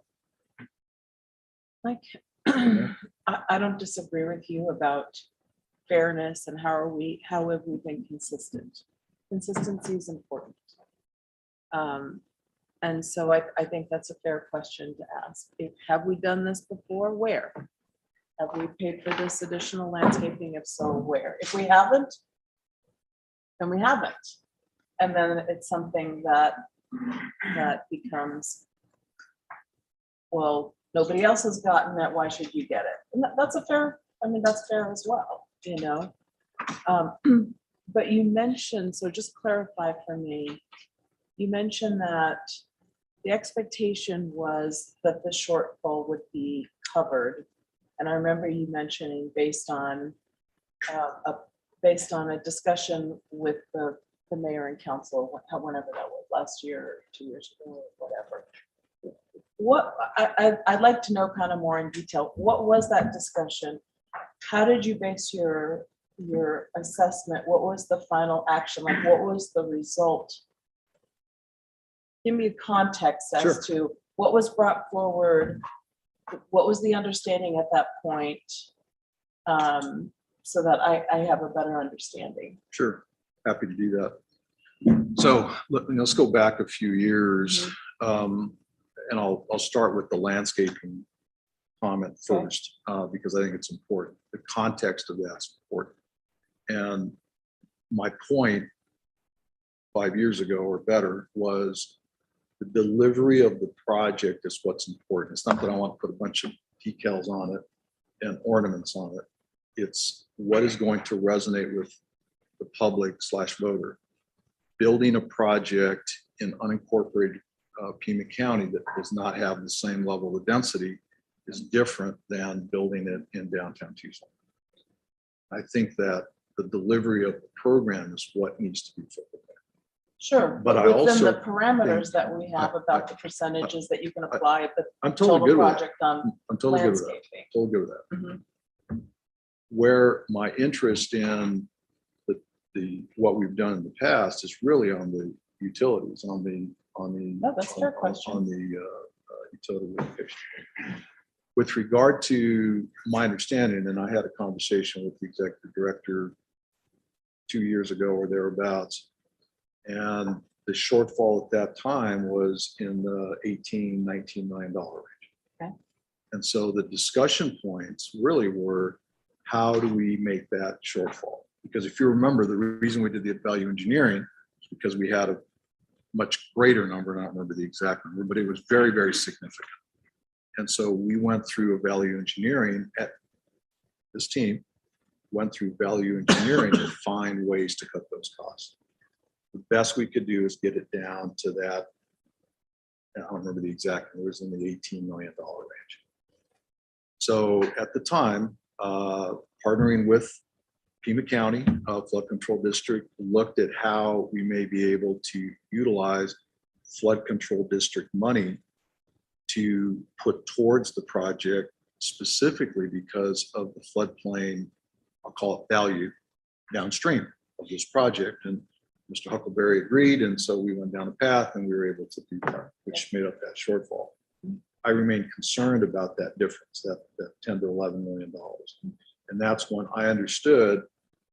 S1: Mike, I don't disagree with you about fairness and how have we been consistent? Consistency is important. And so I think that's a fair question to ask. Have we done this before? Where? Have we paid for this additional landscaping? If so, where? If we haven't, then we haven't. And then it's something that becomes, well, nobody else has gotten it, why should you get it? And that's a fair, that's fair as well, But you mentioned, so just clarify for me, you mentioned that the expectation was that the shortfall would be covered. And I remember you mentioning based on a discussion with the mayor and council, whenever that was, last year, or 2 years ago, or whatever. I'd like to know kind of more in detail. What was that discussion? How did you base your assessment? What was the final action? Like, what was the result? Give me context as to what was brought forward. What was the understanding at that point? So that I have a better understanding.
S7: Sure, happy to do that. So let's go back a few years, and I'll start with the landscaping comment first, because I think it's important. The context of that's important. And my point 5 years ago or better was the delivery of the project is what's important. It's not that I want to put a bunch of decals on it and ornaments on it. It's what is going to resonate with the public / voter. Building a project in unincorporated Pima County that does not have the same level of density is different than building it in downtown Tucson. I think that the delivery of the program is what needs to be fulfilled.
S1: Sure,
S7: But I
S1: within
S7: also
S1: the parameters that we have about the percentages that you can apply at the
S7: I'm totally
S1: total
S7: good with that.
S1: project on
S7: I'm totally good with that.
S1: landscaping.
S7: Totally good with that.
S1: Mhm.
S7: Where my interest in what we've done in the past is really on the utilities, on the
S1: No, that's a fair question.
S7: on the utility location. With regard to my understanding, and I had a conversation with the executive director 2 years ago or thereabouts, and the shortfall at that time was in the $18-19 million range.
S1: Okay.
S7: And so the discussion points really were, how do we make that shortfall? Because if you remember, the reason we did the value engineering is because we had a much greater number, and I don't remember the exact number, but it was very, very significant. And so we went through a value engineering at this team, went through value engineering to find ways to cut those costs. The best we could do is get it down to that, I don't remember the exact number, it was in the $18 million range. So at the time, partnering with Pima County Flood Control District, looked at how we may be able to utilize flood control district money to put towards the project, specifically because of the floodplain, I'll call it value, downstream of this project. And Mr. Huckleberry agreed, and so we went down a path and we were able to do that, which made up that shortfall. I remain concerned about that difference, that $10 to $11 million. And that's when I understood,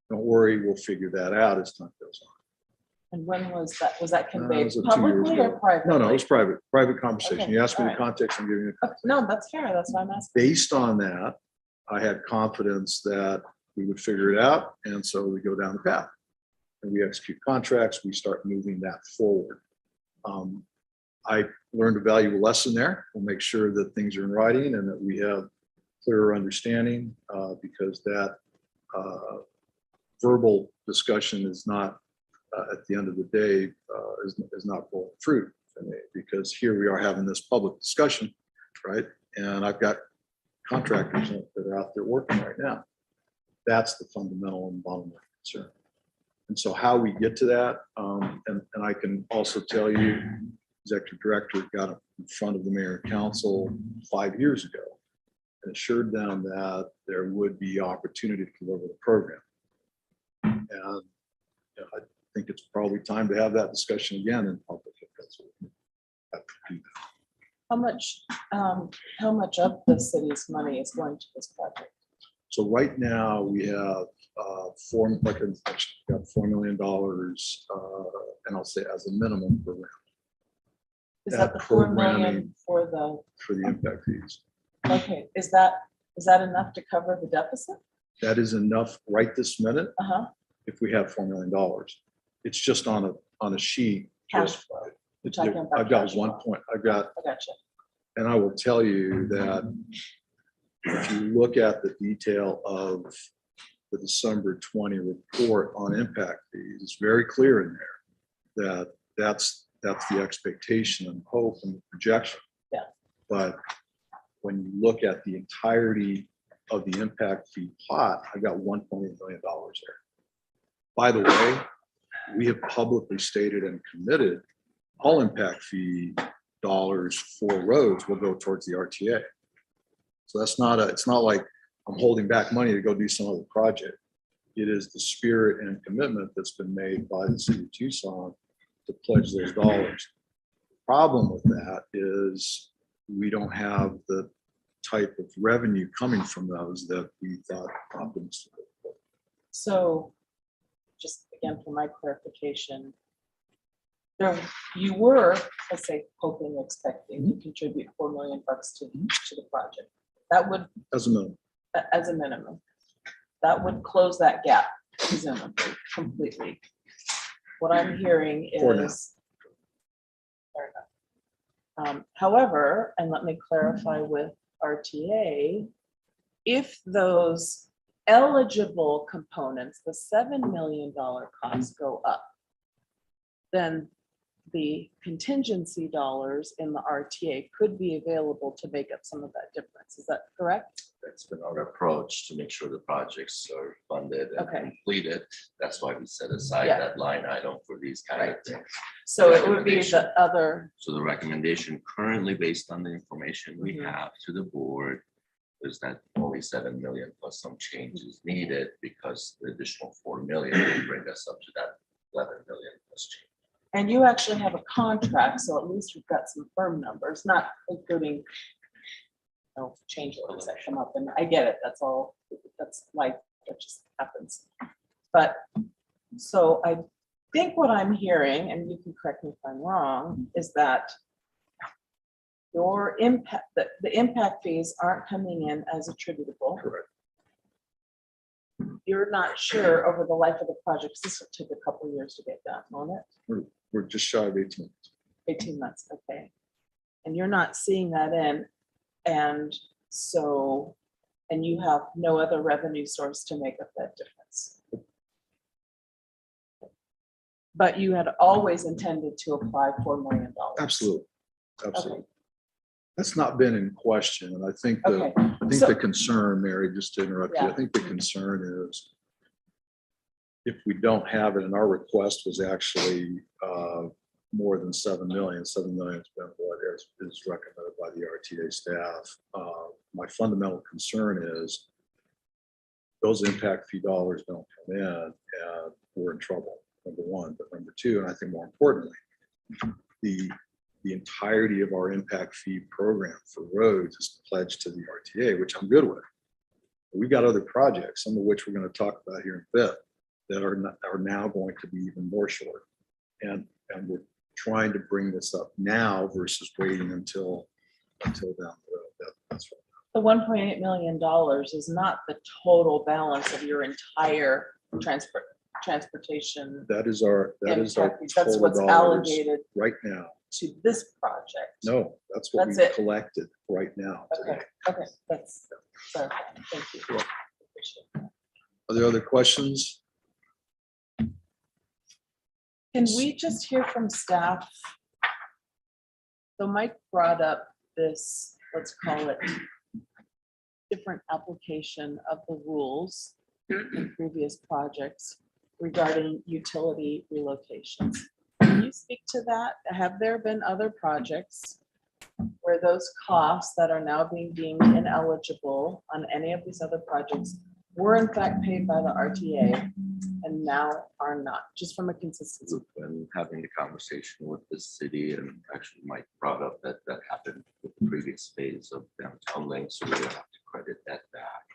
S7: don't worry, we'll figure that out as time goes on.
S1: And when was that? Was that
S7: It
S1: conveyed
S7: was 2 years
S1: publicly
S7: ago.
S1: or privately?
S7: No, it was private conversation.
S1: Okay,
S7: You asked me the
S1: all right.
S7: context, I'm giving you the context.
S1: No, that's fair. That's why I'm asking.
S7: Based on that, I had confidence that we would figure it out. And so we go down the path and we execute contracts. We start moving that forward. I learned a valuable lesson there. We'll make sure that things are in writing and that we have clearer understanding, because that verbal discussion is not, at the end of the day, is not full of fruit for me, because here we are having this public discussion, right? And I've got contractors that are out there working right now. That's the fundamental and bottom line concern. And so how we get to that, and I can also tell you, Executive Director got in front of the Mayor and Council 5 years ago and assured them that there would be opportunity to deliver the program. And I think it's probably time to have that discussion again in public. If that's what we have to do.
S1: How much of the city's money is going to this project?
S7: So right now we have like I mentioned, we got $4 million, and I'll say as a minimum per round.
S1: Is that the 4 million for
S7: the impact fees?
S1: Okay, is that enough to cover the deficit?
S7: That is enough right this minute.
S1: If
S7: we have $4 million, it's just on a sheet.
S1: Cash flow. You're talking about
S7: I've got
S1: cash
S7: one
S1: flow.
S7: point. I gotcha. And I will tell you that if you look at the detail of the December 20 report on impact fees, it's very clear in there that that's the expectation and hope and the projection.
S1: Yeah.
S7: But when you look at the entirety of the impact fee pot, I got $1.8 million there. By the way, we have publicly stated and committed all impact fee dollars for roads will go towards the RTA. So it's not like I'm holding back money to go do some other project. It is the spirit and commitment that's been made by the city of Tucson to pledge those dollars. The problem with that is we don't have the type of revenue coming from those that we thought optimistic.
S1: So just again, for my clarification, you were, let's say, hoping, expecting to contribute $4 million to the project. That would,
S7: as a minimum,
S1: that would close that gap, presumably, completely. What I'm hearing
S7: For now.
S1: is, fair enough. However, and let me clarify with RTA, if those eligible components, the $7 million costs go up, then the contingency dollars in the RTA could be available to make up some of that difference. Is that correct?
S8: That's been our approach to make sure the projects are funded and completed. That's why we set aside that line item for these kind of things.
S1: So it would be the other.
S8: So the recommendation currently, based on the information we have to the board, is that only 7 million plus some changes needed, because the additional 4 million will bring us up to that 11 million plus change.
S1: And you actually have a contract, so at least we've got some firm numbers, not including change orders that come up, and I get it, that's all, that's life, that just happens. But, so I think what I'm hearing, and you can correct me if I'm wrong, is that your impact, the impact fees aren't coming in as attributable.
S7: Correct.
S1: You're not sure over the life of the project, 'cause this will take a couple of years to get done, won't it?
S7: We're just shy of 18 months.
S1: 18 months, okay. And you're not seeing that in, and so, and you have no other revenue source to make up that difference. But you had always intended to apply $4 million.
S7: Absolutely, absolutely.
S1: Okay.
S7: That's not been in question, and I think
S1: Okay.
S7: the concern, Mary, just to interrupt you, I
S1: Yeah.
S7: think the concern is if we don't have it, and our request was actually more than 7 million. 7 million has been what is recommended by the RTA staff. My fundamental concern is those impact fee dollars don't come in, and we're in trouble, number one. But number two, and I think more importantly, the entirety of our impact fee program for roads is pledged to the RTA, which I'm good with. We've got other projects, some of which we're going to talk about here in a bit, that are now going to be even more short. And we're trying to bring this up now versus waiting until down the road. That's right.
S1: The $1.8 million is not the total balance of your entire transportation.
S7: That is our
S1: That's
S7: total
S1: what's
S7: dollars
S1: allocated
S7: right now.
S1: to this project.
S7: No, that's what
S1: That's
S7: we
S1: it.
S7: collected right now.
S1: Okay, okay, that's, sorry, thank you. Appreciate that.
S7: Are there other questions?
S1: Can we just hear from staff? So Mike brought up this, let's call it, different application of the rules in previous projects. regarding utility relocations. Can you speak to that? Have there been other projects where those costs that are now being deemed ineligible on any of these other projects were in fact paid by the RTA and now are not, just from a consistency?
S8: When having the conversation with the city, and actually Mike brought up that that happened with the previous phase of downtown lane, so we have to credit that back.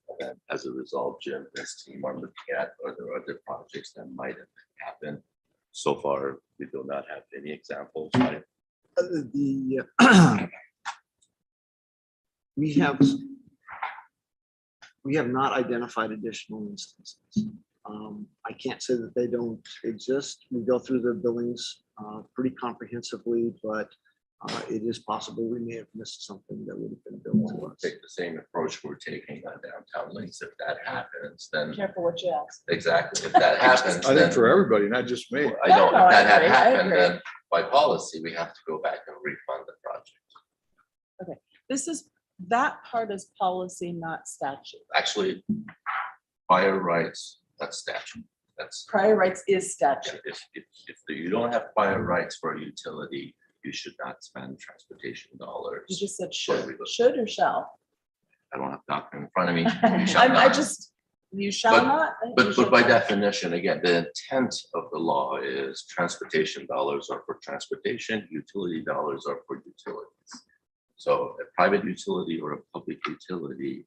S8: And then as a result, Jim and his team are looking at other projects that might have happened. So far, we do not have any examples, right?
S15: We have not identified additional instances. I can't say that they don't exist. We go through the billings pretty comprehensively, but it is possible we may have missed something that would have been billed to
S8: We'll
S15: us.
S8: take the same approach we're taking on downtown links. If that happens, then
S1: Careful what you ask.
S8: exactly, if that happens,
S7: I
S8: then
S7: think for everybody, not just me.
S8: I know if
S1: No, I
S8: that had
S1: agree, I
S8: happened,
S1: agree.
S8: then by policy, we have to go back and refund the project.
S1: That part is policy, not statute.
S8: Actually, prior rights, that's statute. That's,
S1: Prior rights is statute.
S8: if you don't have prior rights for a utility, you should not spend transportation dollars.
S1: You just said
S8: for
S1: should,
S8: relocation.
S1: should or shall?
S8: I don't have document in front of me. You shall
S1: I
S8: not.
S1: just, you shall not? You
S8: But
S1: shall
S8: by
S1: not.
S8: definition, again, the intent of the law is transportation dollars are for transportation, utility dollars are for utilities. So a private utility or a public utility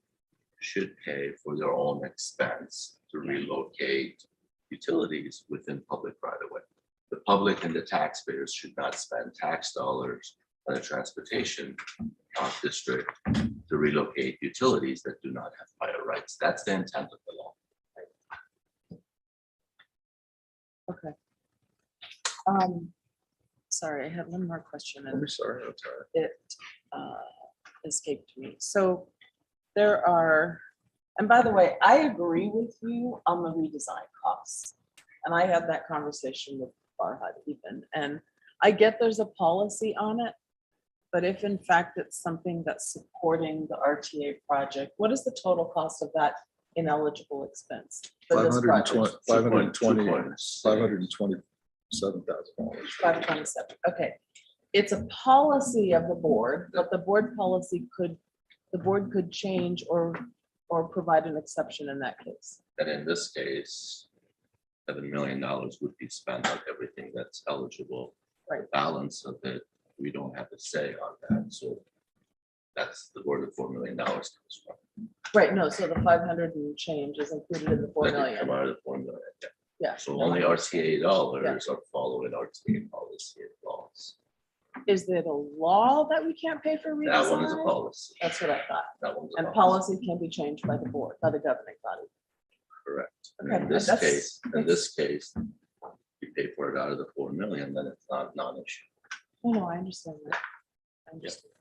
S8: should pay for their own expense to relocate utilities within public right of way. The public and the taxpayers should not spend tax dollars on a transportation district to relocate utilities that do not have prior rights. That's the intent of the law.
S1: Okay. Sorry, I had one more question and
S7: I'm sorry.
S1: it escaped me. So there are, and by the way, I agree with you on the redesign costs. And I had that conversation with Farhad even, and I get there's a policy on it. But if in fact it's something that's supporting the RTA project, what is the total cost of that ineligible expense for this project?
S7: $527,000.
S1: $527, okay. It's a policy of the board, but the board policy could, the board could change or provide an exception in that case.
S8: And in this case, $7 million would be spent on everything that's eligible.
S1: Right.
S8: The balance of it, we don't have a say on that. So that's the where the $4 million comes from.
S1: Right, no, so the 500 and change is included in the 4
S8: That could
S1: million.
S8: come out of the 4 million. Yeah.
S1: Yeah.
S8: So
S1: no,
S8: only
S1: I-
S8: RTA dollars are following RTA policy and laws.
S1: Is it a law that we can't pay for redesign?
S8: That one is a policy.
S1: That's what I thought.
S8: That one's a
S1: And policy can be changed by the board, by the governing body.
S8: Correct. And
S1: Okay,
S8: in this
S1: that's-
S8: case, you pay for it out of the 4 million, then it's not non-issue.
S1: No, I understand that. I understand.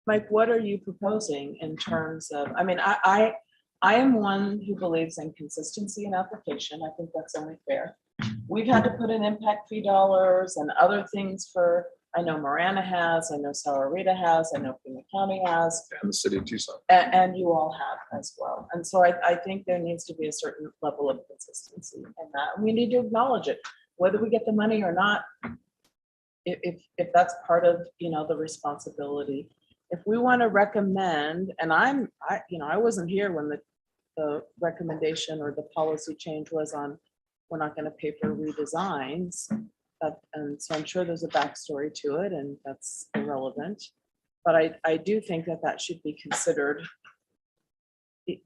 S1: Mike, what are you proposing in terms of, I mean, I am one who believes in consistency in application. I think that's only fair. We've had to put in impact fee dollars and other things for, I know Marana has, I know Sahuarita has, I know Pima County has,
S7: And the city of Tucson.
S1: and you all have as well. And so I think there needs to be a certain level of consistency in that. And we need to acknowledge it, whether we get the money or not. If that's part of, you know, the responsibility. If we want to recommend, and I wasn't here when the recommendation or the policy change was on, we're not going to pay for redesigns. And so I'm sure there's a backstory to it, and that's irrelevant. But I do think that should be considered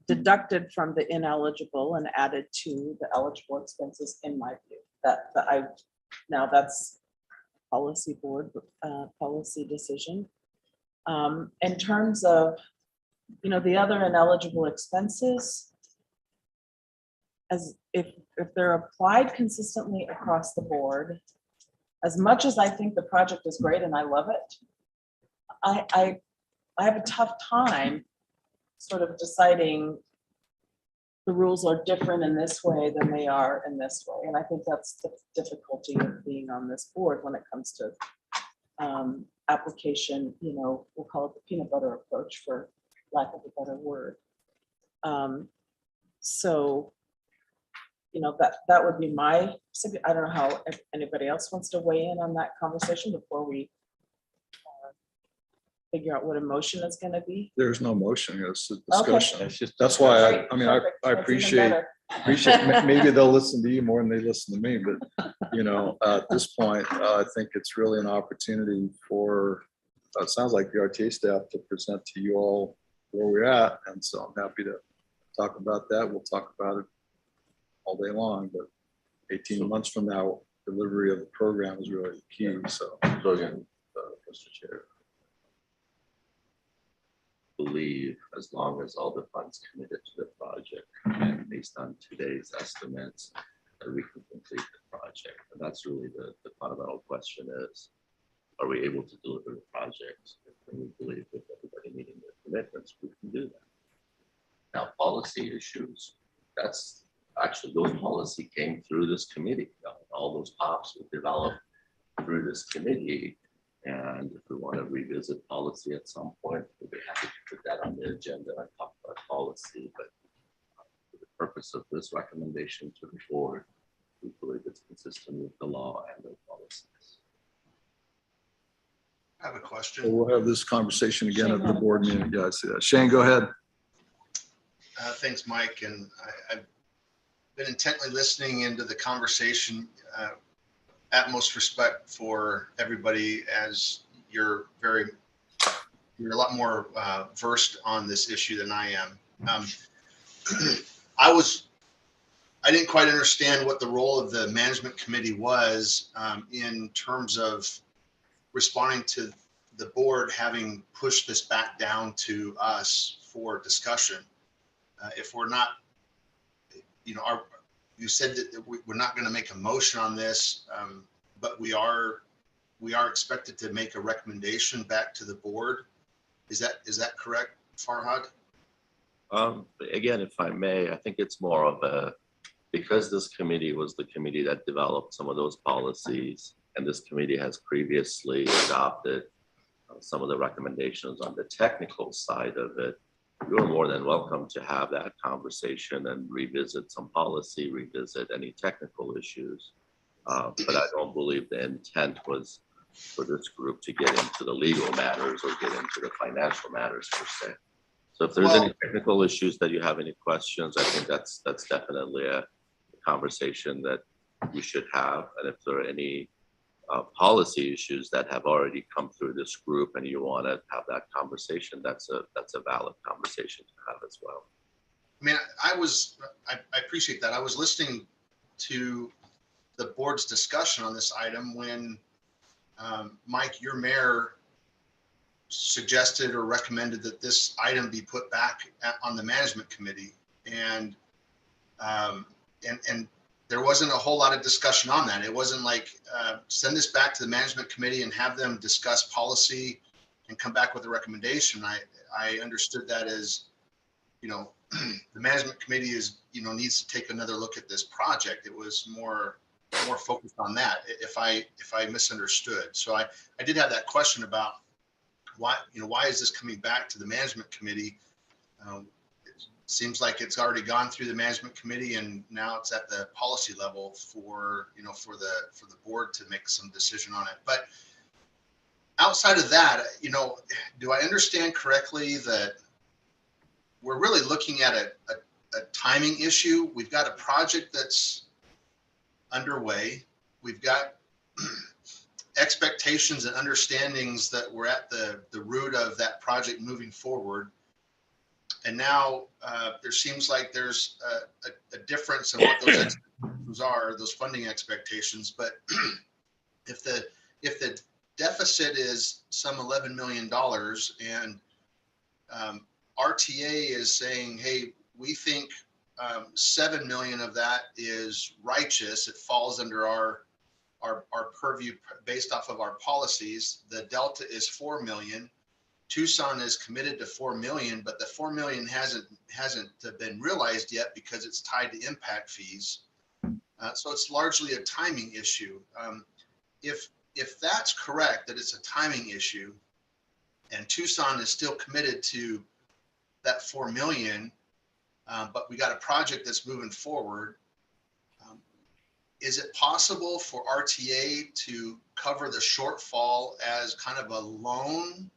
S1: deducted from the ineligible and added to the eligible expenses, in my view. Now that's policy board, policy decision. In terms of, you know, the other ineligible expenses, as if they're applied consistently across the board, as much as I think the project is great and I love it, I have a tough time sort of deciding the rules are different in this way than they are in this way. And I think that's the difficulty of being on this board when it comes to application, you know, we'll call it the peanut butter approach for lack of a better word. So that would be my, I don't know how if anybody else wants to weigh in on that conversation before we figure out what a motion is gonna be.
S7: There's no motion, it's a
S1: Okay.
S7: discussion. That's why I mean, I
S1: Perfect. That's even
S7: appreciate,
S1: better.
S7: maybe they'll listen to you more than they listen to me, but at this point, I think it's really an opportunity for, it sounds like the RTA staff to present to you all where we're at. And so I'm happy to talk about that. We'll talk about it all day long, but 18 months from now, delivery of the program is really the key. So
S8: again, Mr. Chair, believe as long as all the funds committed to the project and based on today's estimates, that we can complete the project. And that's really the fundamental question is, are we able to deliver the project? And we believe with everybody meeting their commitments, we can do that. Now, policy issues, that's actually, those policy came through this committee. All those POPs were developed through this committee. And if we want to revisit policy at some point, we'll be happy to put that on the agenda and talk about policy. But for the purpose of this recommendation to the board, we believe it's consistent with the law and the policies.
S9: I have a
S7: so
S9: question.
S7: we'll have this conversation again at the board meeting. Yeah, I see that. Shane, go ahead.
S9: Thanks, Mike. And I've been intently listening into the conversation. Utmost respect for everybody, as you're a lot more versed on this issue than I am. I didn't quite understand what the role of the management committee was in terms of responding to the board having pushed this back down to us for discussion. If we're not, you said that we're not going to make a motion on this, but we are expected to make a recommendation back to the board. Is that correct, Farhad?
S8: Again, if I may, I think it's more of a, because this committee was the committee that developed some of those policies, and this committee has previously adopted some of the recommendations on the technical side of it. You're more than welcome to have that conversation and revisit some policy, revisit any technical issues. But I don't believe the intent was for this group to get into the legal matters or get into the financial matters per se. So if there's any technical issues that you have any questions, I think that's definitely a conversation that we should have. And if there are any policy issues that have already come through this group and you want to have that conversation, that's a valid conversation to have as well.
S9: I mean, I appreciate that. I was listening to the board's discussion on this item when Mike, your mayor, suggested or recommended that this item be put back on the management committee, and there wasn't a whole lot of discussion on that. It wasn't like send this back to the management committee and have them discuss policy and come back with a recommendation. I understood that as, the management committee is, needs to take another look at this project. It was more focused on that, if I misunderstood. So I did have that question about why is this coming back to the management committee? It seems like it's already gone through the management committee and now it's at the policy level for the board to make some decision on it. But outside of that, do I understand correctly that we're really looking at a timing issue? We've got a project that's underway. We've got expectations and understandings that we're at the root of that project moving forward. And now there seems like there's a difference in what those expectations are, those funding expectations. But if the deficit is some $11 million and RTA is saying, hey, we think 7 million of that is righteous, it falls under our purview based off of our policies. The delta is 4 million. Tucson is committed to 4 million, but the 4 million hasn't been realized yet because it's tied to impact fees. So it's largely a timing issue. If that's correct, that it's a timing issue, and Tucson is still committed to that 4 million, but we got a project that's moving forward, is it possible for RTA to cover the shortfall as kind of a loan?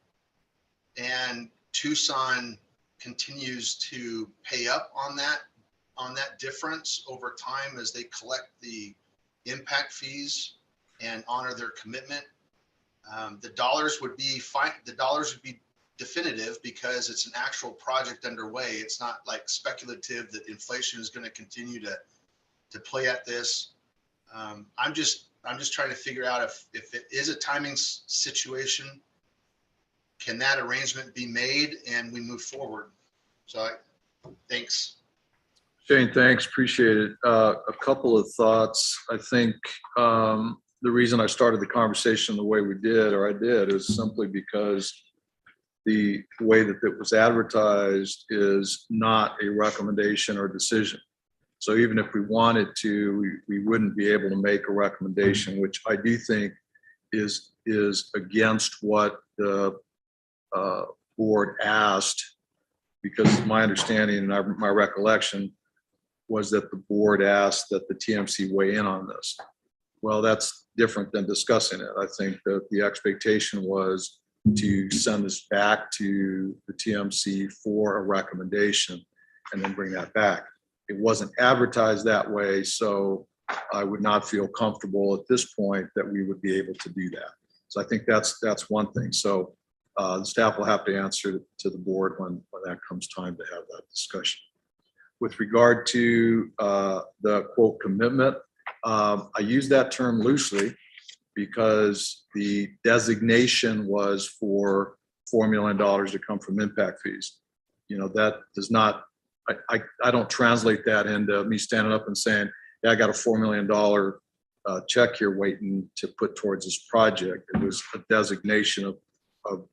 S9: And Tucson continues to pay up on that difference over time as they collect the impact fees and honor their commitment. The dollars would be fine. The dollars would be definitive because it's an actual project underway. It's not like speculative that inflation is going to continue to play at this. I'm just trying to figure out if it is a timing situation, can that arrangement be made and we move forward? So thanks.
S7: Shane, thanks, appreciate it. A couple of thoughts. I think the reason I started the conversation the way we did, or I did, is simply because the way that it was advertised is not a recommendation or decision. So even if we wanted to, we wouldn't be able to make a recommendation, which I do think is against what the board asked, because my understanding and my recollection was that the board asked that the TMC weigh in on this. Well, that's different than discussing it. I think that the expectation was to send this back to the TMC for a recommendation and then bring that back. It wasn't advertised that way, so I would not feel comfortable at this point that we would be able to do that. So I think that's one thing. So the staff will have to answer to the board when that comes time to have that discussion. With regard to the quote commitment, I use that term loosely because the designation was for $4 million to come from impact fees. You know, that does not, I don't translate that into me standing up and saying, yeah, I got a $4 million check here waiting to put towards this project. It was a designation of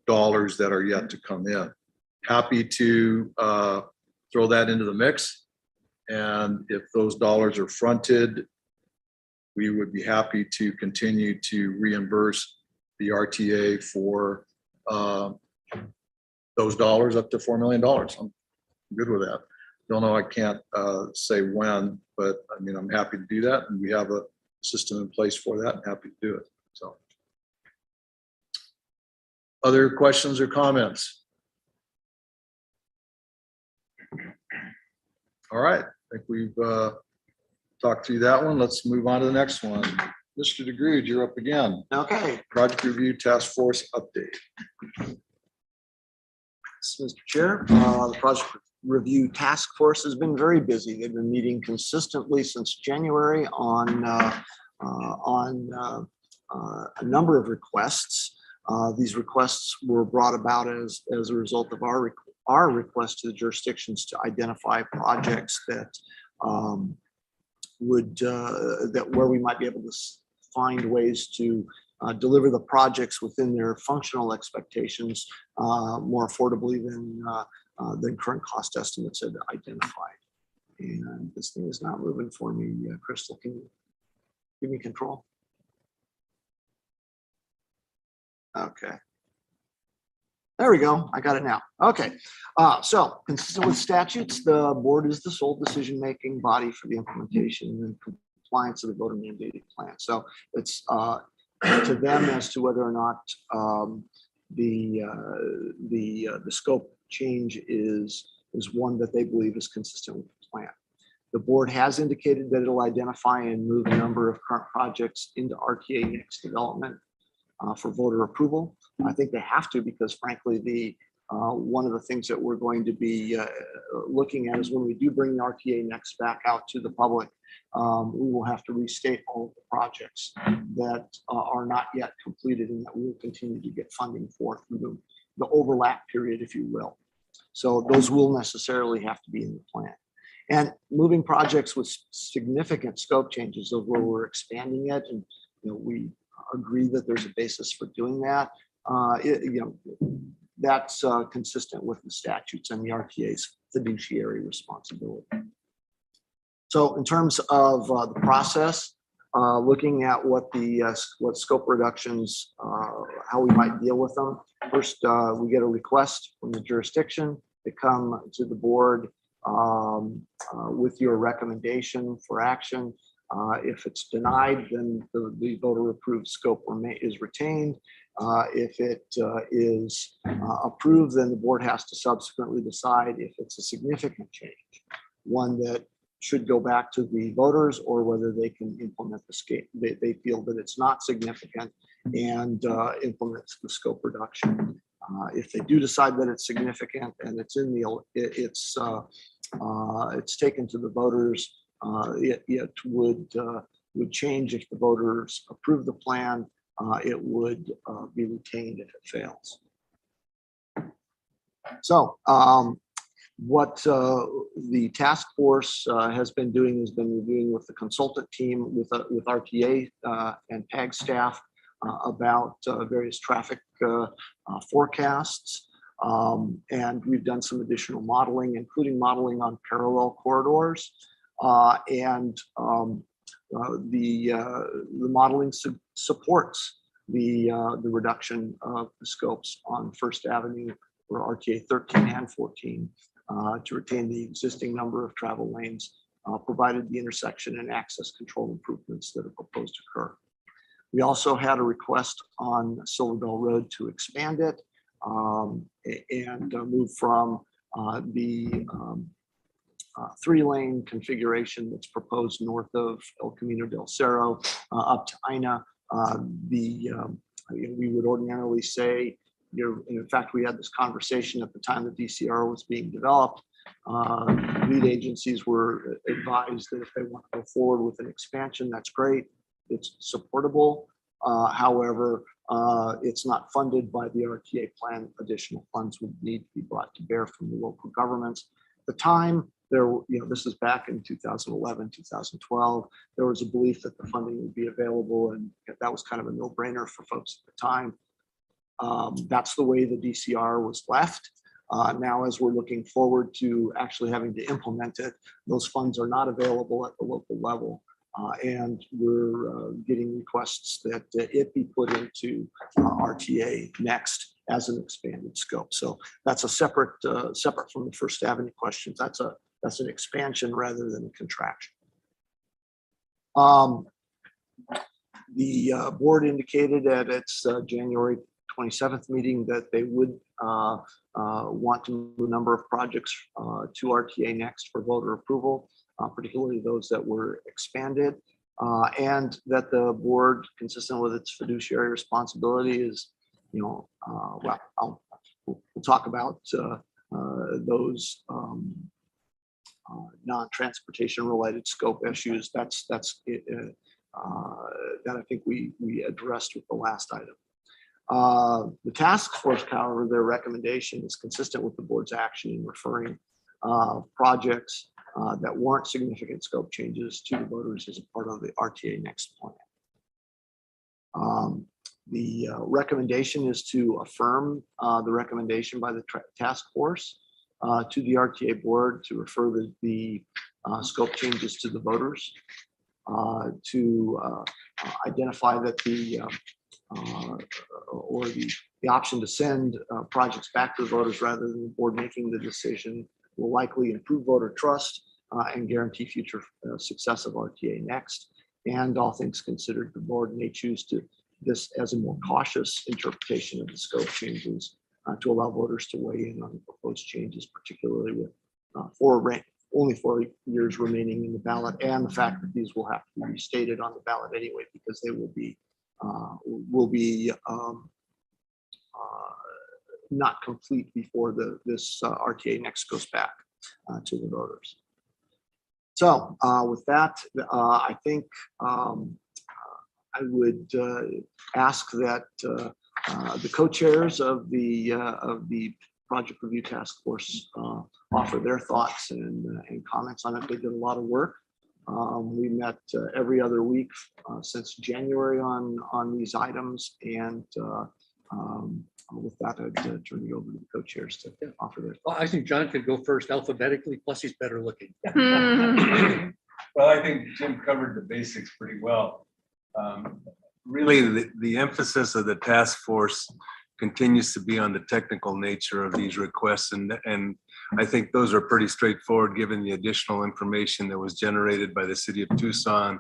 S7: dollars that are yet to come in. Happy to throw that into the mix. And if those dollars are fronted, we would be happy to continue to reimburse the RTA for those dollars up to $4 million. I'm good with that. Don't know, I can't say when, but I mean, I'm happy to do that. And we have a system in place for that and happy to do it. So, other questions or comments? All right, I think we've talked through that one. Let's move on to the next one. Mr. DeGrood, you're up again.
S15: Okay.
S7: Project Review Task Force update.
S15: Mr. Chair, the Project Review Task Force has been very busy. They've been meeting consistently since January on a number of requests. These requests were brought about as a result of our request to the jurisdictions to identify projects that where we might be able to find ways to deliver the projects within their functional expectations more affordably than current cost estimates had identified. And this thing is not moving for me. Crystal, can you give me control? Okay. There we go. I got it now. Okay. So consistent with statutes, the board is the sole decision-making body for the implementation and compliance of the voter mandated plan. So it's to them as to whether or not the scope change is one that they believe is consistent with the plan. The board has indicated that it'll identify and move a number of current projects into RTA next development for voter approval. I think they have to, because frankly, one of the things that we're going to be looking at is when we do bring the RTA next back out to the public, we will have to restate all of the projects that are not yet completed and that we will continue to get funding for through the overlap period, if you will. So those will necessarily have to be in the plan. And moving projects with significant scope changes of where we're expanding it, and we agree that there's a basis for doing that. That's consistent with the statutes and the RTA's fiduciary responsibility. So in terms of the process, looking at what scope reductions, how we might deal with them. First, we get a request from the jurisdiction to come to the board with your recommendation for action. If it's denied, then the voter approved scope is retained. If it is approved, then the board has to subsequently decide if it's a significant change, one that should go back to the voters, or whether they can implement the scope. They feel that it's not significant and implements the scope reduction. If they do decide that it's significant and it's in the it's taken to the voters, it would change if the voters approve the plan. It would be retained if it fails. So what the task force has been doing has been reviewing with the consultant team, with RTA and PAG staff about various traffic forecasts. And we've done some additional modeling, including modeling on parallel corridors. The modeling supports the reduction of the scopes on First Avenue for RTA 13 and 14 to retain the existing number of travel lanes, provided the intersection and access control improvements that are proposed to occur. We also had a request on Silver Bell Road to expand it and move from the 3-lane configuration that's proposed north of El Camino del Cerro up to Ina. We would ordinarily say, in fact, we had this conversation at the time the DCR was being developed. Lead agencies were advised that if they want to go forward with an expansion, that's great. It's supportable. However, it's not funded by the RTA plan. Additional funds would need to be brought to bear from the local governments. At the time, this is back in 2011, 2012, there was a belief that the funding would be available, and that was kind of a no-brainer for folks at the time. That's the way the DCR was left. Now, as we're looking forward to actually having to implement it, those funds are not available at the local level. And we're getting requests that it be put into RTA next as an expanded scope. So that's a separate from the First Avenue questions. That's an expansion rather than a contraction. The board indicated at its January 27th meeting that they would want to move a number of projects to RTA next for voter approval, particularly those that were expanded, and that the board, consistent with its fiduciary responsibility, is, we'll talk about those non-transportation related scope issues. That's it, that I think we addressed with the last item. The task force, however, their recommendation is consistent with the board's action in referring projects that warrant significant scope changes to the voters as a part of the RTA Next plan. The recommendation is to affirm the recommendation by the task force to the RTA board to refer the scope changes to the voters, to identify that the option to send projects back to the voters rather than the board making the decision will likely improve voter trust and guarantee future success of RTA Next. And all things considered, the board may choose to this as a more cautious interpretation of the scope changes to allow voters to weigh in on the proposed changes, particularly with only 4 years remaining in the ballot, and the fact that these will have to be restated on the ballot anyway, because they will be not complete before this RTA Next goes back to the voters. So with that, I think I would ask that the co-chairs of the Project Review Task Force offer their thoughts and comments on it. They did a lot of work. We met every other week since January on these items, and with that, I'd turn it over to the co-chairs to offer their thoughts.
S16: Well, I think John could go first alphabetically, plus he's better looking.
S17: Well, I think Jim covered the basics pretty well. Really, the emphasis of the task force continues to be on the technical nature of these requests, and I think those are pretty straightforward given the additional information that was generated by the city of Tucson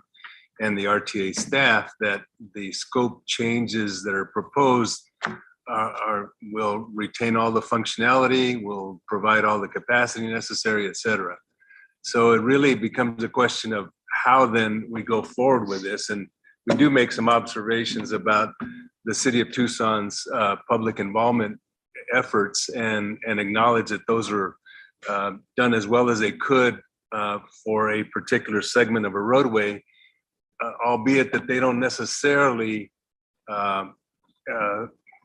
S17: and the RTA staff that the scope changes that are proposed will retain all the functionality, will provide all the capacity necessary, et cetera. So it really becomes a question of how then we go forward with this. And we do make some observations about the city of Tucson's public involvement efforts and acknowledge that those are done as well as they could for a particular segment of a roadway, albeit that they don't necessarily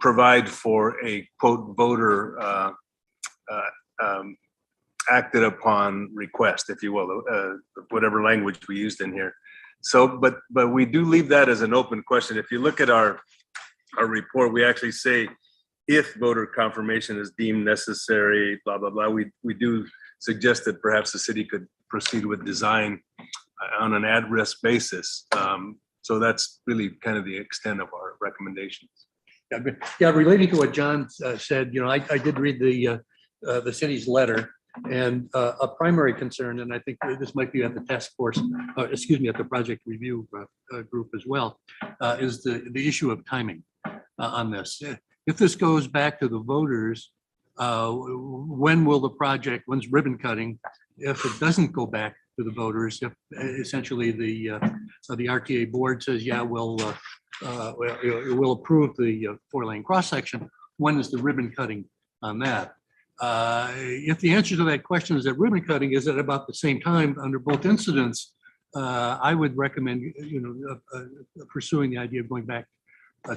S17: provide for a quote voter acted upon request, if you will, whatever language we used in here. So, but we do leave that as an open question. If you look at our report, we actually say, if voter confirmation is deemed necessary, blah, blah, blah, we do suggest that perhaps the city could proceed with design on an at-risk basis. So that's really kind of the extent of our recommendations.
S16: Yeah, relating to what John said, I did read the city's letter, and a primary concern, and I think this might be at the task force, at the project review group as well, is the issue of timing on this. If this goes back to the voters, when will the project, when's ribbon cutting? If it doesn't go back to the voters, if essentially the RTA board says, yeah, we'll approve the 4-lane cross section, when is the ribbon cutting on that? If the answer to that question is that ribbon cutting is at about the same time under both incidents, I would recommend pursuing the idea of going back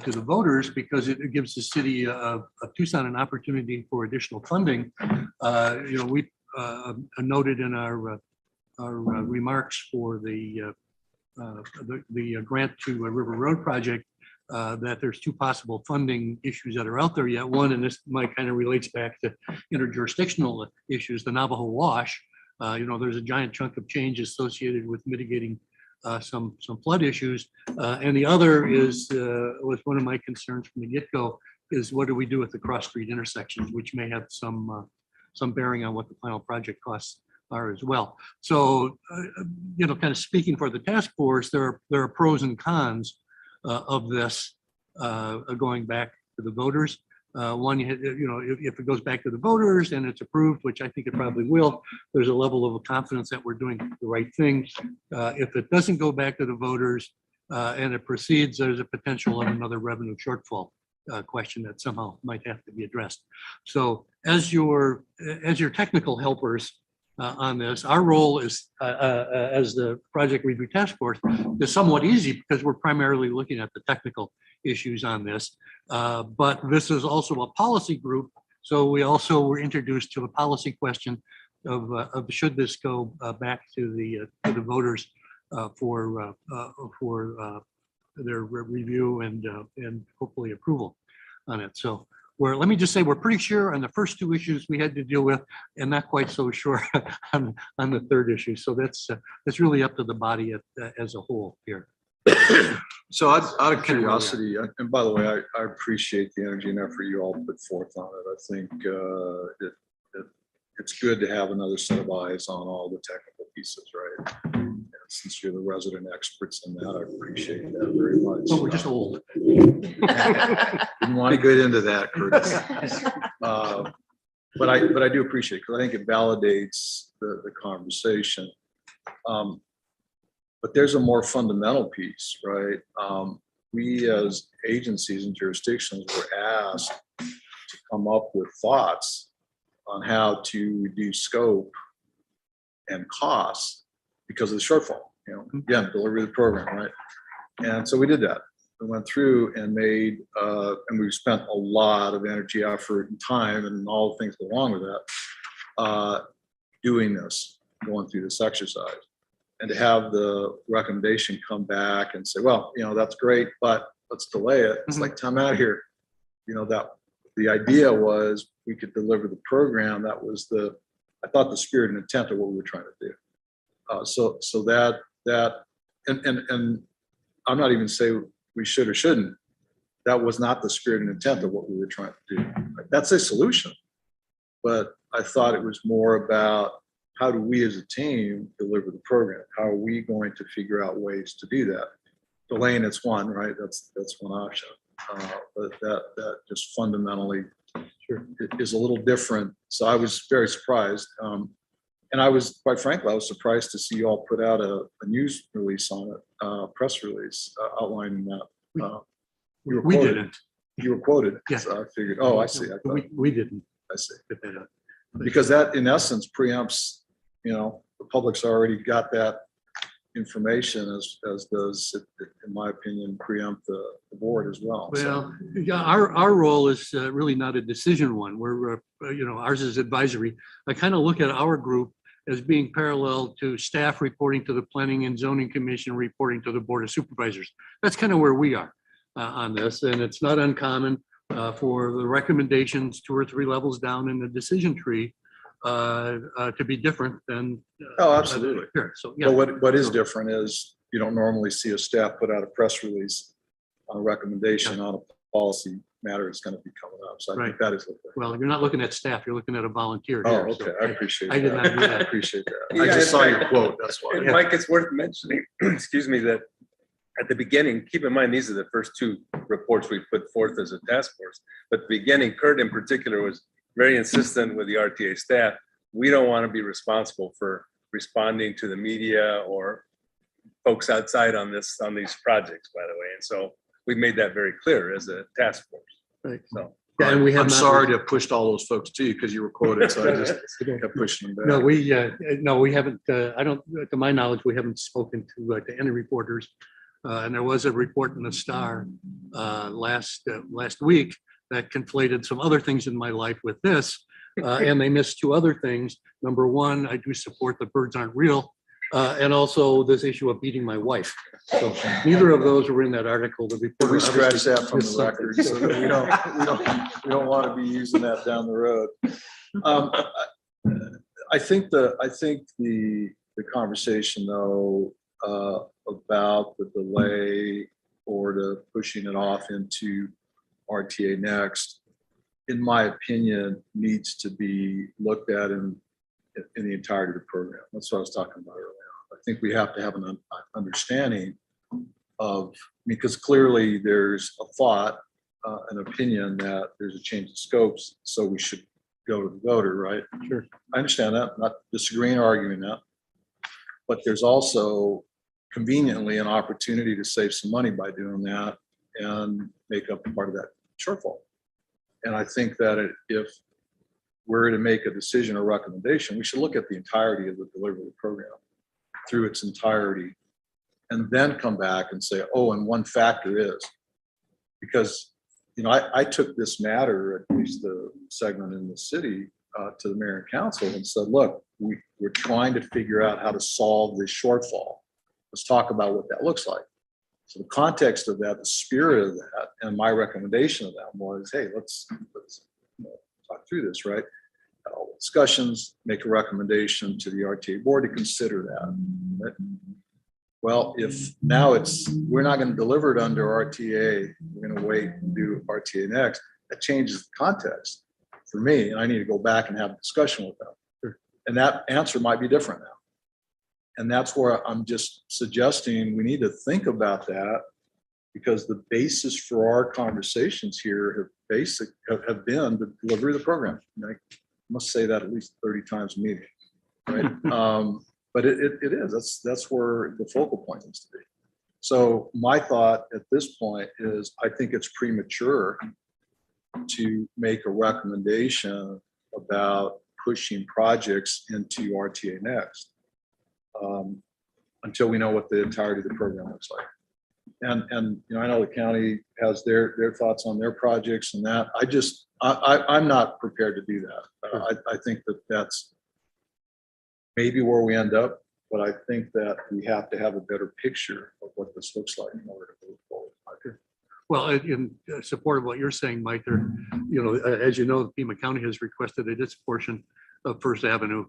S16: to the voters, because it gives the city of Tucson an opportunity for additional funding. We noted in our remarks for the grant to a River Road project that there's 2 possible funding issues that are out there yet. One, and this might kind of relates back to interjurisdictional issues, the Navajo Wash. There's a giant chunk of change associated with mitigating some flood issues. And the other was one of my concerns from the get-go, is what do we do with the cross-street intersections, which may have some bearing on what the final project costs are as well. So, kind of speaking for the task force, there are pros and cons of this going back to the voters. One, if it goes back to the voters and it's approved, which I think it probably will, there's a level of confidence that we're doing the right thing. If it doesn't go back to the voters and it proceeds, there's a potential of another revenue shortfall question that somehow might have to be addressed. So as your technical helpers on this, our role is as the project review task force is somewhat easy, because we're primarily looking at the technical issues on this. But this is also a policy group, so we also were introduced to a policy question of should this go back to the voters for their review and hopefully approval on it. So let me just say, we're pretty sure on the first 2 issues we had to deal with, and not quite so sure on the third issue. So that's really up to the body as a whole here.
S7: So out of curiosity, and by the way, I appreciate the energy and effort you all put forth on it. I think it's good to have another set of eyes on all the technical pieces, right? And since you're the resident experts in that, I appreciate that very much.
S16: Oh, we're just old.
S7: Didn't want to get into that, Curtis. But I do appreciate it, because I think it validates the conversation. But there's a more fundamental piece, right? We as agencies and jurisdictions were asked to come up with thoughts on how to reduce scope and costs because of the shortfall. Again, delivery of the program, right? And so we did that. We went through and made, and we spent a lot of energy, effort, and time, and all the things that go along with that, doing this, going through this exercise. And to have the recommendation come back and say, well, that's great, but let's delay it. It's like, time out here. That the idea was we could deliver the program. That was I thought the spirit and intent of what we were trying to do. So that, and I'm not even saying we should or shouldn't. That was not the spirit and intent of what we were trying to do. That's a solution. But I thought it was more about how do we as a team deliver the program? How are we going to figure out ways to do that? Delaying it's one, right? That's one option. But that just fundamentally is a little different. So I was very surprised. And I was, quite frankly, I was surprised to see you all put out a news release on it, press release outlining that. You were
S16: We
S7: quoted.
S16: didn't.
S7: You were quoted.
S16: Yeah.
S7: So I figured, oh, I see. I thought,
S16: We didn't.
S7: I see. Because that, in essence, preempts, the public's already got that information, as does, in my opinion, preempt the board as well.
S16: Well, yeah, our role is really not a decision one. We're, ours is advisory. I kind of look at our group as being parallel to staff reporting to the Planning and Zoning Commission, reporting to the Board of Supervisors. That's kind of where we are on this, and it's not uncommon for the recommendations 2 or 3 levels down in the decision tree to be different than.
S7: Oh, absolutely.
S16: Here. So, yeah.
S7: But what is different is you don't normally see a staff put out a press release on a recommendation on a policy matter that's going to be coming up. So I think that is.
S16: Well, you're not looking at staff, you're looking at a volunteer.
S7: Oh,
S16: here,
S7: okay.
S16: so
S7: I appreciate that.
S16: I did not do that.
S7: I appreciate that. I just saw your quote. That's why.
S17: And Mike, it's worth mentioning, excuse me, that at the beginning, keep in mind, these are the first 2 reports we put forth as a task force. But the beginning, Kurt in particular was very insistent with the RTA staff. We don't want to be responsible for responding to the media or folks outside on these projects, by the way. And so we made that very clear as a task force.
S16: Right.
S17: So.
S16: Yeah, and we have
S7: I'm
S16: not-
S7: sorry to have pushed all those folks to you because you were quoted, so I just kept pushing them back.
S16: No, we haven't, I don't, to my knowledge, we haven't spoken to any reporters. And there was a report in the Star last week that conflated some other things in my life with this. And they missed 2 other things. Number one, I do support the birds aren't real. And also this issue of beating my wife. So neither of those were in that article. The report.
S7: We scratched
S16: obviously
S7: that from
S16: missed
S7: the
S16: something.
S7: record, so that we don't want to be using that down the road. I think the conversation though about the delay or the pushing it off into RTA next, in my opinion, needs to be looked at in the entirety of the program. That's what I was talking about earlier. I think we have to have an understanding of, because clearly there's a thought, an opinion that there's a change of scopes, so we should go to the voter, right?
S16: Sure.
S7: I understand that, I'm not disagreeing or arguing that. But there's also conveniently an opportunity to save some money by doing that and make up part of that shortfall. And I think that if we're to make a decision or recommendation, we should look at the entirety of the delivery program through its entirety and then come back and say, oh, and one factor is, because, I took this matter, at least the segment in the city, to the mayor and council and said, look, we're trying to figure out how to solve this shortfall. Let's talk about what that looks like. So the context of that, the spirit of that, and my recommendation of that was, hey, let's talk through this, right? Have all the discussions, make a recommendation to the RTA board to consider that. Right? Well, if now we're not going to deliver it under RTA, we're going to wait and do RTA next, that changes the context for me, and I need to go back and have a discussion with them. And that answer might be different now. And that's where I'm just suggesting we need to think about that, because the basis for our conversations here have been the delivery of the program. And I must say that at least 30 times a meeting, right? But it is, that's where the focal point needs to be. So my thought at this point is I think it's premature to make a recommendation about pushing projects into RTA next until we know what the entirety of the program looks like. And I know the county has their thoughts on their projects and that. I'm not prepared to do that. I think that's maybe where we end up, but I think that we have to have a better picture of what this looks like in order to move forward.
S16: Well, in support of what you're saying, Mike, as you know, Pima County has requested that its portion of First Avenue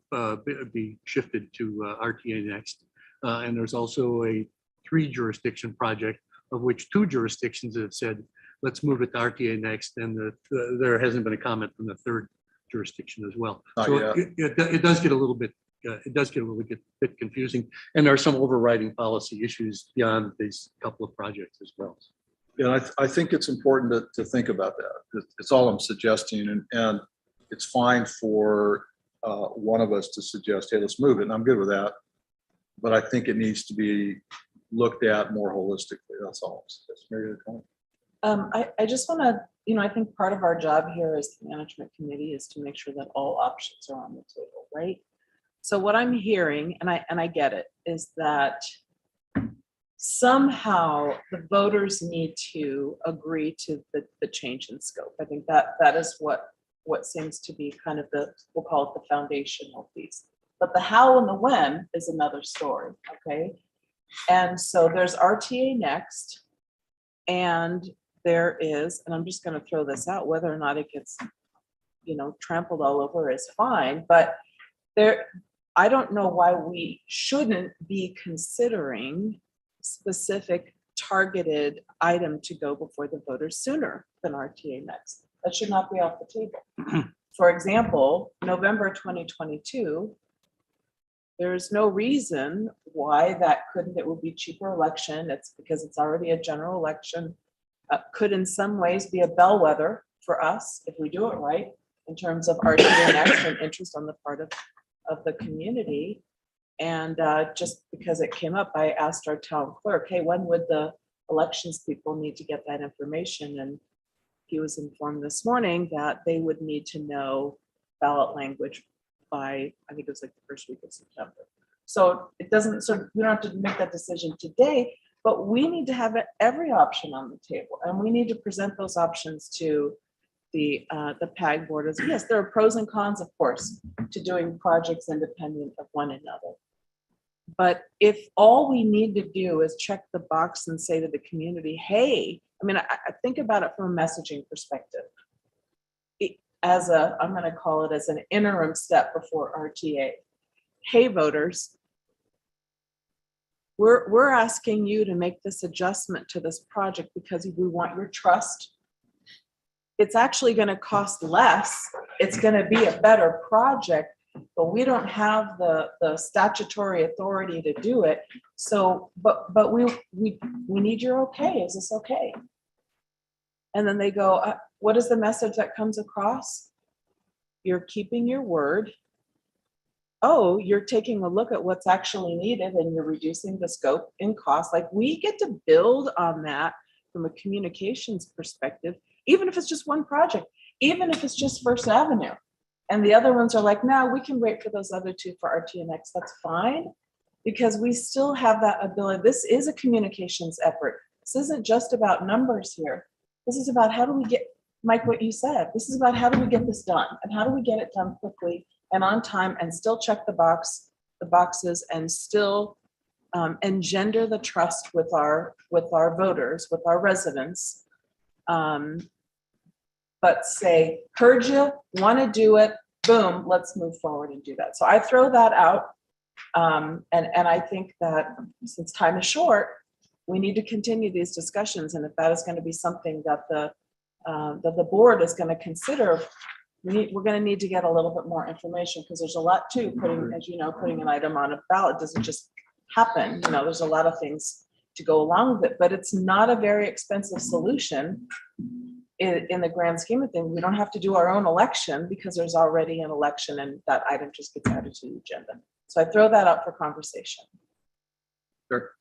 S16: be shifted to RTA next. And there's also a 3 jurisdiction project, of which 2 jurisdictions have said, let's move it to RTA next. And there hasn't been a comment from the 3rd jurisdiction as well.
S7: Not
S16: So
S7: yet.
S16: it does get a little bit it does get a little bit confusing. And there are some overriding policy issues beyond these couple of projects as well.
S7: Yeah, I think it's important to think about that. It's all I'm suggesting, and it's fine for one of us to suggest, hey, let's move it, and I'm good with that. But I think it needs to be looked at more holistically. That's all. That's Mary,
S1: I just want to, I think part of our job here as the management committee is to make sure that all options are on the table, right? So what I'm hearing, and I get it, is that somehow the voters need to agree to the change in scope. I think that is what seems to be kind of we'll call it the foundational piece. But the how and the when is another story, okay? And so there's RTA next, and there is, and I'm just going to throw this out, whether or not it gets, trampled all over is fine, but I don't know why we shouldn't be considering specific targeted item to go before the voters sooner than RTA next. That should not be off the table. For example, November 2022, there's no reason why it would be cheaper election. It's because it's already a general election. Could in some ways be a bellwether for us if we do it right in terms of RTA next and interest on the part of the community. And just because it came up, I asked our town clerk, hey, when would the elections people need to get that information? And he was informed this morning that they would need to know ballot language by, I think it was like the first week of September. So it doesn't, we don't have to make that decision today, but we need to have every option on the table, and we need to present those options to the PAG board. Yes, there are pros and cons, of course, to doing projects independent of one another. But if all we need to do is check the box and say to the community, hey, I think about it from a messaging perspective. I'm going to call it as an interim step before RTA. Hey, voters, we're asking you to make this adjustment to this project because we want your trust. It's actually going to cost less. It's going to be a better project, but we don't have the statutory authority to do it. So, but we need your okay. Is this okay? And then they go, what is the message that comes across? You're keeping your word. Oh, you're taking a look at what's actually needed and you're reducing the scope and cost. Like, we get to build on that from a communications perspective, even if it's just one project, even if it's just First Avenue. And the other ones are like, no, we can wait for those other two for RTNX. That's fine, because we still have that ability. This is a communications effort. This isn't just about numbers here. This is about how do we get, Mike, what you said, this is about how do we get this done, and how do we get it done quickly and on time and still check the boxes and still engender the trust with our voters, with our residents. But say, heard you, want to do it, boom, let's move forward and do that. So I throw that out. And I think that since time is short, we need to continue these discussions. And if that is going to be something that the board is going to consider, we're going to need to get a little bit more information, because there's a lot to putting, as you know, putting an item on a ballot doesn't just happen. There's a lot of things to go along with it, but it's not a very expensive solution in the grand scheme of things. We don't have to do our own election because there's already an election and that item just gets added to the agenda. So I throw that up for conversation.
S12: Sure.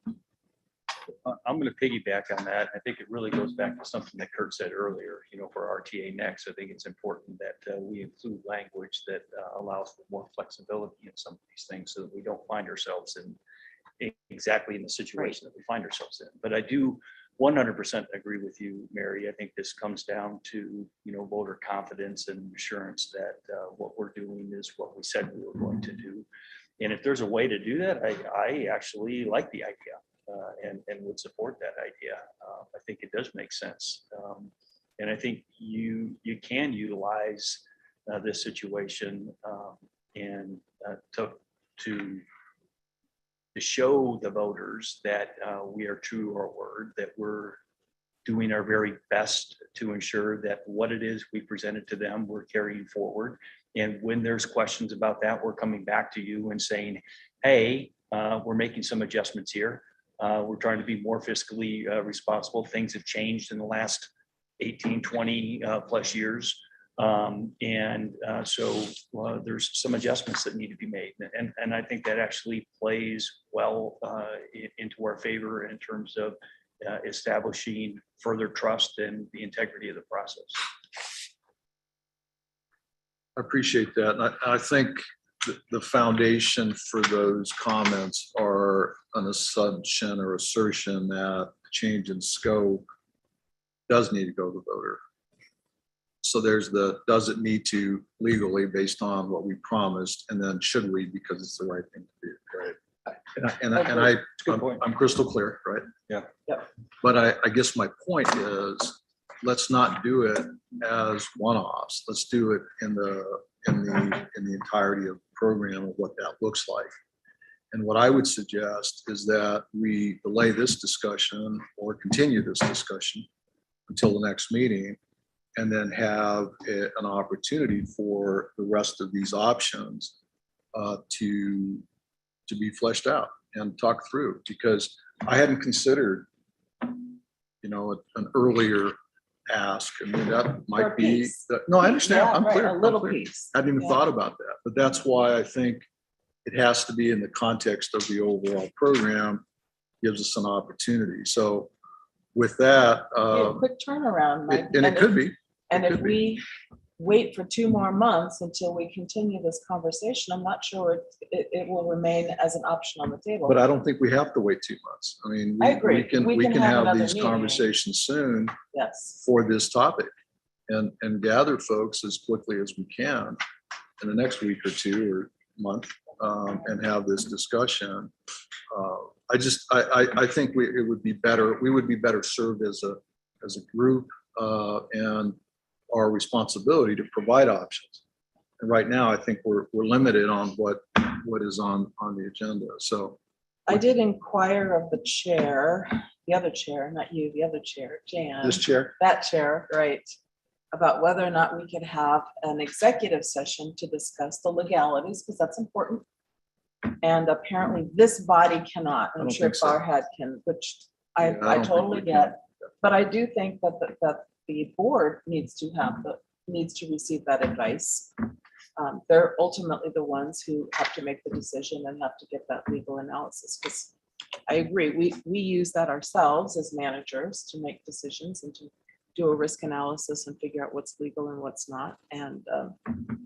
S12: I'm going to piggyback on that. I think it really goes back to something that Kurt said earlier. For RTA next, I think it's important that we include language that allows for more flexibility in some of these things, so that we don't find ourselves in exactly in the situation that we find ourselves in. But I do 100% agree with you, Mary. I think this comes down to voter confidence and assurance that what we're doing is what we said we were going to do. And if there's a way to do that, I actually like the idea. And would support that idea. I think it does make sense. And I think you can utilize this situation and to show the voters that we are true to our word, that we're doing our very best to ensure that what it is we presented to them, we're carrying forward. And when there's questions about that, we're coming back to you and saying, hey, we're making some adjustments here. We're trying to be more fiscally responsible. Things have changed in the last 18, 20 plus years. So there's some adjustments that need to be made. And I think that actually plays well into our favor in terms of establishing further trust in the integrity of the process.
S7: I appreciate that. And I think the foundation for those comments are an assumption or assertion that change in scope does need to go to the voter. So there's the, does it need to legally based on what we promised, and then should we, because it's the right thing to do, right? I'm crystal clear, right?
S12: Yeah.
S7: But I guess my point is, let's not do it as one-offs. Let's do it in the entirety of the program of what that looks like. And what I would suggest is that we delay this discussion or continue this discussion until the next meeting, and then have an opportunity for the rest of these options to be fleshed out and talk through, because I hadn't considered, an earlier ask. I mean, that might be, no, I understand.
S1: Yeah,
S7: I'm
S1: right,
S7: clear.
S1: a
S7: I'm
S1: little
S7: clear.
S1: piece.
S7: I hadn't even
S1: Yeah.
S7: thought about that, but that's why I think it has to be in the context of the overall program, gives us an opportunity. So with that,
S1: Be a quick turnaround, Mike.
S7: and it could be.
S1: And
S7: It
S1: if
S7: could be.
S1: we wait for 2 more months until we continue this conversation, I'm not sure it will remain as an option on the table.
S7: But I don't think we have to wait 2 months. I mean,
S1: I agree.
S7: we can have
S1: another
S7: these
S1: meeting.
S7: conversations soon
S1: Yes.
S7: for this topic, and gather folks as quickly as we can in the next week or 2 or month, and have this discussion. I think we would be better served as a group, and our responsibility to provide options. And right now, I think we're limited on what is on the agenda. So
S1: I did inquire of the chair, the other chair, not you, the other chair, Jan.
S7: this chair,
S1: That chair, right, about whether or not we could have an executive session to discuss the legalities, because that's important. And apparently this body cannot.
S7: I
S1: I'm
S7: don't
S1: sure
S7: think so.
S1: Farhad can, which
S7: Yeah, I
S1: I
S7: don't think
S1: totally
S7: we can.
S1: get. But I do think that the board needs to receive that advice. They're ultimately the ones who have to make the decision and have to get that legal analysis, because I agree, we use that ourselves as managers to make decisions and to do a risk analysis and figure out what's legal and what's not. And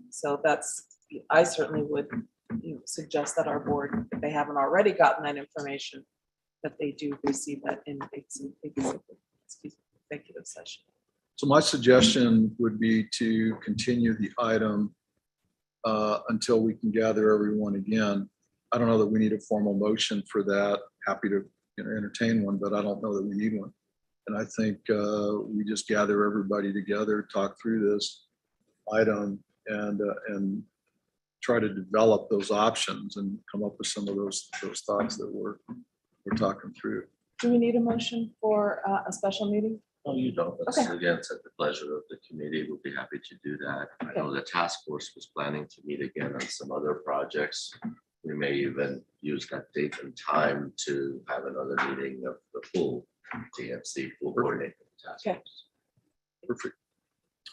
S1: so I certainly would suggest that our board, if they haven't already gotten that information, that they do receive that in executive session.
S7: So my suggestion would be to continue the item until we can gather everyone again. I don't know that we need a formal motion for that. Happy to entertain one, but I don't know that we need one. And I think we just gather everybody together, talk through this item, and try to develop those options and come up with some of those thoughts that we're talking through.
S1: Do we need a motion for a special meeting?
S8: No, you don't. It's
S1: Okay.
S8: again, it's at the pleasure of the committee. We'll be happy to do that. I know the task force was planning to meet again on some other projects. We may even use that date and time to have another meeting of the full TMC, full coordinating task
S1: Okay.
S8: force.
S7: Perfect.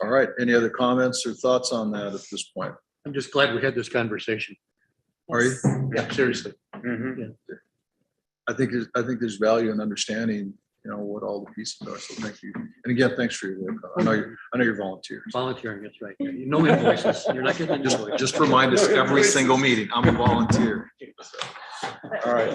S7: All right. Any other comments or thoughts on that at this point?
S16: I'm just glad we had this conversation.
S7: Are you?
S16: Yeah, seriously.
S7: I think there's value in understanding, what all the pieces are. So thank you. And again, thanks for your work. I know you're volunteers.
S16: Volunteering, that's right. No invoices. You're not getting invoices.
S7: Just remind us every single meeting, I'm a volunteer. All right.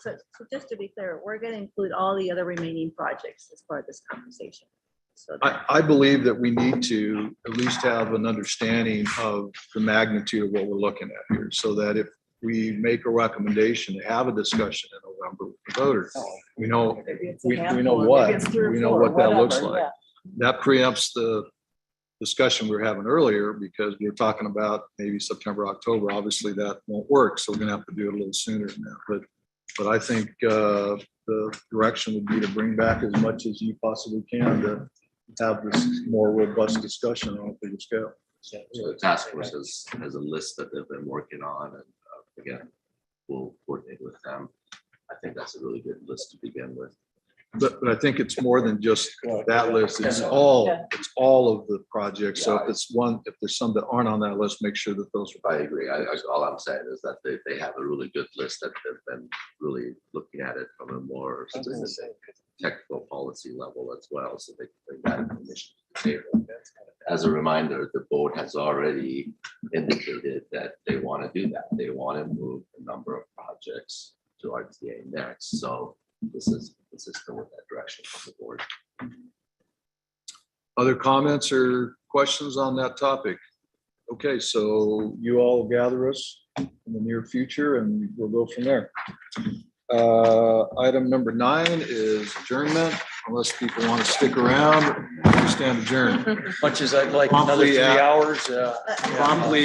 S21: So just to be clear, we're going to include all the other remaining projects as part of this conversation. So
S7: I believe that we need to at least have an understanding of the magnitude of what we're looking at here, so that if we make a recommendation to have a discussion in November with the voters, we know we know what that looks like. That preempts the discussion we were having earlier, because we were talking about maybe September, October. Obviously that won't work, so we're gonna have to do it a little sooner than that. But I think the direction would be to bring back as much as you possibly can to have this more robust discussion on a bigger scale.
S8: So the task force has a list that they've been working on, and again, we'll coordinate with them. I think that's a really good list to begin with.
S7: But I think it's more than just that list. It's all of the projects. So if if there's some that aren't on that list, make sure that those are.
S8: I agree. All I'm saying is that they have a really good list that they've been really looking at it from a more specific technical policy level as well. So they bring that information to the table. As a reminder, the board has already indicated that they want to do that. They want to move a number of projects to RTA next. So this is consistent with that direction from the board.
S7: Other comments or questions on that topic? Okay, so you all gather us in the near future and we'll go from there. Item number 9 is adjournment, unless people want to stick around, we stand adjourned.
S12: Much as I'd like another 3 hours.
S7: Promptly